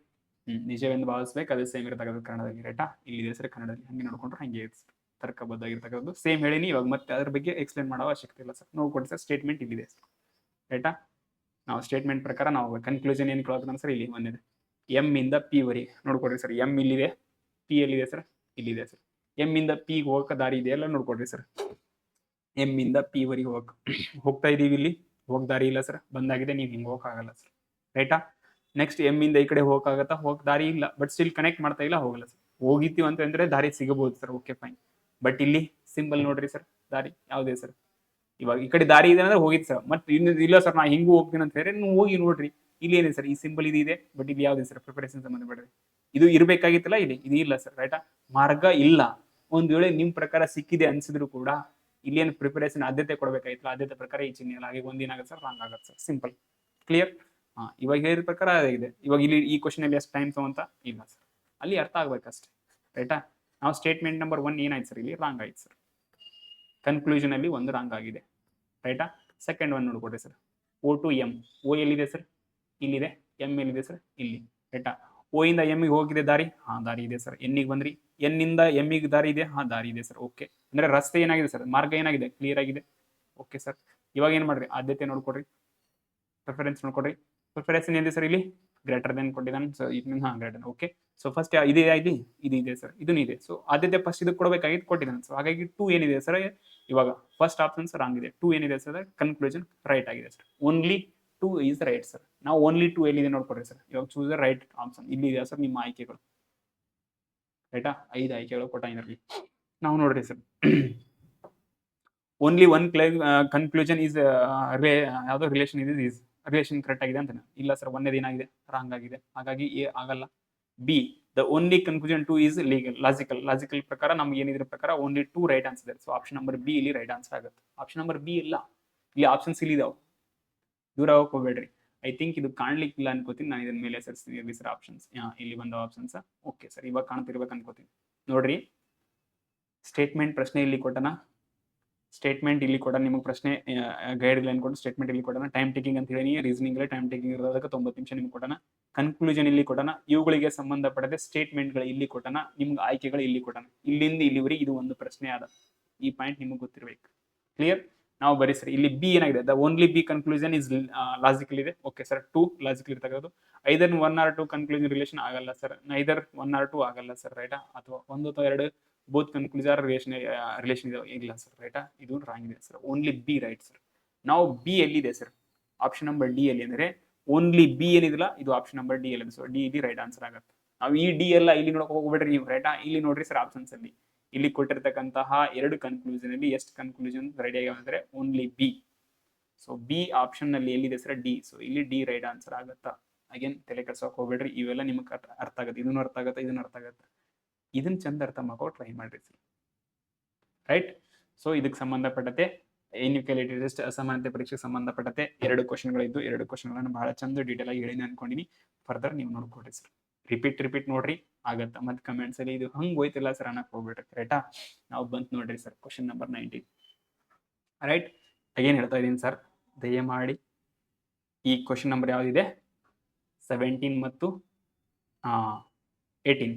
ನಿಜವೆಂದು ಭಾವಿಸ್ಬೇಕು, ಅದು ಸೇಮ್ ಇರತಕ್ಕಂಥ ಕನ್ನಡದಲ್ಲಿ ರೈಟಾ. ಇಲ್ಲಿದೆ ಸರ್ ಕನ್ನಡದಲ್ಲಿ, ಹಂಗೆ ನೋಡ್ಕೊಂಡ್ರೆ ಹಂಗೆ ಇದೆ ಸರ್. ತರ್ಕಬದ್ಧಾಗಿರ್ತಕ್ಕಂಥದ್ದು ಸೇಮ್ ಹೇಳಿನಿ. ಇವಾಗ ಮತ್ತೆ ಅದ್ರ ಬಗ್ಗೆ ಎಕ್ಸ್ಪ್ಲೇನ್ ಮಾಡೋ ಅವಶ್ಯಕತೆ ಇಲ್ಲ ಸರ್. ನೋಡ್ಕೊಡಿ ಸರ್, ಸ್ಟೇಟ್ಮೆಂಟ್ ಇಲ್ಲಿದೆ ಸರ್ ರೈಟಾ. ನಾವು ಸ್ಟೇಟ್ಮೆಂಟ್ ಪ್ರಕಾರ ನಾವು ಕನ್ಕ್ಲೂಷನ್ ಏನು ಕೇಳೋದು ಸರ್, ಇಲ್ಲಿ ಒಂದಿದೆ ಎಂ ಇಂದ ಪಿ ವರೆಗೆ ನೋಡ್ಕೊಡ್ರಿ ಸರ್. ಎಂ ಇಲ್ಲಿದೆ, ಪಿ ಎಲ್ಲಿದೆ ಸರ್, ಇಲ್ಲಿದೆ ಸರ್. ಎಂ ಇಂದ ಪಿ ಹೋಗಕ್ಕೆ ದಾರಿ ಇದೆ ಎಲ್ಲ ನೋಡ್ಕೊಡ್ರಿ ಸರ್. ಎಂ ಇಂದ ಪಿ ವರೆಗೆ ಹೋಗ್ತಾ ಇದೀವಿ, ಇಲ್ಲಿ ಹೋಗ್ ದಾರಿ ಇಲ್ಲ ಸರ್, ಬಂದಾಗಿದೆ, ನೀವು ಹಿಂಗೆ ಹೋಗಕ್ಕಾಗಲ್ಲ ಸರ್ ರೈಟಾ. ನೆಕ್ಸ್ಟ್ ಎಂ ಇಂದ ಈ ಕಡೆ ಹೋಗಕ್ಕಾಗತ್ತಾ, ಹೋಗಕ್ ದಾರಿ ಇಲ್ಲ, ಬಟ್ ಸ್ಟಿಲ್ ಕನೆಕ್ಟ್ ಮಾಡ್ತಾ ಇಲ್ಲ, ಹೋಗಲ್ಲ ಸರ್. ಹೋಗಿತ್ತೀವಿ ಅಂತಂದ್ರೆ ದಾರಿ ಸಿಗಬಹುದು ಸರ್, ಓಕೆ ಫೈನ್. ಬಟ್ ಇಲ್ಲಿ ಸಿಂಬಲ್ ನೋಡ್ರಿ ಸರ್, ದಾರಿ ಯಾವ್ದೇ ಸರ್. ಇವಾಗ ಈ ಕಡೆ ದಾರಿ ಇದೆ ಅಂದ್ರೆ ಹೋಗಿತ್ತು ಸರ್, ಮತ್ತೆ ಇನ್ನು ಇಲ್ಲ ಸರ್ ನಾ ಹಿಂಗೂ ಹೋಗ್ತೀನಿ ಅಂತ ಹೇಳಿ ನೀವು ಹೋಗಿ ನೋಡ್ರಿ. ಇಲ್ಲಿ ಏನಿದೆ ಸರ್, ಈ ಸಿಂಬಲ್ ಇದೆ, ಬಟ್ ಇಲ್ಲಿ ಯಾವ್ದು ಸರ್, ಪ್ರಿಪರೇಷನ್ ಸಂಬಂಧಪಟ್ಟರೆ ಇದು ಇರ್ಬೇಕಾಗಿತ್ತಲ್ಲ, ಇಲ್ಲಿ ಇದು ಇಲ್ಲ ಸರ್ ರೈಟಾ. ಮಾರ್ಗ ಇಲ್ಲ. ಒಂದ್ ವೇಳೆ ನಿಮ್ ಪ್ರಕಾರ ಸಿಕ್ಕಿದೆ ಅನ್ಸಿದ್ರು ಕೂಡ ಇಲ್ಲಿ ಏನು ಪ್ರಿಪರೇಷನ್ ಆದ್ಯತೆ ಕೊಡ್ಬೇಕಾಗಿತ್ತು, ಆದ್ಯತೆ ಪ್ರಕಾರ ಈ ಚಿಹ್ನೆ ಇಲ್ಲ. ಹಾಗೆ ಒಂದಿನಾಗುತ್ತೆ ಸರ್, ರಾಂಗ್ ಆಗುತ್ತೆ ಸರ್. ಸಿಂಪಲ್. ಕ್ಲಿಯರ್. ಇವಾಗ ಹೇಳಿದ ಪ್ರಕಾರ ಇದೆ. ಇವಾಗ ಇಲ್ಲಿ ಈ ಕ್ವಶನ್ ಅಲ್ಲಿ ಎಷ್ಟು ಟೈಮ್ ತಗೊಂತ ಇಲ್ಲ ಸರ್, ಅಲ್ಲಿ ಅರ್ಥ ಆಗ್ಬೇಕಷ್ಟೇ ರೈಟಾ. ನಾವು ಸ್ಟೇಟ್ಮೆಂಟ್ ನಂಬರ್ 1 ಏನಾಯ್ತು ಸರ್, ಇಲ್ಲಿ ರಾಂಗ್ ಆಯ್ತು ಸರ್. ಕನ್ಕ್ಲೂಷನ್ ಅಲ್ಲಿ ಒಂದು ರಾಂಗ್ ಆಗಿದೆ ರೈಟಾ. ಸೆಕೆಂಡ್ ಒನ್ ನೋಡ್ಕೊಡ್ರಿ sir. O to M, O ಎಲ್ಲಿದೆ ಸರ್, ಇಲ್ಲಿದೆ. ಎಂ ಎಲ್ಲಿದೆ ಸರ್, ಇಲ್ಲಿ ರೈಟಾ. ಓ ಇಂದ ಎಮ್ಮಿಗೆ ಹೋಗಿದೆ ದಾರಿ, ದಾರಿ ಇದೆ ಸರ್. ಎನ್ನಿಗೆ ಬಂದ್ರಿ, ಎನ್ ಇಂದ ಎಮ್ಮಿಗೆ ದಾರಿ ಇದೆ, ದಾರಿ ಇದೆ ಸರ್. ಓಕೆ, ಅಂದ್ರೆ ರಸ್ತೆ ಏನಾಗಿದೆ ಸರ್, ಮಾರ್ಗ ಏನಾಗಿದೆ, ಕ್ಲಿಯರ್ ಆಗಿದೆ. ಓಕೆ ಸರ್, ಇವಾಗ ಏನ್ ಮಾಡ್ರಿ, ಆದ್ಯತೆ ನೋಡ್ಕೊಡ್ರಿ, ಪ್ರಿಫರೆನ್ಸ್ ನೋಡ್ಕೊಡ್ರಿ. ಪ್ರಿಫರೆನ್ಸ್ ಏನಿದೆ ಸರ್, ಇಲ್ಲಿ ಗ್ರೇಟರ್ ದೆನ್ ಕೊಟ್ಟಿದ್ದಾನೆ. So it mean greater. Okay, so first ಇದೆ ಇಲ್ಲಿ, ಇದು ಇದೆ ಸರ್, ಇದನ್ನ ಇದೆ. ಸೊ ಆದ್ಯತೆ ಫಸ್ಟ್ ಇದಕ್ಕೆ ಕೊಡಬೇಕಾಗಿದ್ದು ಕೊಟ್ಟಿದ್ದಾನೆ. ಸೊ ಹಾಗಾಗಿ 2 ಏನಿದೆ ಸರ್, ಇವಾಗ ಫಸ್ಟ್ ಆಪ್ಷನ್ಸ್ ರಾಂಗ್ ಇದೆ. 2 ಏನಿದೆ ಸರ್, ಕನ್ಕ್ಲೂಷನ್ ರೈಟ್ ಆಗಿದೆ sir. Only 2 is right sir. ನಾವು ಓನ್ಲಿ 2 ಎಲ್ಲಿದೆ ನೋಡ್ಕೊಡ್ರಿ ಸರ್. ಇವಾಗ ಚೂಸ್ ದ ರೈಟ್ ಆಪ್ಷನ್ ಇಲ್ಲಿ ಇದೆ ಸರ್ ನಿಮ್ಮ ಆಯ್ಕೆಗಳು. ರೈಟಾ 5 ಆಯ್ಕೆಗಳು ಕೊಟ್ಟಿದ್ದಾರೆ. ನಾವು ನೋಡ್ರಿ sir only one conclusion is ಯಾವ್ದೋ ರಿಲೇಷನ್ ಇದೆ ಈಸ್ ರಿಲೇಷನ್ ಕರೆಕ್ಟ್ ಆಗಿದೆ ಅಂತ ಇಲ್ಲ ಸರ್. ಒಂದೇದು ಏನಾಗಿದೆ ರಾಂಗ್ ಆಗಿದೆ, ಹಾಗಾಗಿ ಎ ಆಗಲ್ಲ. B the only conclusion 2 is legal logical ಪ್ರಕಾರ ನಮ್ಗೆ ಏನಿದ್ರ ಪ್ರಕಾರ ಓನ್ಲಿ 2 ರೈಟ್ ಆನ್ಸರ್ ಇದೆ. ಸೊ ಆಪ್ಷನ್ ನಂಬರ್ ಬಿ ಇಲ್ಲಿ ರೈಟ್ ಆನ್ಸರ್ ಆಗುತ್ತೆ. ಆಪ್ಷನ್ ನಂಬರ್ ಬಿ ಇಲ್ಲ, ಇಲ್ಲಿ ಆಪ್ಷನ್ಸ್ ಇಲ್ಲಿ ಇದಾವೆ, ದೂರ ಹೋಗಕ್ ಹೋಗ್ಬೇಡ್ರಿ. ಐ ಥಿಂಕ್ ಇದು ಕಾಣ್ಲಿಕ್ಕಿಲ್ಲ ಅನ್ಕೋತೀನಿ, ನಾನು ಇದನ್ನ ಮೇಲೆ ಸರ್ಸ್ತೀನಿ ಸರ್ ಆಪ್ಷನ್ಸ್. ಇಲ್ಲಿ ಬಂದ ಆಪ್ಷನ್ಸ್ ಓಕೆ ಸರ್, ಇವಾಗ ಕಾಣ್ತಿರ್ಬೇಕು ಅನ್ಕೋತೀನಿ. ನೋಡ್ರಿ ಸ್ಟೇಟ್ಮೆಂಟ್ ಪ್ರಶ್ನೆ ಇಲ್ಲಿ ಕೊಟ್ಟನ, ಸ್ಟೇಟ್ಮೆಂಟ್ ಇಲ್ಲಿ ಕೊಡ ನಿಮಗೆ ಪ್ರಶ್ನೆ ಗೈಡ್ ಲೈನ್ ಕೊಟ್ಟು ಸ್ಟೇಟ್ಮೆಂಟ್ ಇಲ್ಲಿ ಕೊಡೋಣ. ಟೈಮ್ ಟೇಕಿಂಗ್ ಅಂತ ಹೇಳಿ ರೀಸನಿಂಗ್ ಟೈಮ್ ಟೇಕಿಂಗ್ ಇರೋದಕ್ಕೆ 90 ನಿಮಿಷ ನಿಮ್ಗೆ ಕೊಡೋಣ. ಕನ್ಕ್ಲೂಷನ್ ಇಲ್ಲಿ ಕೊಡೋಣ, ಇವುಗಳಿಗೆ ಸಂಬಂಧಪಟ್ಟದೆ ಸ್ಟೇಟ್ಮೆಂಟ್ಗಳು ಇಲ್ಲಿ ಕೊಟ್ಟನ, ನಿಮ್ಗೆ ಆಯ್ಕೆಗಳು ಇಲ್ಲಿ ಕೊಟ್ಟನ. ಇಲ್ಲಿಂದ ಇಲ್ಲಿವರೆಗೆ ಇದು ಒಂದು ಪ್ರಶ್ನೆ ಆದ, ಈ ಪಾಯಿಂಟ್ ನಿಮಗೆ ಗೊತ್ತಿರಬೇಕು. ಕ್ಲಿಯರ್? ನಾವು ಬರೀ ಸರ್ ಇಲ್ಲಿ ಬಿ ಏನಾಗಿದೆ, the only B conclusion is logical ಇದೆ. ಓಕೆ ಸರ್, 2 ಲಾಜಿಕಲ್ ಇರ್ತಕ್ಕಂಥದ್ದು. ಐದರ್ 1 or 2 ಕನ್ಕ್ಲೂಷನ್ ರಿಲೇಷನ್ ಆಗಲ್ಲ ಸರ್, ನೈದರ್ 1 or 2 ಆಗಲ್ಲ ಸರ್, ರೈಟಾ? ಅಥವಾ 1 ಅಥವಾ 2 ಬೋತ್ ಕನ್ಕ್ಲೂಷನ್ ರಿಲೇಷನ್ ಇದೆ ಇಲ್ಲ ಸರ್, ರೈಟಾ? ಇದು ರಾಂಗ್ ಇದೆ sir. Only B right sir. ನಾವು ಬಿ ಎಲ್ಲಿದೆ ಸರ್, ಆಪ್ಷನ್ ನಂಬರ್ ಡಿ ಅಲ್ಲಿ ಅಂದರೆ ಓನ್ಲಿ ಬಿ ಏನಿದಿಲ್ಲ ಇದು ಆಪ್ಷನ್ ನಂಬರ್ ಡಿ ಅಲ್ಲಿ. ಸೊ ಡಿ ಇಲ್ಲಿ ರೈಟ್ ಆನ್ಸರ್ ಆಗುತ್ತೆ. ನಾವು ಈ ಡಿ ಎಲ್ಲ ಇಲ್ಲಿ ನೋಡಕ್ ಹೋಗ್ಬೇಡ್ರಿ ನೀವು, ರೈಟಾ? ಇಲ್ಲಿ ನೋಡ್ರಿ ಸರ್ ಆಪ್ಷನ್ಸ್ ಅಲ್ಲಿ ಇಲ್ಲಿ ಕೊಟ್ಟಿರ್ತಕ್ಕಂತಹ 2 ಕನ್ಕ್ಲೂಷನ್ ಅಲ್ಲಿ ಎಷ್ಟು ಕನ್ಕ್ಲೂಷನ್ ರೆಡಿ ಆಗ್ಯಾವ ಅಂದ್ರೆ only B. So B option ನಲ್ಲಿ ಎಲ್ಲಿದೆ ಸರ್, ಡಿ. ಸೊ ಇಲ್ಲಿ ಡಿ ರೈಟ್ ಆನ್ಸರ್ ಆಗುತ್ತಾ? ಅಗೇನ್ ತಲೆ ಕೆಡ್ಸೋಕೆ ಹೋಗ್ಬೇಡ್ರಿ, ಇವೆಲ್ಲ ನಿಮ್ಗೆ ಅರ್ಥ ಆಗುತ್ತೆ, ಇದನ್ನು ಅರ್ಥ ಆಗುತ್ತೆ, ಇದನ್ನು ಅರ್ಥ ಆಗುತ್ತೆ. ಇದನ್ನ ಚಂದ ಅರ್ಥ ಮಾಡ್ಕೋ ಟ್ರೈ ಮಾಡ್ರಿ ಸರ್, ರೈಟ್? ಸೊ ಇದಕ್ಕೆ ಸಂಬಂಧಪಟ್ಟಂತೆ ಇನ್ಇಕ್ವಾಲಿಟಿ ಟೆಸ್ಟ್ ಅಸಮಾನತೆ ಪರೀಕ್ಷೆಗೆ ಸಂಬಂಧಪಟ್ಟಂತೆ 2 ಕ್ವಶನ್ಗಳಿದ್ದು 2 ಕ್ವಶನ್ಗಳನ್ನು ಬಹಳ ಚಂದ ಡೀಟೇಲ್ ಆಗಿ ಹೇಳಿ ಅನ್ಕೊಂಡಿನಿ. ಫರ್ದರ್ ನೀವು ನೋಡ್ಕೊಡ್ರಿ ಸರ್, ರಿಪೀಟ್ ನೋಡ್ರಿ ಆಗತ್ತ. ಮತ್ತೆ ಕಮೆಂಟ್ಸ್ ಅಲ್ಲಿ ಇದು ಹಂಗೆ ಹೋಯ್ತಿಲ್ಲ ಸರ್ ಅನ್ನಕ್ ಹೋಗ್ಬಿಟ್ರಿ, ರೈಟಾ? ನಾವು ಬಂತು ನೋಡ್ರಿ sir question number 19, right? Again ಹೇಳ್ತಾ ಇದೀನಿ ಸರ್, ದಯಮಾಡಿ ಈ ಕ್ವಶನ್ ನಂಬರ್ ಯಾವ್ದಿದೆ 17 ಮತ್ತು 18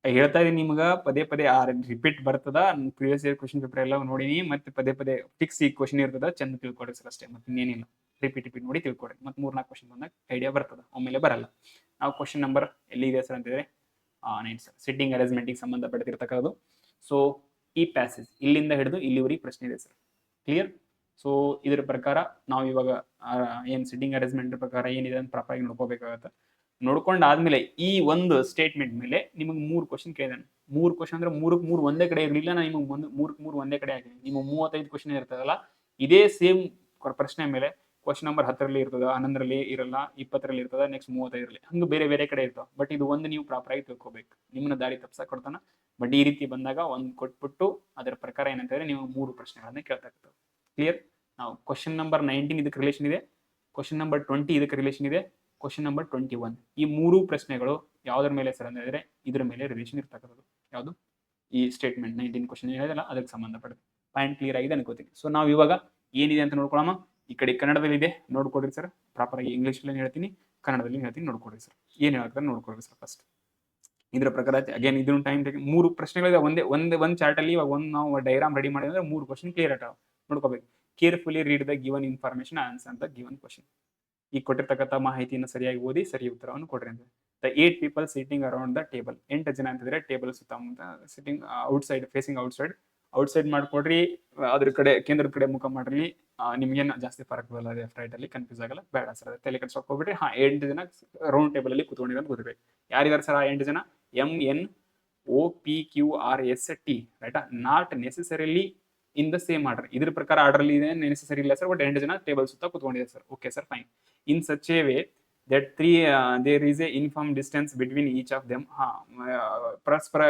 ಹೇಳ್ತಾ ಇದೀನಿ ನಿಮ್ಗೆ ಪದೇ ಪದೇ ರಿಪೀಟ್ ಬರ್ತದ. ಪ್ರಿವಿಯಸ್ ಇಯರ್ ಕ್ವಶನ್ ಪೇಪರ್ ಎಲ್ಲ ನೋಡಿನಿ, ಮತ್ತೆ ಪದೇ ಫಿಕ್ಸ್ ಈ ಕ್ವಶನ್ ಇರ್ತದ, ಚಂದ ತಿಳ್ಕೊಡ್ರಿ ಸರ್ ಅಷ್ಟೇ, ಮತ್ತೆ ಇನ್ನೇನಿಲ್ಲ. ರಿಪೀಟ್ ನೋಡಿ ತಿಳ್ಕೊಡ್ರಿ, ಮತ್ತೆ 3-4 ಕ್ವಶನ್ ಬಂದಾಗ ಐಡಿಯಾ ಬರ್ತದ, ಒಮ್ಮೆಲೆ ಬರಲ್ಲ. ನಾವು ಕ್ವಶನ್ ನಂಬರ್ ಎಲ್ಲಿ ಇದೆ ಸರ್ ಅಂತಿದ್ರೆ 9 ಸರ್, ಸಿಟ್ಟಿಂಗ್ ಅರೇಂಜ್ಮೆಂಟ್ಗೆ ಸಂಬಂಧಪಟ್ಟಿರ್ತಕ್ಕಂಥದ್ದು. ಸೊ ಈ ಪ್ಯಾಸೇಜ್ ಇಲ್ಲಿಂದ ಹಿಡಿದು ಇಲ್ಲಿವರೆಗೆ ಪ್ರಶ್ನೆ ಇದೆ ಸರ್, ಕ್ಲಿಯರ್? ಸೊ ಇದ್ರ ಪ್ರಕಾರ ನಾವು ಇವಾಗ ಏನು ಸಿಟ್ಟಿಂಗ್ ಅರೇಂಜ್ಮೆಂಟ್ ಪ್ರಕಾರ ಏನಿದೆ ಅಂತ ಪ್ರಾಪರ್ ಆಗಿ ನೋಡ್ಕೋಬೇಕಾಗತ್ತೆ. ನೋಡ್ಕೊಂಡಾದ್ಮೇಲೆ ಈ ಒಂದು ಸ್ಟೇಟ್ಮೆಂಟ್ ಮೇಲೆ ನಿಮಗೆ 3 ಕ್ವಶನ್ ಕೇಳಿದಾನೆ. 3 ಕ್ವಶನ್ ಅಂದ್ರೆ 3 ಒಂದೇ ಕಡೆ ಇರಲಿಲ್ಲ, ನಾನು ನಿಮಗೆ 3 ಒಂದೇ ಕಡೆ ಹಾಕಿದ್ದೀನಿ. ನಿಮಗೆ 35 ಕ್ವಶನ್ ಇರ್ತದಲ್ಲ, ಇದೇ ಸೇಮ್ ಪ್ರಶ್ನೆ ಮೇಲೆ ಕ್ವಶನ್ ನಂಬರ್ 10ರಲ್ಲಿ ಇರ್ತದ, 11ರಲ್ಲಿ ಇರಲ್ಲ, 20ರಲ್ಲಿ ಇರ್ತದ, ನೆಕ್ಸ್ಟ್ 35ರಲ್ಲಿ, ಹಂಗೆ ಬೇರೆ ಕಡೆ ಇರ್ತಾವ. ಬಟ್ ಇದು ಒಂದು ನೀವು ಪ್ರಾಪರ್ ಆಗಿ ತಿಳ್ಕೊಬೇಕು, ನಿಮ್ಮನ್ನ ದಾರಿ ತಪ್ಸಕ್ ಕೊಡ್ತಾನ. ಬಟ್ ಈ ರೀತಿ ಬಂದಾಗ ಒಂದು ಕೊಟ್ಬಿಟ್ಟು ಅದರ ಪ್ರಕಾರ ಏನಂತಂದ್ರೆ ನೀವು 3 ಪ್ರಶ್ನೆಗಳನ್ನ ಕೇಳ್ತಾ ಇರ್ತವೆ. ಕ್ಲಿಯರ್? ನಾವು ಕ್ವಶನ್ ನಂಬರ್ 19 ಇದಕ್ಕೆ ರಿಲೇಷನ್ ಇದೆ, ಕ್ವಶನ್ ನಂಬರ್ 20 ಇದಕ್ಕೆ ರಿಲೇಷನ್ ಇದೆ, ಕ್ವಶನ್ ನಂಬರ್ 21 ಈ 3 ಪ್ರಶ್ನೆಗಳು ಯಾವ್ದ್ರ ಮೇಲೆ ಸರ್ ಅಂದ್ರೆ ಇದ್ರ ಮೇಲೆ ರಿಲೇಷನ್ ಇರ್ತಕ್ಕಂಥದ್ದು. ಯಾವುದು? ಈ ಸ್ಟೇಟ್ಮೆಂಟ್ 19 ಕ್ವಶನ್ ಹೇಳಿದಲ್ಲ ಅದಕ್ಕೆ ಸಂಬಂಧಪಟ್ಟ ಪಾಯಿಂಟ್ ಕ್ಲಿಯರ್ ಆಗಿದೆ ಅನ್ಕೋತೀನಿ. ಸೊ ನಾವು ಇವಾಗ ಏನಿದೆ ಅಂತ ನೋಡ್ಕೊಳ್ಳೋಣ. ಈ ಕಡೆ ಕನ್ನಡದಲ್ಲಿ ಇದೆ ನೋಡ್ಕೊಡ್ರಿ ಸರ್, ಪ್ರಾಪರ್ ಆಗಿ ಇಂಗ್ಲೀಷಲ್ಲಿ ಹೇಳ್ತೀನಿ, ಕನ್ನಡದಲ್ಲಿ ಹೇಳ್ತೀನಿ, ನೋಡ್ಕೊಡ್ರಿ ಸರ್. ಏನ್ ಹೇಳ್ತಾರೆ ನೋಡ್ಕೊಡ್ರಿ ಸರ್ ಫಸ್ಟ್. ಇದ್ರ ಪ್ರಕಾರ ಅಗೇನ್ ಇದನ್ನು ಟೈಮ್ 3 ಪ್ರಶ್ನೆಗಳಿದೆ ಒಂದ್ ಚಾರ್ಟ್ ಅಲ್ಲಿ. ಇವಾಗ ನಾವು ಡೈಗ್ರಾಮ್ ರೆಡಿ ಮಾಡಿದ್ರೆ 3 ಕ್ವಶನ್ ಕ್ಲಿಯರ್ ಆಗ ನೋಡ್ಕೋಬೇಕು. Carefully read the given information, answer the given question. ಈ ಕೊಟ್ಟಿರ್ತಕ್ಕಂಥ ಮಾಹಿತಿಯನ್ನು ಸರಿಯಾಗಿ ಓದಿ ಸರಿ ಉತ್ತರವನ್ನು ಕೊಡ್ರಿ ಅಂತ. The 8 people sitting around the table. 8 ಜನ ಅಂತಿದ್ರೆ ಟೇಬಲ್ ಸುತ್ತಮುತ್ತ ಸಿಟ್ಟಿಂಗ್ ಔಟ್ಸೈಡ್, ಫೇಸಿಂಗ್ ಔಟ್ಸೈಡ್ ಮಾಡ್ಕೊಡ್ರಿ. ಅದ್ರ ಕಡೆ ಕೇಂದ್ರದ ಕಡೆ ಮುಖ ಮಾಡ್ರಿ. ನಿಮ್ಗೇನು ಜಾಸ್ತಿ ಫರಕ್ ಬರಲ್ಲ, ಲೆಫ್ಟ್ ರೈಟ್ ಅಲ್ಲಿ ಕನ್ಫ್ಯೂಸ್ ಆಗಲ್ಲ, ಬೇಡ ಸರ್ ಅದು ತಲೆ ಕೆಡ್ಸೋಕೆ ಹೋಗ್ಬಿಟ್ರಿ. 8 ಜನ ರೌಂಡ್ ಟೇಬಲ್ ಅಲ್ಲಿ ಕೂತ್ಕೊಂಡಿರೋ ಅಂತ ಗೊತ್ತಿರ್ಬೇಕು. ಯಾರಿದ್ದಾರೆ ಸರ್ ಆ 8 ಜನ? MNOPQRST, ರೈಟಾ? Not necessarily in the same order. ಇದ್ರ ಪ್ರಕಾರ ಆರ್ಡರ್ ಇದೆ ನೆಸೆಸರಿ ಇಲ್ಲ ಸರ್, ಬಟ್ 8 ಜನ ಟೇಬಲ್ ಸುತ್ತ ಕೂತ್ಕೊಂಡಿದೆ sir. Okay sir, fine. In such a way that there is a uniform distance between each of them. ಪರಸ್ಪರ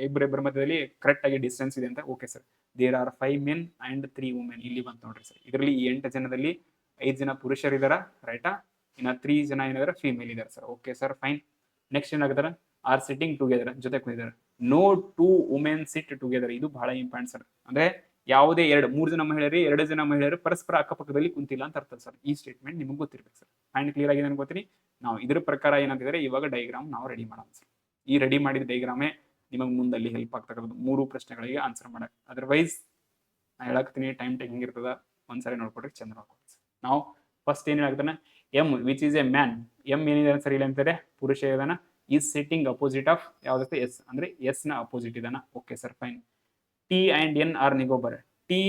ಇಬ್ಬರ ಮಧ್ಯದಲ್ಲಿ ಕರೆಕ್ಟ್ ಆಗಿ ಡಿಸ್ಟೆನ್ಸ್ ಇದೆ ಅಂತ. Okay sir. There are 5 men and 3 women. ಇಲ್ಲಿ ಬಂತು ನೋಡ್ರಿ ಸರ್. ಇದರಲ್ಲಿ 8 ಜನದಲ್ಲಿ 5 ಜನ ಪುರುಷರಿದಾರ, ರೈಟಾ? ಇನ್ನ 3 ಜನ ಏನಿದಾರೆ ಫೀಮೇಲ್ ಇದಾರೆ sir. Okay sir, fine. Next ಏನಾಗಿದಾರ? ಆರ್ ಸಿಟ್ಟಿಂಗ್ ಟುಗೆದರ್, ಜೊತೆ ಕೂತಿದ್ದಾರೆ. No 2 women sit together. ಇದು ಬಹಳ ಇಂಪಾರ್ಟೆಂಟ್ ಸರ್. ಅಂದ್ರೆ ಯಾವುದೇ 3 ಜನ ಮಹಿಳೆಯರು 2 ಜನ ಮಹಿಳೆಯರು ಪರಸ್ಪರ ಅಕ್ಕಪಕ್ಕದಲ್ಲಿ ಕುಂತಿಲ್ಲ ಅಂತ ಅರ್ಥ ಸರ್. ಈ ಸ್ಟೇಟ್ಮೆಂಟ್ ನಿಮಗೆ ಗೊತ್ತಿರ್ಬೇಕು ಸರ್. ಪಾಯಿಂಟ್ ಕ್ಲಿಯರ್ ಆಗಿದೆ ಅನ್ಕೋತೀನಿ. ನಾವು ಇದ್ರ ಪ್ರಕಾರ ಏನಾಗಿದ್ರೆ ಇವಾಗ ಡೈಗ್ರಾಮ್ ನಾವು ರೆಡಿ ಮಾಡೋಣ ಸರ್. ಈ ರೆಡಿ ಮಾಡಿದ ಡೈಗ್ರಾಮೇ ನಿಮಗೆ ಮುಂದಲ್ಲಿ ಹೆಲ್ಪ್ ಆಗ್ತಕ್ಕಂಥದ್ದು 3 ಪ್ರಶ್ನೆಗಳಿಗೆ ಆನ್ಸರ್ ಮಾಡಕ್ಕೆ. ಅದರ್ವೈಸ್ ನಾ ಹೇಳಕ್ತೀನಿ ಟೈಮ್ ಟೇಕಿಂಗ್ ಇರ್ತದ, ಒಂದ್ಸರಿ ನೋಡ್ಕೊಡ್ರಿ, ಚಂದ ನೋಡ್ಕೊಡ್ರಿ ಸರ್. ನಾವು ಫಸ್ಟ್ ಏನ್ ಹೇಳ್ತಾನೆ, M which is a man. M ಏನಿದೆ ಸರ್ ಇಲ್ಲಿ ಅಂತಾರೆ, ಪುರುಷ ಇದಾನ. ಈಸ್ ಸಿಟ್ಟಿಂಗ್ ಅಪೋಸಿಟ್ ಆಫ್ ಯಾವ್ದಕ್ಕೆ? ಎಸ್, ಅಂದ್ರೆ ಎಸ್ ನ ಅಪೋಸಿಟ್ ಇದಾನ. Okay sir, fine. T and N are neighbour. T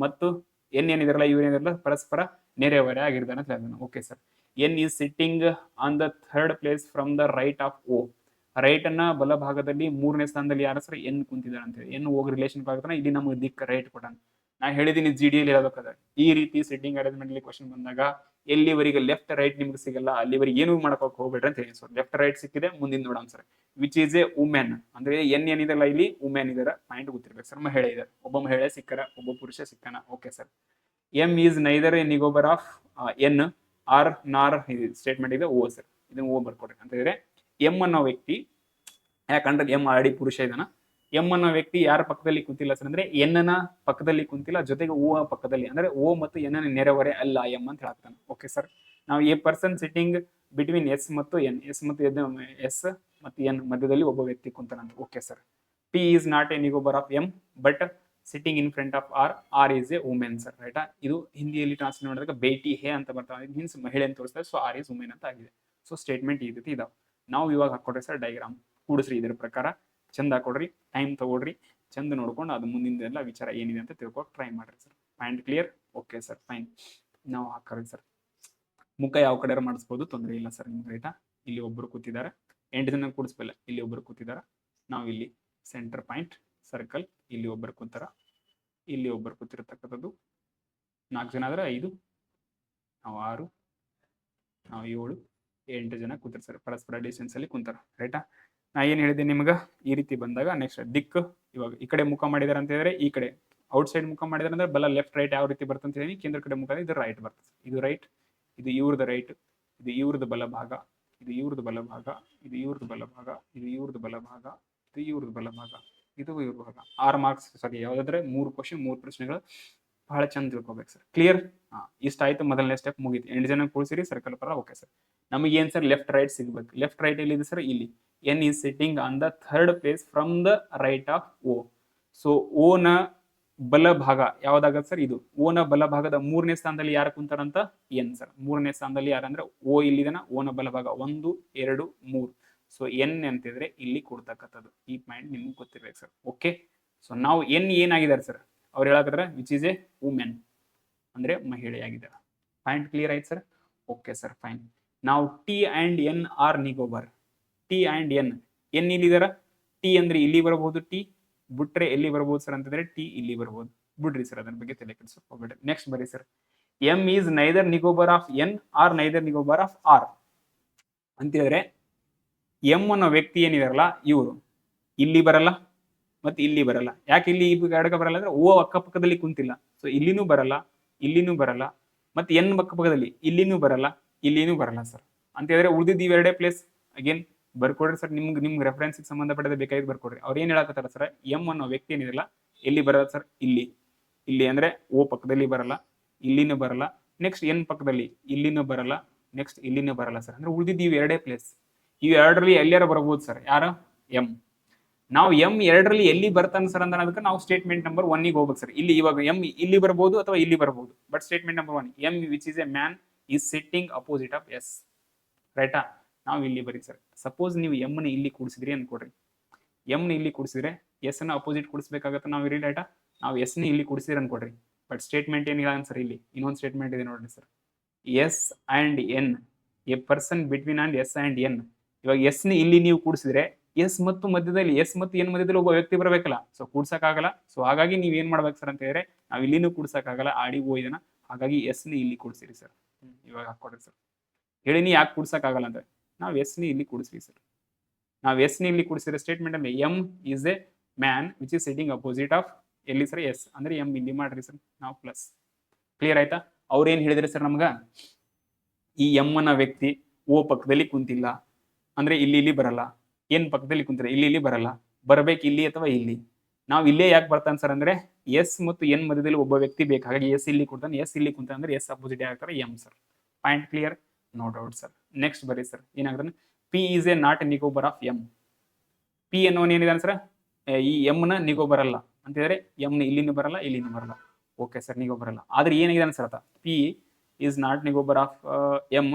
ಮತ್ತು ಎನ್ ಏನಿದಾರಲ್ಲ ಇವೇನಿದಾರಲ್ಲ ಪರಸ್ಪರ ನೆರೆಹೊರೆ ಆಗಿರ್ತಾನೆ ಅಂತ ಹೇಳ್ತಾನೆ. Okay sir. N is sitting on the third place from the right of O. Right ಅನ್ನ ಬಲಭಾಗದಲ್ಲಿ 3ನೇ ಸ್ಥಾನದಲ್ಲಿ ಯಾರ ಸರ್ ಎನ್ ಕುಂತಿದ್ದಾನೆ ಅಂತ ಹೇಳಿ. ಎನ್ ಹೋಗಿ ರಿಲೇಷನ್ ಆಗ್ತಾನೆ, ಇಲ್ಲಿ ನಮಗೆ ದಿಕ್ಕ ರೈಟ್ ಕೊಟ್ಟಾನ. ನಾ ಹೇಳಿದೀನಿ GD-ಯಲ್ಲಿ ಹೇಳ್ಬೇಕಾದ್ರೆ ಈ ರೀತಿ ಸಿಟ್ಟಿಂಗ್ ಅರೇಂಜ್ಮೆಂಟ್ ಅಲ್ಲಿ ಕ್ವಶನ್ ಬಂದಾಗ ಎಲ್ಲಿವರೆಗೆ ಲೆಫ್ಟ್ ರೈಟ್ ನಿಮ್ಗೆ ಸಿಗಲ್ಲ ಅಲ್ಲಿವರೆಗೆ ಏನು ಮಾಡಕ್ ಹೋಗ್ಬೇಡ್ರಿ ಅಂತ ಹೇಳಿ. ಸೊ ಲೆಫ್ಟ್ ರೈಟ್ ಸಿಕ್ಕಿದೆ, ಮುಂದಿನ ನೋಡೋಣ sir. Which is a women ಅಂದ್ರೆ ಎನ್ ಏನಿದೆಲ್ಲ ಇಲ್ಲಿ ವುಮೆನ್ ಇದಾರೆ, ಪಾಯಿಂಟ್ ಗೊತ್ತಿರ್ಬೇಕು ಸರ್. ಮಹಿಳೆ ಇದಾರೆ, ಒಬ್ಬ ಮಹಿಳೆ ಸಿಕ್ಕರ, ಒಬ್ಬ ಪುರುಷ ಸಿಕ್ಕನ. Okay sir. M is neither a neighbour of N or nor statement ಇದೆ ಓ ಸರ್. ಇದನ್ನ ಓ ಬರ್ಕೊಡ್ರಿ ಅಂತ ಹೇಳಿದ್ರೆ ಎಂ ಅನ್ನೋ ವ್ಯಕ್ತಿ, ಯಾಕಂದ್ರೆ ಎಂ ಆಲ್ರೆಡಿ ಪುರುಷ ಇದನ್ನ, ಎಂ ಅನ್ನೋ ವ್ಯಕ್ತಿ ಯಾರ ಪಕ್ಕದಲ್ಲಿ ಕುಂತಿಲ್ಲ ಸರ್ ಅಂದ್ರೆ ಎನ್ ನ ಪಕ್ಕದಲ್ಲಿ ಕುಂತಿಲ್ಲ, ಜೊತೆಗೆ ಓ ಪಕ್ಕದಲ್ಲಿ, ಅಂದ್ರೆ ಓ ಮತ್ತು ಎನ್ ನ ನೆರೆಹೊರೆ ಅಲ್ಲ ಎಂ ಅಂತ ಹೇಳ್ತಾನೆ. Okay sir. ನಾವು a person sitting between S ಮತ್ತು ಎನ್, ಎಸ್ ಮತ್ತು ಎಸ್ ಮತ್ತು ಎನ್ ಮಧ್ಯದಲ್ಲಿ ಒಬ್ಬ ವ್ಯಕ್ತಿ ಕುಂತಾನಂತ. Okay sir. P is not a neighbour of M but sitting in front of R, R is a women sir. ರೈಟಾ? ಇದು ಹಿಂದಿಯಲ್ಲಿ ಟ್ರಾನ್ಸ್ಲೇಟ್ ಮಾಡಿದಾಗ ಬೇಟಿ ಹೇ ಅಂತ ಬರ್ತಾವೆ, ಮೀನ್ಸ್ ಮಹಿಳೆ ಅಂತ ತೋರಿಸ್ತಾರೆ. ಸೊ ಆರ್ ಈಸ್ ವುಮೆನ್ ಅಂತ ಆಗಿದೆ. ಸೊ ಸ್ಟೇಟ್ಮೆಂಟ್ ಈ ರೀತಿ ಇದಾವೆ. ನಾವು ಇವಾಗ ಹಾಕೊಡ್ರಿ ಸರ್ ಡೈಗ್ರಾಮ್ ಕೂಡಿಸ್ರಿ, ಇದ್ರ ಪ್ರಕಾರ ಚಂದ ಹಾಕೊಡ್ರಿ, ಟೈಮ್ ತಗೊಳ್ರಿ, ಚಂದ ನೋಡ್ಕೊಂಡು ಅದು ಮುಂದಿನ ಎಲ್ಲ ವಿಚಾರ ಏನಿದೆ ಅಂತ ತಿಳ್ಕೊಕ್ ಟ್ರೈ ಮಾಡ್ರಿ sir. Point clear? Okay sir, fine. ನಾವು ಹಾಕೋರಿ ಸರ್. ಮುಖ ಯಾವ ಕಡೆ ಮಾಡಿಸ್ಬೋದು, ತೊಂದರೆ ಇಲ್ಲ ಸರ್ ನಿಮ್ಗೆ. ರೈಟಾ? ಇಲ್ಲಿ ಒಬ್ಬರು ಕೂತಿದ್ದಾರೆ, 8 ಜನ ಕೂಡಿಸ್ಬೇಲ್ಲ, ಇಲ್ಲಿ ಒಬ್ಬರು ಕೂತಿದ್ದಾರೆ. ನಾವು ಇಲ್ಲಿ ಸೆಂಟರ್ ಪಾಯಿಂಟ್ ಸರ್ಕಲ್, ಇಲ್ಲಿ ಒಬ್ಬರು ಕೂತಾರ, ಇಲ್ಲಿ ಒಬ್ಬರು ಕೂತಿರತಕ್ಕಂಥದ್ದು 4 ಜನ ಆದ್ರೆ 5, ನಾವು 6, ನಾವು 7, 8 ಜನ ಕೂತಿರ್ ಸರ್. ಪರಸ್ಪರ ಡಿಸ್ಟೆನ್ಸ್ ಅಲ್ಲಿ ಕುಂತಾರ. ರೈಟಾ? ನಾ ಏನ್ ಹೇಳಿದೆ ನಿಮ್ಗೆ, ಈ ರೀತಿ ಬಂದಾಗ ನೆಕ್ಸ್ಟ್ ದಿಕ್ಕು ಇವಾಗ ಈ ಕಡೆ ಮುಖ ಮಾಡಿದಾರೆ ಅಂತ ಹೇಳಿದ್ರೆ ಈ ಕಡೆ ಔಟ್ ಸೈಡ್ ಮುಖ ಮಾಡಿದಾರೆ ಅಂದ್ರೆ ಬಲ ಲೆಫ್ಟ್ ರೈಟ್ ಯಾವ ರೀತಿ ಬರ್ತಂತ ಹೇಳಿ ಕೇಂದ್ರ ಕಡೆ ಮುಖ ಇದು ರೈಟ್ ಬರ್ತದೆ. ಇದು ರೈಟ್, ಇದು ಇವ್ರದ್ದು ರೈಟ್, ಇದು ಇವ್ರದ್ದು ಬಲಭಾಗ, ಇದು ಇವ್ರದ್ದು ಬಲಭಾಗ, ಇದು ಇವ್ರದ್ದು ಬಲಭಾಗ, ಇದು ಇವ್ರದ್ದು ಬಲಭಾಗ, ಇದು ಇವ್ರದ್ದು ಬಲಭಾಗ, ಇದು ಇವ್ರ ಭಾಗ. 6 ಮಾರ್ಕ್ಸ್ ಸಾರಿ, ಯಾವ್ದಾದ್ರೆ 3 ಕ್ವಶನ್ 3 ಪ್ರಶ್ನೆಗಳು ಬಹಳ ಚಂದ ತಿಳ್ಕೊಬೇಕು ಸರ್. ಕ್ಲಿಯರ್? ಇಷ್ಟ ಆಯ್ತು, ಮೊದಲನೇ ಸ್ಟೆಪ್ ಮುಗೀತು. 8 ಜನ ಕೂಡಿಸಿರಿ ಸರ್ಕಲ್ ಪರ. Okay sir. ನಮಗೆ ಏನ್ ಸರ್ ಲೆಫ್ಟ್ ರೈಟ್ ಸಿಗ್ಬೇಕು. ಲೆಫ್ಟ್ ರೈಟ್ ಎಲ್ಲಿದೆ ಸರ್? ಇಲ್ಲಿ. N is sitting on the third place from the right of O. So O ನ ಬಲಭಾಗ ಯಾವ್ದಾಗತ್ತೆ ಸರ್? ಇದು ಓ ನ ಬಲಭಾಗದ 3ನೇ ಸ್ಥಾನದಲ್ಲಿ ಯಾರು ಕುಂತಾರಂತ? N sir. 3ನೇ ಸ್ಥಾನದಲ್ಲಿ ಯಾರಂದ್ರೆ ಓ ಇಲ್ಲಿದನ, ಓ ನ ಬಲಭಾಗ 1 2 3. ಸೊ ಎನ್ ಅಂತಿದ್ರೆ ಇಲ್ಲಿ ಕೊಡ್ತಕ್ಕಂಥದ್ದು. ಈ ಪಾಯಿಂಟ್ ನಿಮ್ಗೆ ಗೊತ್ತಿರ್ಬೇಕು ಸರ್. ಓಕೆ. ಸೊ ನಾವು ಎನ್ ಏನಾಗಿದ್ದಾರೆ ಸರ್? ಅವ್ರು ಹೇಳಕತ್ರ ವಿಚ್ ಈಸ್ ಎ ವುಮೆನ್ ಅಂದ್ರೆ ಮಹಿಳೆಯಾಗಿದ್ದಾರೆ. ಪಾಯಿಂಟ್ ಕ್ಲಿಯರ್ ಆಯ್ತು ಸರ್? Okay sir, fine. ನಾವು T and N are neighbour. T and N, N ಇಲ್ಲಿದಾರ, ಟಿ ಅಂದ್ರೆ ಇಲ್ಲಿ ಬರಬಹುದು, ಟಿ ಬಿಟ್ರೆ ಎಲ್ಲಿ ಬರ್ಬೋದು ಸರ್ ಅಂತಂದ್ರೆ ಟಿ ಇಲ್ಲಿ ಬರ್ಬೋದು. ಬಿಡ್ರಿ ಸರ್, ಅದರ ಬಗ್ಗೆ ತಲೆ ಕೆಡಿಸೋಕೆ ಹೋಗ್ಬೇಡ್ರಿ. ನೆಕ್ಸ್ಟ್ ಬರೀ sir. M is neither neighbour of N or neither neighbour of R ಅಂತ ಹೇಳಿದ್ರೆ ಎಂ ಅನ್ನೋ ವ್ಯಕ್ತಿ ಏನಿದಾರಲ್ಲ ಇವರು ಇಲ್ಲಿ ಬರಲ್ಲ ಮತ್ತೆ ಇಲ್ಲಿ ಬರಲ್ಲ. ಯಾಕೆ ಇಲ್ಲಿ ಎಡಕ ಬರಲ್ಲ ಅಂದ್ರೆ ಓ ಅಕ್ಕಪಕ್ಕದಲ್ಲಿ ಕುಂತಿಲ್ಲ. ಸೊ ಇಲ್ಲಿನೂ ಬರಲ್ಲ, ಇಲ್ಲಿನೂ ಬರಲ್ಲ, ಮತ್ತೆ ಎನ್ ಅಕ್ಕಪಕ್ಕದಲ್ಲಿ ಇಲ್ಲಿನೂ ಬರಲ್ಲ, ಇಲ್ಲಿನೂ ಬರಲ್ಲ ಸರ್ ಅಂತ ಹೇಳಿದ್ರೆ ಉಳಿದಿದ್ದು ಇವೆರಡೇ ಪ್ಲೇಸ್. ಅಗೇನ್ ಬರ್ಕೊಡ್ರಿ ಸರ್, ನಿಮ್ಗೆ ರೆಫರೆನ್ಸ್ ಸಂಬಂಧಪಟ್ಟದ ಬೇಕಾಗಿ ಬರ್ಕೊಡ್ರಿ. ಅವ್ರು ಏನ್ ಹೇಳಕತ್ತಾರ ಸರ್? ಎಂ ಅನ್ನೋ ವ್ಯಕ್ತಿ ಏನಿರಲ್ಲ ಎಲ್ಲಿ ಬರಲ್ಲ ಸರ್? ಇಲ್ಲಿ. ಇಲ್ಲಿ ಅಂದ್ರೆ ಓ ಪಕ್ಕದಲ್ಲಿ ಬರಲ್ಲ, ಇಲ್ಲಿನೂ ಬರಲ್ಲ, ನೆಕ್ಸ್ಟ್ ಎನ್ ಪಕ್ಕದಲ್ಲಿ ಇಲ್ಲಿನೂ ಬರಲ್ಲ, ನೆಕ್ಸ್ಟ್ ಇಲ್ಲಿನೂ ಬರಲ್ಲ ಸರ್. ಅಂದ್ರೆ ಉಳಿದಿದ್ದು ಇವು ಎರಡೇ ಪ್ಲೇಸ್. ಇವು ಎರಡರಲ್ಲಿ ಎಲ್ಲಾರು ಬರ್ಬೋದು ಸರ್. ಯಾರು? ಎಂ. ನಾವು ಎಂ ಎರಡರಲ್ಲಿ ಎಲ್ಲಿ ಬರ್ತಾನೆ ಸರ್ ಅಂದ್ರೆ ಅದಕ್ಕೆ ನಾವು ಸ್ಟೇಟ್ಮೆಂಟ್ ನಂಬರ್ 1 ಗೆ ಹೋಗ್ಬೇಕು ಸರ್. ಇಲ್ಲಿ ಇವಾಗ ಎಂ ಇಲ್ಲಿ ಬರ್ಬೋದು ಅಥವಾ ಇಲ್ಲಿ ಬರ್ಬೋದು, but statement number 1 M which is a man is sitting opposite of S. ರೈಟಾ? ನಾವು ಇಲ್ಲಿ ಬರೀ ಸರ್. ಸಪೋಸ್ ನೀವು ಎಂ ನ ಇಲ್ಲಿ ಕೂಡಿಸಿದ್ರಿ ಅನ್ಕೊಡ್ರಿ, ಎಂ ನ ಇಲ್ಲಿ ಕೂಡಿಸಿದ್ರೆ ಎಸ್ ನ ಅಪೋಸಿಟ್ ಕೂಡಿಸ್ಬೇಕಾಗತ್ತೆ. ನಾವು ಇರಿ ಡೇಟಾ, ನಾವು ಎಸ್ ನ ಇಲ್ಲಿ ಕೂಡಿಸಿದ್ರೆ ಅನ್ಕೊಡ್ರಿ, ಬಟ್ ಸ್ಟೇಟ್ಮೆಂಟ್ ಏನಿಲ್ಲ ಸರ್. ಇಲ್ಲಿ ಇನ್ನೊಂದು ಸ್ಟೇಟ್ಮೆಂಟ್ ಇದೆ ನೋಡ್ರಿ sir. S and N, a person between and S and N. ಇವಾಗ ಎಸ್ ನ ಇಲ್ಲಿ ನೀವು ಕೂಡಿಸಿದ್ರೆ ಎಸ್ ಮತ್ತು ಮಧ್ಯದಲ್ಲಿ, ಎಸ್ ಮತ್ತು ಎನ್ ಮಧ್ಯದಲ್ಲಿ ಒಬ್ಬ ವ್ಯಕ್ತಿ ಬರಬೇಕಲ್ಲ. ಸೊ ಕೂಡ್ಸಕ್ಕಾಗಲ್ಲ. ಸೊ ಹಾಗಾಗಿ ನೀವ್ ಏನ್ ಮಾಡ್ಬೇಕು ಸರ್ ಅಂತ ಹೇಳಿದ್ರೆ ನಾವು ಇಲ್ಲಿನೂ ಕೂಡ್ಸಕ್ಕಾಗಲ್ಲ, ಆಡಿ ಓ ಇದನ್ನ. ಹಾಗಾಗಿ ಎಸ್ ನ ಇಲ್ಲಿ ಕೂಡಿಸಿರಿ ಸರ್. ಇವಾಗ ಹಾಕೊಡ್ರಿ ಸರ್. ಹೇಳಿನಿ ಯಾಕೆ ಕೂಡ್ಸಕ್ಕಾಗಲ್ಲ ಅಂದ್ರೆ ನಾವು ಎಸ್ ನಿ ಇಲ್ಲಿ ಕೂಡಿಸ್ರಿ ಸರ್. ನಾವು ಎಸ್ ನಿ ಇಲ್ಲಿ ಕೂಡಿಸಿದ್ರೆ ಸ್ಟೇಟ್ಮೆಂಟ್ ಅಲ್ಲಿ M is a man which is sitting opposite of ಎಲ್ಲಿ ಸರ್? ಎಸ್. ಅಂದ್ರೆ ಎಂ ಇಲ್ಲಿ ಮಾಡ್ರಿ ಸರ್. ನಾವು ಪ್ಲಸ್. ಕ್ಲಿಯರ್ ಆಯ್ತಾ? ಅವ್ರು ಏನ್ ಹೇಳಿದ್ರಿ ಸರ್ ನಮ್ಗ? ಈ ಎಂ ನ ವ್ಯಕ್ತಿ ಓ ಪಕ್ಕದಲ್ಲಿ ಕುಂತಿಲ್ಲ ಅಂದ್ರೆ ಇಲ್ಲಿ ಇಲ್ಲಿ ಬರಲ್ಲ, ಎನ್ ಪಕ್ಕದಲ್ಲಿ ಕುಂತಿರ ಇಲ್ಲಿ ಇಲ್ಲಿ ಬರಲ್ಲ, ಬರ್ಬೇಕು ಇಲ್ಲಿ ಅಥವಾ ಇಲ್ಲಿ. ನಾವು ಇಲ್ಲೇ ಯಾಕೆ ಬರ್ತಾನೆ ಸರ್ ಅಂದ್ರೆ ಎಸ್ ಮತ್ತು ಎನ್ ಮಧ್ಯದಲ್ಲಿ ಒಬ್ಬ ವ್ಯಕ್ತಿ ಬೇಕು. ಹಾಗಾಗಿ ಎಸ್ ಇಲ್ಲಿ ಕೊಡ್ತಾನೆ, ಎಸ್ ಇಲ್ಲಿ ಕುಂತ ಅಂದ್ರೆ ಎಸ್ ಅಪೋಸಿಟ್ ಆಗ್ತಾರೆ M sir. Point clear? No doubt sir. Next ಬರೀ ಸರ್. ಏನಾಗ್ತಾನೆ? P is a not neighbour of M. P ಅನ್ನೋನ್ ಏನಿದೆ ಸರ್? ಈ ಎಂ ನ ನಿಗೋ ಬರಲ್ಲ ಅಂತ ಹೇಳಿದ್ರೆ ಎಂ ನ ಇಲ್ಲಿನೂ ಬರಲ್ಲ, ಇಲ್ಲಿನೂ ಬರಲ್ಲ. ಓಕೆ ಸರ್, ನಿಗೋ ಬರಲ್ಲ. ಆದ್ರೆ ಏನಾಗಿದೆ sir? P is not neighbour of M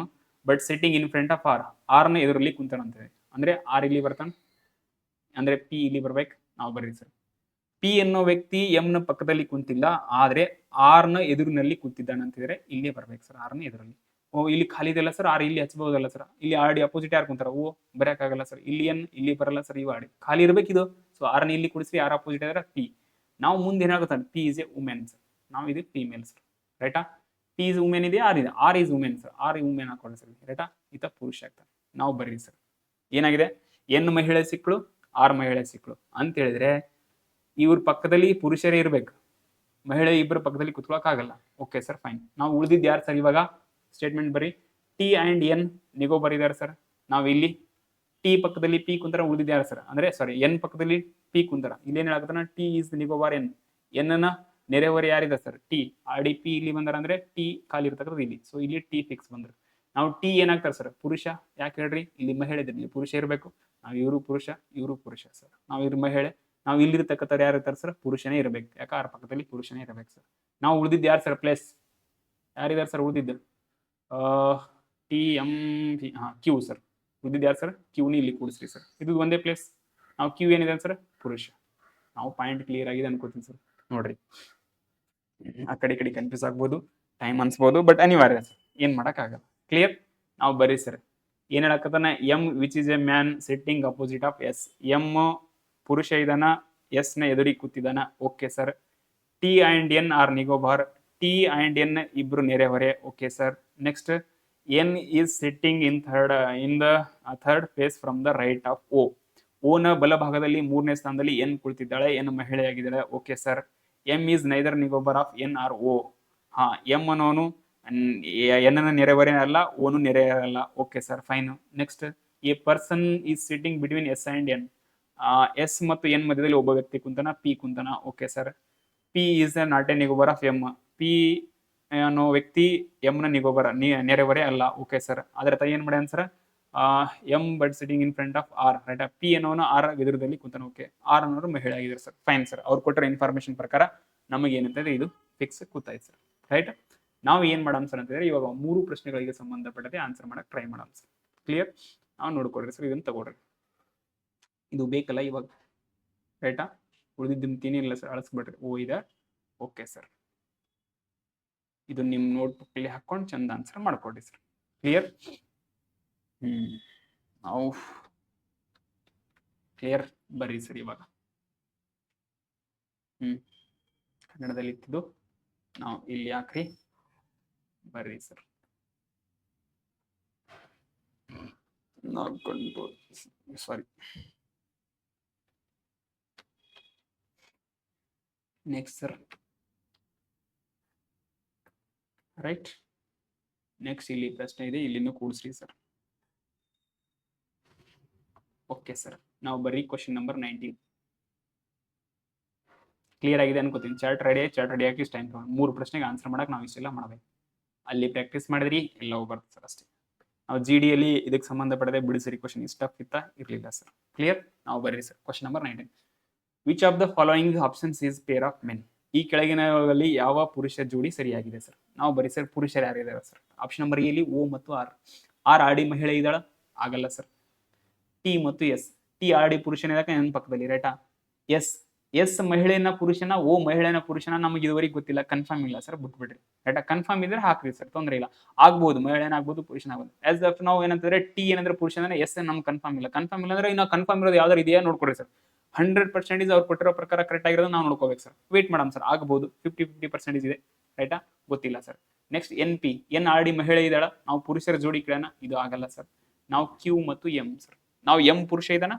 but sitting in front of R. R ನ ಎದುರಲ್ಲಿ ಕುಂತಾನಂತೇಳಿ ಅಂದ್ರೆ ಆರ್ ಇಲ್ಲಿ ಬರ್ತಾನೆ ಅಂದ್ರೆ ಪಿ ಇಲ್ಲಿ ಬರ್ಬೇಕು. ನಾವು ಬರ್ರಿ ಸರ್. ಪಿ ಅನ್ನೋ ವ್ಯಕ್ತಿ ಎಂ ನ ಪಕ್ಕದಲ್ಲಿ ಕುಂತಿಲ್ಲ, ಆದ್ರೆ ಆರ್ ನ ಎದುರಿನಲ್ಲಿ ಕೂತಿದ್ದಾನೆ ಅಂತಿದ್ರೆ ಇಲ್ಲೇ ಬರ್ಬೇಕು ಸರ್, ಆರ್ ನ ಎದುರಲ್ಲಿ. ಓ ಇಲ್ಲಿ ಖಾಲಿ ಇದೆಯಲ್ಲ ಸರ್, ಆರ್ ಇಲ್ಲಿ ಹಚ್ಬಹುದಲ್ಲ ಸರ್, ಇಲ್ಲಿ ಆರ್ ಡಿ ಅಪೋಸಿಟ್ ಯಾರು ಕುಂತಾರ, ಓ ಬರೆಯಕ್ಕಾಗಲ್ಲ ಸರ್, ಇಲ್ಲಿ ಎನ್ ಇಲ್ಲಿ ಬರಲ್ಲ ಸರ್, ಇವು ಆಡಿ ಖಾಲಿ ಇರ್ಬೇಕಿದು. ಸೊ ಆರ್ ನ ಇಲ್ಲಿ ಕುಡಿಸ್ರಿ, ಆರ್ ಅಪೋಸಿಟ್ ಆದ್ರೆ ಪಿ. ನಾವು ಮುಂದೆ ಏನಾಗುತ್ತೆ, P is a women sir, ನಾವು ಇದು ಫೀಮೇಲ್ ಸರ್, ರೈಟಾ. ಪಿ ಇಸ್ ವುಮೆನ್ ಇದೆ, ಆರ್ ಇದೆ, R is women sir, R women ಹಾಕೊಳ್ಳಿ ಸರ್, ರೈಟಾ. ಈತ ಪುರುಷ ಆಗ್ತಾನೆ. ನಾವು ಬರ್ರಿ ಸರ್, ಏನಾಗಿದೆ, ಎನ್ ಮಹಿಳೆ ಸಿಕ್ಕಳು, ಆರ್ ಮಹಿಳೆ ಸಿಕ್ಕಳು ಅಂತ ಹೇಳಿದ್ರೆ ಇವ್ರ ಪಕ್ಕದಲ್ಲಿ ಪುರುಷರೇ ಇರ್ಬೇಕು, ಮಹಿಳೆ ಇಬ್ಬರ ಪಕ್ಕದಲ್ಲಿ ಕುತ್ಕೊಳಕ್ ಆಗಲ್ಲ. Okay sir, fine. ನಾವು ಉಳಿದಿದ್ದು ಯಾರು ಸರ್ ಇವಾಗ, ಸ್ಟೇಟ್ಮೆಂಟ್ ಬರೀ ಟಿ ಅಂಡ್ ಎನ್ ನಿಗೋ ಬರೀದಾರೆ ಸರ್. ನಾವು ಇಲ್ಲಿ ಟಿ ಪಕ್ಕದಲ್ಲಿ ಪಿ ಕುಂತರ, ಉಳಿದಿದ್ದು ಯಾರು ಸರ್ ಅಂದ್ರೆ ಸಾರಿ ಎನ್ ಪಕ್ಕದಲ್ಲಿ ಪಿ ಕುಂತರ, ಇಲ್ಲಿ ಏನ್ ಹೇಳಕತ್ತಾನ, T is neighbour N, N ನ ನೆರೆಹೊರೆ ಯಾರಿದೆ ಸರ್, ಟಿ. ಆಡಿ ಪಿ ಇಲ್ಲಿ ಬಂದಾರ ಅಂದ್ರೆ ಟಿ ಖಾಲಿ ಇರ್ತಕ್ಕಂಥದ್ದು ಇಲ್ಲಿ, ಸೊ ಇಲ್ಲಿ ಟಿ ಫಿಕ್ಸ್ ಬಂದ್ರು. ನಾವು ಟಿ ಏನಾಗ್ತಾರೆ ಸರ್, ಪುರುಷ. ಯಾಕೆ ಹೇಳ್ರಿ, ಇಲ್ಲಿ ಮಹಿಳೆ ಇದೆ, ಇಲ್ಲಿ ಪುರುಷ ಇರಬೇಕು. ನಾವು ಇವರು ಪುರುಷ, ಇವರು ಪುರುಷ ಸರ್, ನಾವು ಇವ್ರ ಮಹಿಳೆ, ನಾವು ಇಲ್ಲಿರ್ತಕ್ಕಂಥವ್ರು ಯಾರು ಇರ್ತಾರೆ ಸರ್, ಪುರುಷನೇ ಇರಬೇಕು. ಯಾಕೆ ಆರ್ ಪಕ್ಕದಲ್ಲಿ ಪುರುಷನೇ ಇರಬೇಕು ಸರ್. ನಾವು ಉಳಿದಿದ್ದು ಯಾರು ಸರ್, ಪ್ಲೇಸ್ ಯಾರಿದ್ದಾರೆ ಸರ್ ಉಳಿದಿದ್ದು, ಟಿ ಎಂ ಪಿ, ಹಾ ಕ್ಯೂ ಸರ್. ಉಳಿದಿದ್ದು ಯಾರು ಸರ್, ಕ್ಯೂನಿ ಇಲ್ಲಿ ಕೂಡಿಸ್ರಿ ಸರ್, ಇದು ಒಂದೇ ಪ್ಲೇಸ್. ನಾವು ಕ್ಯೂ ಏನಿದೆ ಸರ್, ಪುರುಷ. ನಾವು ಪಾಯಿಂಟ್ ಕ್ಲಿಯರ್ ಆಗಿದೆ ಅನ್ಕೋತೀನಿ ಸರ್. ನೋಡ್ರಿ, ಆ ಕಡೆ ಈ ಕಡೆ ಕನ್ಫ್ಯೂಸ್ ಆಗ್ಬೋದು, ಟೈಮ್ ಅನ್ಸ್ಬೋದು, ಬಟ್ ಅನಿವಾರ್ಯ ಸರ್, ಏನ್ ಆಗಲ್ಲ. ಕ್ಲಿಯರ್. ನಾವು ಬರೀ ಸರ್ ಏನ್ ಹೇಳಕತ್ತಾನ, M which is a man sitting opposite of S. M ಪುರುಷ ಇದಾನ, ಎಸ್ ನ ಎದುರಿಗೆ ಕೂತಿದ್ದಾನ. Okay sir. T and N are neighbour, T and N ಇಬ್ರು ನೆರೆಹೊರೆ. Okay sir. Next, N is sitting in the third face from the right of O. ಓನ ಬಲಭಾಗದಲ್ಲಿ ಮೂರನೇ ಸ್ಥಾನದಲ್ಲಿ ಎನ್ ಕುಳಿತಿದ್ದಾಳೆ, ಎನ್ ಮಹಿಳೆಯಾಗಿದ್ದಾಳೆ. Okay sir. M is neither neighbour of N or O. ಹಾ, M ಅನ್ನೋನು ಎನ್ ನೆರೆಹೊರೆ ಅಲ್ಲ, ಓನು ನೆರೆಹೊರೆ ಅಲ್ಲ. Okay sir, fine. Next, a person is sitting between S and N. S ಮತ್ತು ಎನ್ ಮಧ್ಯದಲ್ಲಿ ಒಬ್ಬ ವ್ಯಕ್ತಿ ಕುಂತಾನ, ಪಿ ಕುಂತಾನ. Okay sir. P is not a neighbour of M. P ಅನ್ನೋ ವ್ಯಕ್ತಿ ಎಂ ನ ನಿಗೋಬರ ನೆರೆಹೊರೆ ಅಲ್ಲ. ಓಕೆ ಸರ್. ಅದ್ರ ಏನ್ ಮಾಡ್ಯಾನ sir, M but siting in front of R, right. P ಅನ್ನೋನು ಆರ್ ಎದುರದಲ್ಲಿ ಕುಂತಾನ. ಓಕೆ, ಆರ್ ಅನ್ನೋರು ಮಹಿಳೆ ಆಗಿದ್ದಾರೆ ಸರ್. Fine sir. ಅವ್ರು ಕೊಟ್ಟರೆ ಇನ್ಫಾರ್ಮೇಶನ್ ಪ್ರಕಾರ ನಮಗೆ ಏನಂತಂದ್ರೆ ಇದು ಫಿಕ್ಸ್ ಕೂತಾಯ್ತು ಸರ್, ರೈಟ್. ನಾವು ಏನ್ ಮಾಡಮ್ ಸರ್ ಅಂತಂದ್ರೆ, ಇವಾಗ 3 ಪ್ರಶ್ನೆಗಳಿಗೆ ಸಂಬಂಧಪಟ್ಟಂತೆ ಆನ್ಸರ್ ಮಾಡಕ್ ಟ್ರೈ ಮಾಡಮ್ ಸರ್. ಕ್ಲಿಯರ್. ನಾವು ನೋಡ್ಕೊಡ್ರಿ ಸರ್, ಇದನ್ನ ತಗೊಳ್ರಿ, ಇದು ಬೇಕಲ್ಲ ಇವಾಗ, ರೈಟಾ. ಉಳಿದಿದ್ದು ಇಲ್ಲ ಸರ್, ಅಳಿಸ್ಬಿಡ್ರಿ. ಓ ಇದೆ. ಓಕೆ ಸರ್, ಇದು ನಿಮ್ ನೋಟ್ಬುಕ್ ಅಲ್ಲಿ ಹಾಕೊಂಡು ಚಂದ ಆನ್ಸರ್ ಮಾಡ್ಕೊಡಿ ಸರ್. ಕ್ಲಿಯರ್. ನಾವು ಕ್ಲಿಯರ್ ಬರ್ರಿ ಸರ್ ಇವಾಗ. ಕನ್ನಡದಲ್ಲಿ ಇತ್ತಿದ್ದು ನಾವು ಇಲ್ಲಿ ಹಾಕ್ರಿ, ಬರ್ರಿ ಸರ್. ಸಾರಿ, ನೆಕ್ಸ್ಟ್ ಸರ್, ರೈಟ್. ನೆಕ್ಸ್ಟ್ ಇಲ್ಲಿ ಪ್ರಶ್ನೆ ಇದೆ, ಇಲ್ಲಿನೂ ಕೂಡಿಸ್ರಿ ಸರ್. ಓಕೆ ಸರ್, ನಾವು ಬರೀ ಕ್ವಶನ್ ನಂಬರ್ 19. ಕ್ಲಿಯರ್ ಆಗಿದೆ ಅನ್ಕೋತೀನಿ. ಚಾರ್ಟ್ ರೆಡಿ ಹಾಕಿ ಟೈಮ್ 3 ಪ್ರಶ್ನೆಗೆ ಆನ್ಸರ್ ಮಾಡಕ್ ನಾವು ಇಷ್ಟೆಲ್ಲ ಮಾಡಬೇಕು. ಅಲ್ಲಿ ಪ್ರಾಕ್ಟೀಸ್ ಮಾಡಿದ್ರಿ, ಎಲ್ಲವೂ ಬರ್ತದೆ ಸರ್ ಅಷ್ಟೇ. ನಾವು ಜಿ ಡಿ ಅಲ್ಲಿ ಇದಕ್ಕೆ ಸಂಬಂಧಪಟ್ಟದೆ ಬಿಡಿಸಿರಿ ಕ್ವಶನ್ ಇಷ್ಟ ಇರಲಿಲ್ಲ ಸರ್. ಕ್ಲಿಯರ್. ನಾವು ಬರ್ರಿ sir question number 19. Which of the following options is pair of men. ಈ ಕೆಳಗಿನಗಳಲ್ಲಿ ಯಾವ ಪುರುಷ ಜೋಡಿ ಸರಿಯಾಗಿದೆ ಸರ್. ನಾವು ಬರೀ ಸರ್ ಪುರುಷರು ಯಾರಿದ್ದಾರೆ ಸರ್. ಆಪ್ಷನ್ ನಂಬರ್ ಎಲ್ಲಿ ಓ ಮತ್ತು ಆರ್. ಆರ್ ಆಡಿ ಮಹಿಳೆ ಇದ್ದಾಳ, ಆಗಲ್ಲ ಸರ್. ಟಿ ಮತ್ತು ಎಸ್. ಟಿ ಆಡಿ ಪುರುಷನ ನನ್ನ ಪಕ್ಕದಲ್ಲಿ, ರೈಟಾ. ಎಸ್ ಎಸ್ ಮಹಿಳೆನ ಪುರುಷನ, ಓ ಮಹಿಳೆನ ಪುರುಷನ ನಮಗೆ ಇದುವರೆಗೆ ಗೊತ್ತಿಲ್ಲ, ಕನ್ಫರ್ಮ್ ಇಲ್ಲ ಸರ್, ಬಿಟ್ಬಿಡ್ರಿ. ರೈಟಾ. ಕನ್ಫರ್ಮ್ ಇದ್ರೆ ಹಾಕ್ರಿ ಸರ್, ತೊಂದರೆ ಇಲ್ಲ. ಆಗ್ಬೋದು, ಮಹಿಳೆನ ಆಗ್ಬೋದು, ಪುರುಷನ ಆಗ್ಬೋದು. ಆಸ್ ಆಫ್ ನಾವು ಏನಂತಂದ್ರೆ ಟಿ ಏನಂದ್ರೆ ಪುರುಷನ, ಎಸ್ ನಮ್ಗೆ ಕನ್ಫರ್ಮ್ ಇಲ್ಲ. ಕನ್ಫರ್ಮ್ ಇಲ್ಲ ಅಂದ್ರೆ ಇನ್ನು ಕನ್ಫರ್ಮ್ ಇರೋದು ಯಾವ್ದಾರು ಇದೆಯಾ ನೋಡ್ಕೊಡ್ರಿ ಸರ್. 100% ಅವ್ರು ಕೊಟ್ಟಿರೋ ಪ್ರಕಾರ ಕರೆಕ್ಟ್ ಆಗಿರೋದು ನಾವು ನೋಡ್ಕೋಬೇಕು ಸರ್. ವೇಟ್ ಮಾಡಮ್ ಸರ್, ಆಗ್ಬೋದು. 50% ಇದೆ, ರೈಟಾ. ಗೊತ್ತಿಲ್ಲ sir. Next N P, N already ಮಹಿಳೆ ಇದ್ದಾಳ, ನಾವು ಪುರುಷರ ಜೋಡಿ ಕೇಳೋಣ, ಇದು ಆಗಲ್ಲ ಸರ್. ನಾವು ಕ್ಯೂ ಮತ್ತು ಎಂ ಸರ್. ನಾವು ಎಂ ಪುರುಷ ಇದಾನ,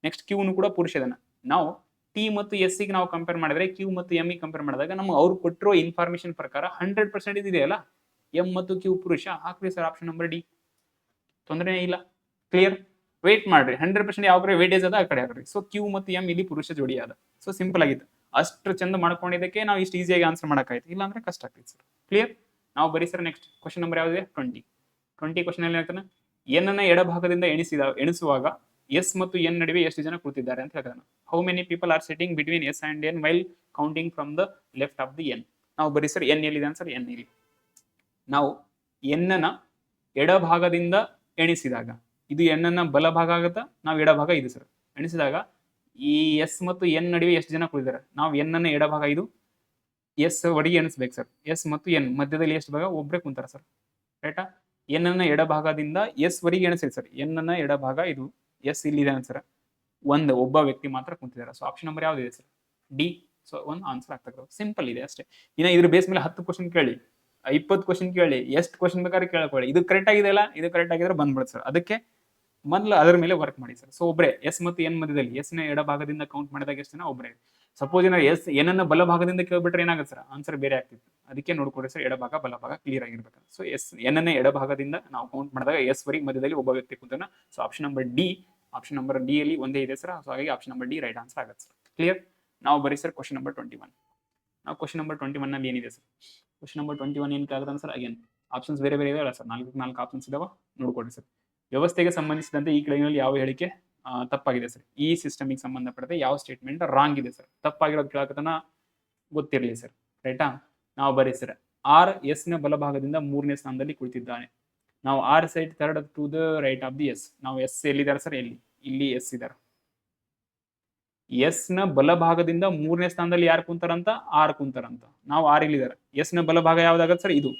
ನೆಕ್ಸ್ಟ್ ಕ್ಯೂನು ಕೂಡ ಪುರುಷ ಇದಾನ. ನಾವು ಟಿ ಮತ್ತು ಎಸ್ ಗೆ ನಾವು ಕಂಪೇರ್ ಮಾಡಿದ್ರೆ, ಕ್ಯೂ ಮತ್ತು ಎಂ ಗೆ ಕಂಪೇರ್ ಮಾಡಿದಾಗ ನಮ್ಗೆ ಅವ್ರು ಕೊಟ್ಟಿರೋ ಇನ್ಫಾರ್ಮೇಶನ್ ಪ್ರಕಾರ 100% ಇದೆಯಲ್ಲ, ಎಂ ಮತ್ತು ಕ್ಯೂ ಪುರುಷ, ಹಾಕ್ರಿ ಸರ್ ಆಪ್ಷನ್ ನಂಬರ್ ಡಿ, ತೊಂದರೆ ಇಲ್ಲ. ಕ್ಲಿಯರ್. ವೇಟ್ ಮಾಡ್ರಿ, 100% ಯಾವ ಕಡೆ ವೇಟೇಜ್ ಅದ ಆ ಕಡೆ ಹಾಕ್ರಿ. ಸೊ ಕ್ಯೂ ಮತ್ತು ಎಂ ಇಲ್ಲಿ ಪುರುಷ ಜೋಡಿ ಅದ. ಸೊ ಸಿಂಪಲ್ ಆಗಿತ್ತು. ಅಷ್ಟು ಚಂದ ಮಾಡ್ಕೊಂಡಿದ್ದಕ್ಕೆ ನಾವು ಇಷ್ಟು ಈಸಿಯಾಗಿ ಆನ್ಸರ್ ಮಾಡಕ್ಕಾಯ್ತು, ಇಲ್ಲ ಅಂದ್ರೆ ಕಷ್ಟ ಆಗ್ತೈತೆ ಸರ್. ಕ್ಲಿಯರ್. ನಾವು ಬರೀ ಸರ್ ನೆಕ್ಸ್ಟ್ ಕ್ವಶನ್ ನಂಬರ್ ಯಾವ್ದಿದೆ, 20 ಕ್ವಶನ್ ಅಲ್ಲಿ ಹೇಳ್ತಾನೆ, ಎನ್ ಅನ್ನ ಎಡಭಾಗದಿಂದ ಎಣಿಸುವಾಗ ಎಸ್ ಮತ್ತು ಎನ್ ನಡುವೆ ಎಷ್ಟು ಜನ ಕೂತಿದ್ದಾರೆ ಅಂತ ಹೇಳ್ತಾನೆ. How many people are sitting between S and N while counting from the left of the N. ನಾವು ಬರೀ ಸರ್ ಎನ್ ಎಲ್ಲಿದೆ ಸರ್, ಎನ್ ಇಲ್ಲಿ. ನಾವು ಎನ್ ಅನ್ನ ಎಡಭಾಗದಿಂದ ಎಣಿಸಿದಾಗ, ಇದು ಎನ್ ಅನ್ನ ಬಲಭಾಗ ಆಗುತ್ತಾ, ನಾವು ಎಡಭಾಗ ಇದು ಸರ್. ಎಣಿಸಿದಾಗ ಈ ಎಸ್ ಮತ್ತು ಎನ್ ನಡುವೆ ಎಷ್ಟು ಜನ ಕುಳಿದಾರೆ? ನಾವು ಎನ್ ಅನ್ನ ಎಡಭಾಗ ಇದು, ಎಸ್ ಒಡಿಗೆ ಎಣಿಸ್ಬೇಕು ಸರ್. ಎಸ್ ಮತ್ತು ಎನ್ ಮಧ್ಯದಲ್ಲಿ ಎಷ್ಟು ಭಾಗ? ಒಬ್ಬರೇ ಕುಂತಾರ ಸರ್, ರೈಟಾ? ಎನ್ ಅನ್ನ ಎಡಭಾಗದಿಂದ ಎಸ್ ವರೆಗೆ ಎಣಿಸಿ ಸರ್. ಎನ್ ಅನ್ನ ಎಡಭಾಗ ಇದು, ಎಸ್ ಇಲ್ಲಿದೆ ಸರ್, ಒಬ್ಬ ವ್ಯಕ್ತಿ ಮಾತ್ರ ಕುಂತಿದ್ದಾರೆ. ಸೊ ಆಪ್ಷನ್ ನಂಬರ್ ಯಾವ್ದಿದೆ ಸರ್? ಡಿ. ಸೊ ಒಂದು ಆನ್ಸರ್ ಆಗ್ತದೆ. ಸಿಂಪಲ್ ಇದೆ ಅಷ್ಟೇ. ಇನ್ನ ಇದ್ರ ಬೇಸ್ ಮೇಲೆ 10 ಕ್ವಶನ್ ಕೇಳಿ, 20 ಕ್ವಶನ್ ಕೇಳಿ, ಎಷ್ಟು ಕ್ವಶನ್ ಬೇಕಾದ್ರೆ ಕೇಳ್ಕೊಳ್ಳಿ. ಇದು ಕರೆಕ್ಟ್ ಆಗಿದೆಯಲ್ಲ, ಇದು ಕರೆಕ್ಟ್ ಆಗಿದ್ರೆ ಬಂದ್ಬಿಡುತ್ತೆ ಸರ್. ಅದಕ್ಕೆ ಮೊದಲು ಅದರ ಮೇಲೆ ವರ್ಕ್ ಮಾಡಿ ಸರ್. ಸೊ ಒಬ್ಬರೇ ಎಸ್ ಮತ್ತು ಎನ್ ಮಧ್ಯದಲ್ಲಿ ಎಸ್ ನ ಎಡಭಾಗದಿಂದ ಕೌಂಟ್ ಮಾಡಿದಾಗ ಎಷ್ಟು ಜನ? ಒಬ್ಬರೇ. ಸಪೋಸ್ ಏನಾದ್ರು ಎಸ್ ಎನ್ ಅನ್ನ ಬಲಭಾಗದಿಂದ ಕೇಳ್ಬಿಟ್ರೆ ಏನಾಗುತ್ತೆ ಸರ್? ಆನ್ಸರ್ ಬೇರೆ ಆಗ್ತಿತ್ತು. ಅದಕ್ಕೆ ನೋಡ್ಕೊಡ್ರಿ ಸರ್, ಎಡಭಾಗ ಬಲಭಾಗ ಕ್ಲಿಯರ್ ಆಗಿರ್ಬೇಕು. ಸೊ ಎಸ್ ಎನ್ ಅನ್ನ ಎಡಭಾಗದಿಂದ ನಾವು ಕೌಂಟ್ ಮಾಡಿದಾಗ ಎಸ್ ವರೆಗೆ ಮಧ್ಯದಲ್ಲಿ ಒಬ್ಬ ವ್ಯಕ್ತಿ ಕುಂತಾನ. So option number D, option number D ಅಲ್ಲಿ ಒಂದೇ ಇದೆ ಸರ್. ಸೊ ಹಾಗಾಗಿ option number D right answer ಆಗುತ್ತೆ ಸರ್. ಕ್ಲಿಯರ್? ನಾವು ಬರೀ ಸರ್ ಕ್ವಶನ್ ನಂಬರ್ 21. ನಾವು ಕ್ವಶನ್ ನಂಬರ್ 21 ನಲ್ಲಿ ಏನಿದೆ ಸರ್? ಕ್ವಶನ್ ನಂಬರ್ 21 ಏನ್ ಕೇಳಿದ್ರೆ ಸರ್, ಅಗೇನ್ ಆಪ್ಷನ್ಸ್ ಬೇರೆ ಬೇರೆ ಇದಾವಲ್ಲ ಸರ್, 4 ಆಪ್ಷನ್ಸ್ ಇದಾವ, ನೋಡ್ಕೊಡ್ರಿ ಸರ್. ವ್ಯವಸ್ಥೆಗೆ ಸಂಬಂಧಿಸಿದಂತೆ ಈ ಕೆಳಗಿನಲ್ಲಿ ಯಾವ ಹೇಳಿಕೆ ತಪ್ಪಾಗಿದೆ ಸರ್? ಈ ಸಿಸ್ಟಮಿಗೆ ಸಂಬಂಧಪಟ್ಟಂತೆ ಯಾವ ಸ್ಟೇಟ್ಮೆಂಟ್ ರಾಂಗ್ ಇದೆ ಸರ್? ತಪ್ಪಾಗಿರೋದು ಕೇಳಕತನ ಗೊತ್ತಿರಲಿ ಸರ್, ರೈಟಾ? ನಾವು ಬರೀ ಸರ್, ಆರ್ ಎಸ್ ನ ಬಲಭಾಗದಿಂದ 3ನೇ ಸ್ಥಾನದಲ್ಲಿ ಕುಳಿತಿದ್ದಾನೆ. ನಾವು R side third to the right of the S. ನಾವು ಎಸ್ ಎಲ್ಲಿದ್ದಾರೆ ಸರ್? ಇಲ್ಲಿ ಎಸ್ ಇದ್ದಾರೆ. ಎಸ್ ನ ಬಲಭಾಗದಿಂದ 3ನೇ ಸ್ಥಾನದಲ್ಲಿ ಯಾರು ಕುಂತಾರಂತ? ಆರ್ ಕುಂತಾರಂತ. ನಾವು ಆರ್ ಇಲ್ಲಿದ್ದಾರೆ. ಎಸ್ ನ ಬಲಭಾಗ ಯಾವ್ದಾಗತ್ತೆ ಸರ್? ಇದು.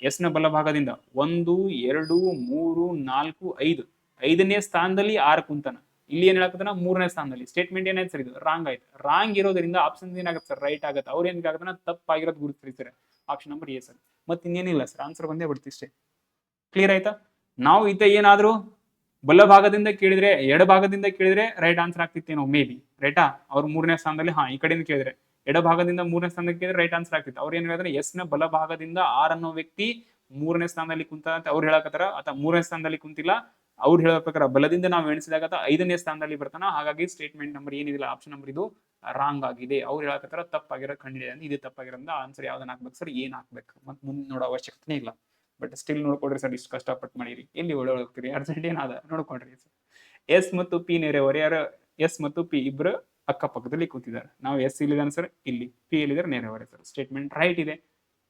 ಎಸ್ ನ ಬಲಭಾಗದಿಂದ 1 2 3 4 5 5ನೇ ಸ್ಥಾನದಲ್ಲಿ ಆರ್ ಕುಂತಾನ. ಇಲ್ಲಿ ಏನ್ ಹೇಳಕತ್ತಾನ? 3ನೇ ಸ್ಥಾನದಲ್ಲಿ. ಸ್ಟೇಟ್ಮೆಂಟ್ ಏನಾಯ್ತು ಸರ್? ಇದು ರಾಂಗ್ ಆಯ್ತು. ರಾಂಗ್ ಇರೋದ್ರಿಂದ ಆಪ್ಷನ್ ಏನಾಗುತ್ತೆ ಸರ್? ರೈಟ್ ಆಗುತ್ತೆ. ಅವ್ರು ಏನ್ ಆಗತ್ತಾನ? ತಪ್ಪಾಗಿರೋದು ಗುರುತಿಸ್ತಾರೆ. Option number A sir. ಮತ್ತೆ ಇನ್ನೇನಿಲ್ಲ ಸರ್, ಆನ್ಸರ್ ಬಂದೇ ಬಿಡ್ತಿ ಇಷ್ಟೇ. ಕ್ಲಿಯರ್ ಆಯ್ತಾ? ನಾವು ಏನಾದ್ರು ಬಲಭಾಗದಿಂದ ಕೇಳಿದ್ರೆ, ಎಡಭಾಗದಿಂದ ಕೇಳಿದ್ರೆ ರೈಟ್ ಆನ್ಸರ್ ಆಗ್ತಿತ್ತೇನೋ ಮೇ ಬಿ, ರೈಟಾ? ಅವ್ರು 3ನೇ ಸ್ಥಾನದಲ್ಲಿ, ಈ ಕಡೆಯಿಂದ ಕೇಳಿದ್ರೆ ಎಡಭಾಗದಿಂದ 3ನೇ ಸ್ಥಾನದಲ್ಲಿ ಕೇಳಿದ್ರೆ ರೈಟ್ ಆನ್ಸರ್ ಆಗ್ತಿತ್ತು. ಅವ್ರು ಏನ್ ಹೇಳಿದ್ರೆ, ಎಸ್ ನ ಬಲಭಾಗದಿಂದ ಆರ್ ಅನ್ನೋ ವ್ಯಕ್ತಿ 3ನೇ ಸ್ಥಾನದಲ್ಲಿ ಕುಂತ ಅಂತ ಅವ್ರು ಹೇಳಕತ್ತಾರ. ಅಥವಾ 3ನೇ ಸ್ಥಾನದಲ್ಲಿ ಕುಂತಿಲ್ಲ, ಅವ್ರು ಹೇಳೋ ಪ್ರಕಾರ ಬಲದಿಂದ ನಾವು ಎಣಿಸಿದಾಗ 5ನೇ ಸ್ಥಾನದಲ್ಲಿ ಬರ್ತಾನ. ಹಾಗಾಗಿ ಸ್ಟೇಟ್ಮೆಂಟ್ ನಂಬರ್ ಏನಿದಿಲ್ಲ, ಆಪ್ಷನ್ ನಂಬರ್ ಇದು ರಾಂಗ್ ಆಗಿದೆ. ಅವ್ರು ಹೇಳಕತ್ತಾರ ತಪ್ಪಾಗಿರೋ ಕಂಡಿದೆ ಅಂತ. ಇದು ತಪ್ಪಾಗಿರೋದ್ರಿಂದ ಆನ್ಸರ್ ಯಾವ್ದನ್ನ ಹಾಕ್ಬೇಕು ಸರ್? ಏನ್ ಹಾಕ್ಬೇಕು? ಮತ್ತೆ ಮುಂದೆ ನೋಡೋ ಅವಶ್ಯಕತೆ ಇಲ್ಲ. ಬಟ್ ಸ್ಟಿಲ್ ನೋಡ್ಕೊಡ್ರಿ ಸರ್, ಇಷ್ಟು ಕಷ್ಟಪಟ್ಟು ಮಾಡಿರಿ. ಎಲ್ಲಿ ಹೋಗ್ತೀರಿ? ಅರ್ಜೆಂಟ್ ಏನಾದ ನೋಡ್ಕೊಡ್ರಿ ಸರ್. ಎಸ್ ಮತ್ತು ಪಿ ನೆರೆಹೊರೆ ಯಾರು? ಎಸ್ ಮತ್ತು ಪಿ ಇಬ್ರು ಅಕ್ಕಪಕ್ಕದಲ್ಲಿ ಕೂತಿದ್ದಾರೆ. ನಾವು ಎಸ್ ಇಲ್ಲಿದ್ದಾನೆ ಸರ್, ಇಲ್ಲಿ ಪಿ ಎಲ್ಲಿದ್ದಾರೆ ನೆರೆಹೊರೆ ಸರ್. ಸ್ಟೇಟ್ಮೆಂಟ್ ರೈಟ್ ಇದೆ.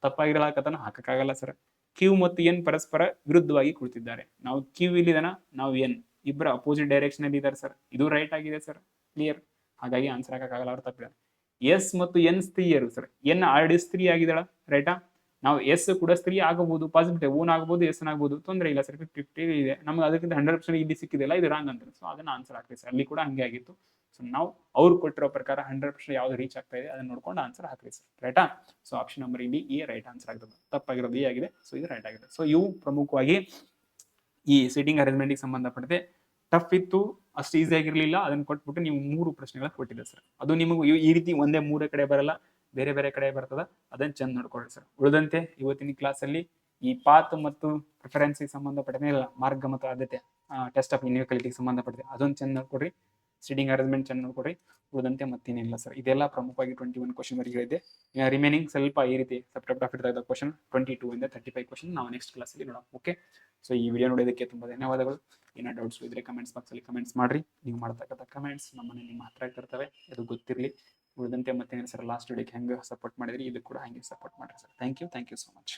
ತಪ್ಪಾಗಿರಲಾಕತನ ಹಾಕಕ್ಕಾಗಲ್ಲ ಸರ್. ಕ್ಯೂ ಮತ್ತು ಎನ್ ಪರಸ್ಪರ ವಿರುದ್ಧವಾಗಿ ಕುಳಿತಿದ್ದಾರೆ. ನಾವು ಕ್ಯೂ ಇಲ್ಲಿದಾನ, ನಾವು ಎನ್ ಇಬ್ಬರು ಅಪೋಸಿಟ್ ಡೈರೆಕ್ಷನ್ ಅಲ್ಲಿ ಇದ್ದಾರೆ ಸರ್. ಇದು ರೈಟ್ ಆಗಿದೆ ಸರ್. ಕ್ಲಿಯರ್? ಹಾಗಾಗಿ ಆನ್ಸರ್ ಹಾಕಕ್ಕಾಗಲ್ಲ, ಅವ್ರು ತಪ್ಪಿದ್ದಾರೆ. ಎಸ್ ಮತ್ತು ಎನ್ ಸ್ತ್ರೀಯರು ಸರ್. ಎನ್ ಆಲ್ರೆಡಿ ಸ್ತ್ರೀ ಆಗಿದ್ದಾಳ, ರೈಟಾ? ನಾವು ಎಸ್ ಕೂಡ ಸ್ತ್ರೀ ಆಗಬಹುದು, ಪಾಸಿಟಿವ್ ಓನ್ ಆಗಬಹುದು, ಎಸ್ ಆಗಬಹುದು, ತೊಂದರೆ ಇಲ್ಲ ಸರ್. 50-50 ಇದೆ. ನಮ್ಗೆ ಅದಕ್ಕಿಂತ 100% ಇಲ್ಲಿ ಸಿಕ್ಕಿದೆಲ್ಲ, ಇದು ರಾಂಗ್ ಅಂತಾರೆ. ಸೊ ಅದನ್ನ ಆನ್ಸರ್ ಹಾಕ್ತೀವಿ ಸರ್. ಅಲ್ಲಿ ಕೂಡ ಹಂಗೆ ಆಗಿತ್ತು. ಸೊ ನಾವು ಅವ್ರು ಕೊಟ್ಟಿರೋ ಪ್ರಕಾರ 100% ಯಾವ್ದು ರೀಚ್ ಆಗ್ತಾ ಇದೆ ಅದನ್ನ ನೋಡ್ಕೊಂಡು ಆನ್ಸರ್ ಹಾಕ್ರಿ ಸರ್, ರೈಟಾ? ಸೊ ಆಪ್ಷನ್ ನಂಬರ್ ಇಲ್ಲಿ ಎ ರೈಟ್ ಆನ್ಸರ್ ಆಗ್ತದೆ. ತಪ್ಪಾಗಿರೋದು ಎ ಆಗಿದೆ. ಸೊ ಇದು ರೈಟ್ ಆಗಿದೆ. ಸೊ ಇವು ಪ್ರಮುಖವಾಗಿ ಈ ಸೀಟಿಂಗ್ ಅರೇಂಜ್ಮೆಂಟ್ಗೆ ಸಂಬಂಧಪಟ್ಟಂತೆ ಟಫ್ ಇತ್ತು, ಅಷ್ಟು ಈಸಿ ಆಗಿರ್ಲಿಲ್ಲ. ಅದನ್ನ ಕೊಟ್ಬಿಟ್ಟು ನೀವು 3 ಪ್ರಶ್ನೆಗಳ ಕೊಟ್ಟಿದೆ ಸರ್. ಅದು ನಿಮಗೆ ಈ ರೀತಿ ಒಂದೇ 3 ಕಡೆ ಬರಲ್ಲ, ಬೇರೆ ಬೇರೆ ಕಡೆ ಬರ್ತದ. ಅದನ್ನ ಚಂದ ನೋಡ್ಕೊಳ್ಳಿ ಸರ್. ಉಳಿದಂತೆ ಇವತ್ತಿನ ಕ್ಲಾಸಲ್ಲಿ ಈ ಪಾತ್ ಮತ್ತು ಪ್ರಿಫರೆನ್ಸ್ಗೆ ಸಂಬಂಧಪಟ್ಟಂತೆ ಇಲ್ಲ, ಮಾರ್ಗ ಮತ್ತು ಆದ್ಯತೆ ಟೆಸ್ಟ್ ಆಫ್ ಇನ್ಇಕ್ವಾಲಿಟಿಗೆ ಸಂಬಂಧಪಟ್ಟಿದೆ. ಅದೊಂದು ಚಂದ ನೋಡ್ಕೊಡ್ರಿ. ಸೀಟಿಂಗ್ ಅರೇಂಜ್ಮೆಂಟ್ ಚಂದ ನೋಡ್ಕೊಡ್ರಿ. ಉಳಿದಂತೆ ಮತ್ತೇನಿಲ್ಲ ಸರ್. ಇದೆಲ್ಲ ಪ್ರಮುಖವಾಗಿ 21 ಕ್ವಶನ್ ವರೆಗಿದೆ. ರಿಮೈನಿಂಗ್ ಸ್ವಲ್ಪ ಈ ರೀತಿ ಸೆಪ್ಟೆಂಬರ್ ತೆಗೆದ ಕ್ವಶನ್ 22 ಇಂದ 35 ಕ್ವಶನ್ ನಾವು ನೆಕ್ಸ್ಟ್ ಕ್ಲಾಸಲ್ಲಿ ನೋಡೋಣ. ಓಕೆ. ಸೊ ಈ ವಿಡಿಯೋ ನೋಡೋದಕ್ಕೆ ತುಂಬಾ ಧನ್ಯವಾದಗಳು. ಏನಾದ್ರು ಡೌಟ್ಸ್ ಇದ್ರೆ ಕಮೆಂಟ್ಸ್ ಬಾಕ್ಸಲ್ಲಿ ಕಮೆಂಟ್ಸ್ ಮಾಡ್ರಿ. ನೀವು ಮಾಡ್ತಕ್ಕಂಥ ಕಮೆಂಟ್ಸ್ ನಮ್ಮನೆ ನಿಮ್ಮ ಹತ್ರ ಇರ್ತಿರ್ತವೆ, ಅದು ಗೊತ್ತಿರಲಿ. ಉಳಿದಂತೆ ಮತ್ತೇನು ಸರ್, ಲಾಸ್ಟ್ ವಿಡಿಯೋಕ್ಕೆ ಹೆಂಗೆ ಸಪೋರ್ಟ್ ಮಾಡಿದ್ರಿ, ಇದು ಕೂಡ ಹಂಗೆ ಸಪೋರ್ಟ್ ಮಾಡಿರಿ sir. Thank you so much.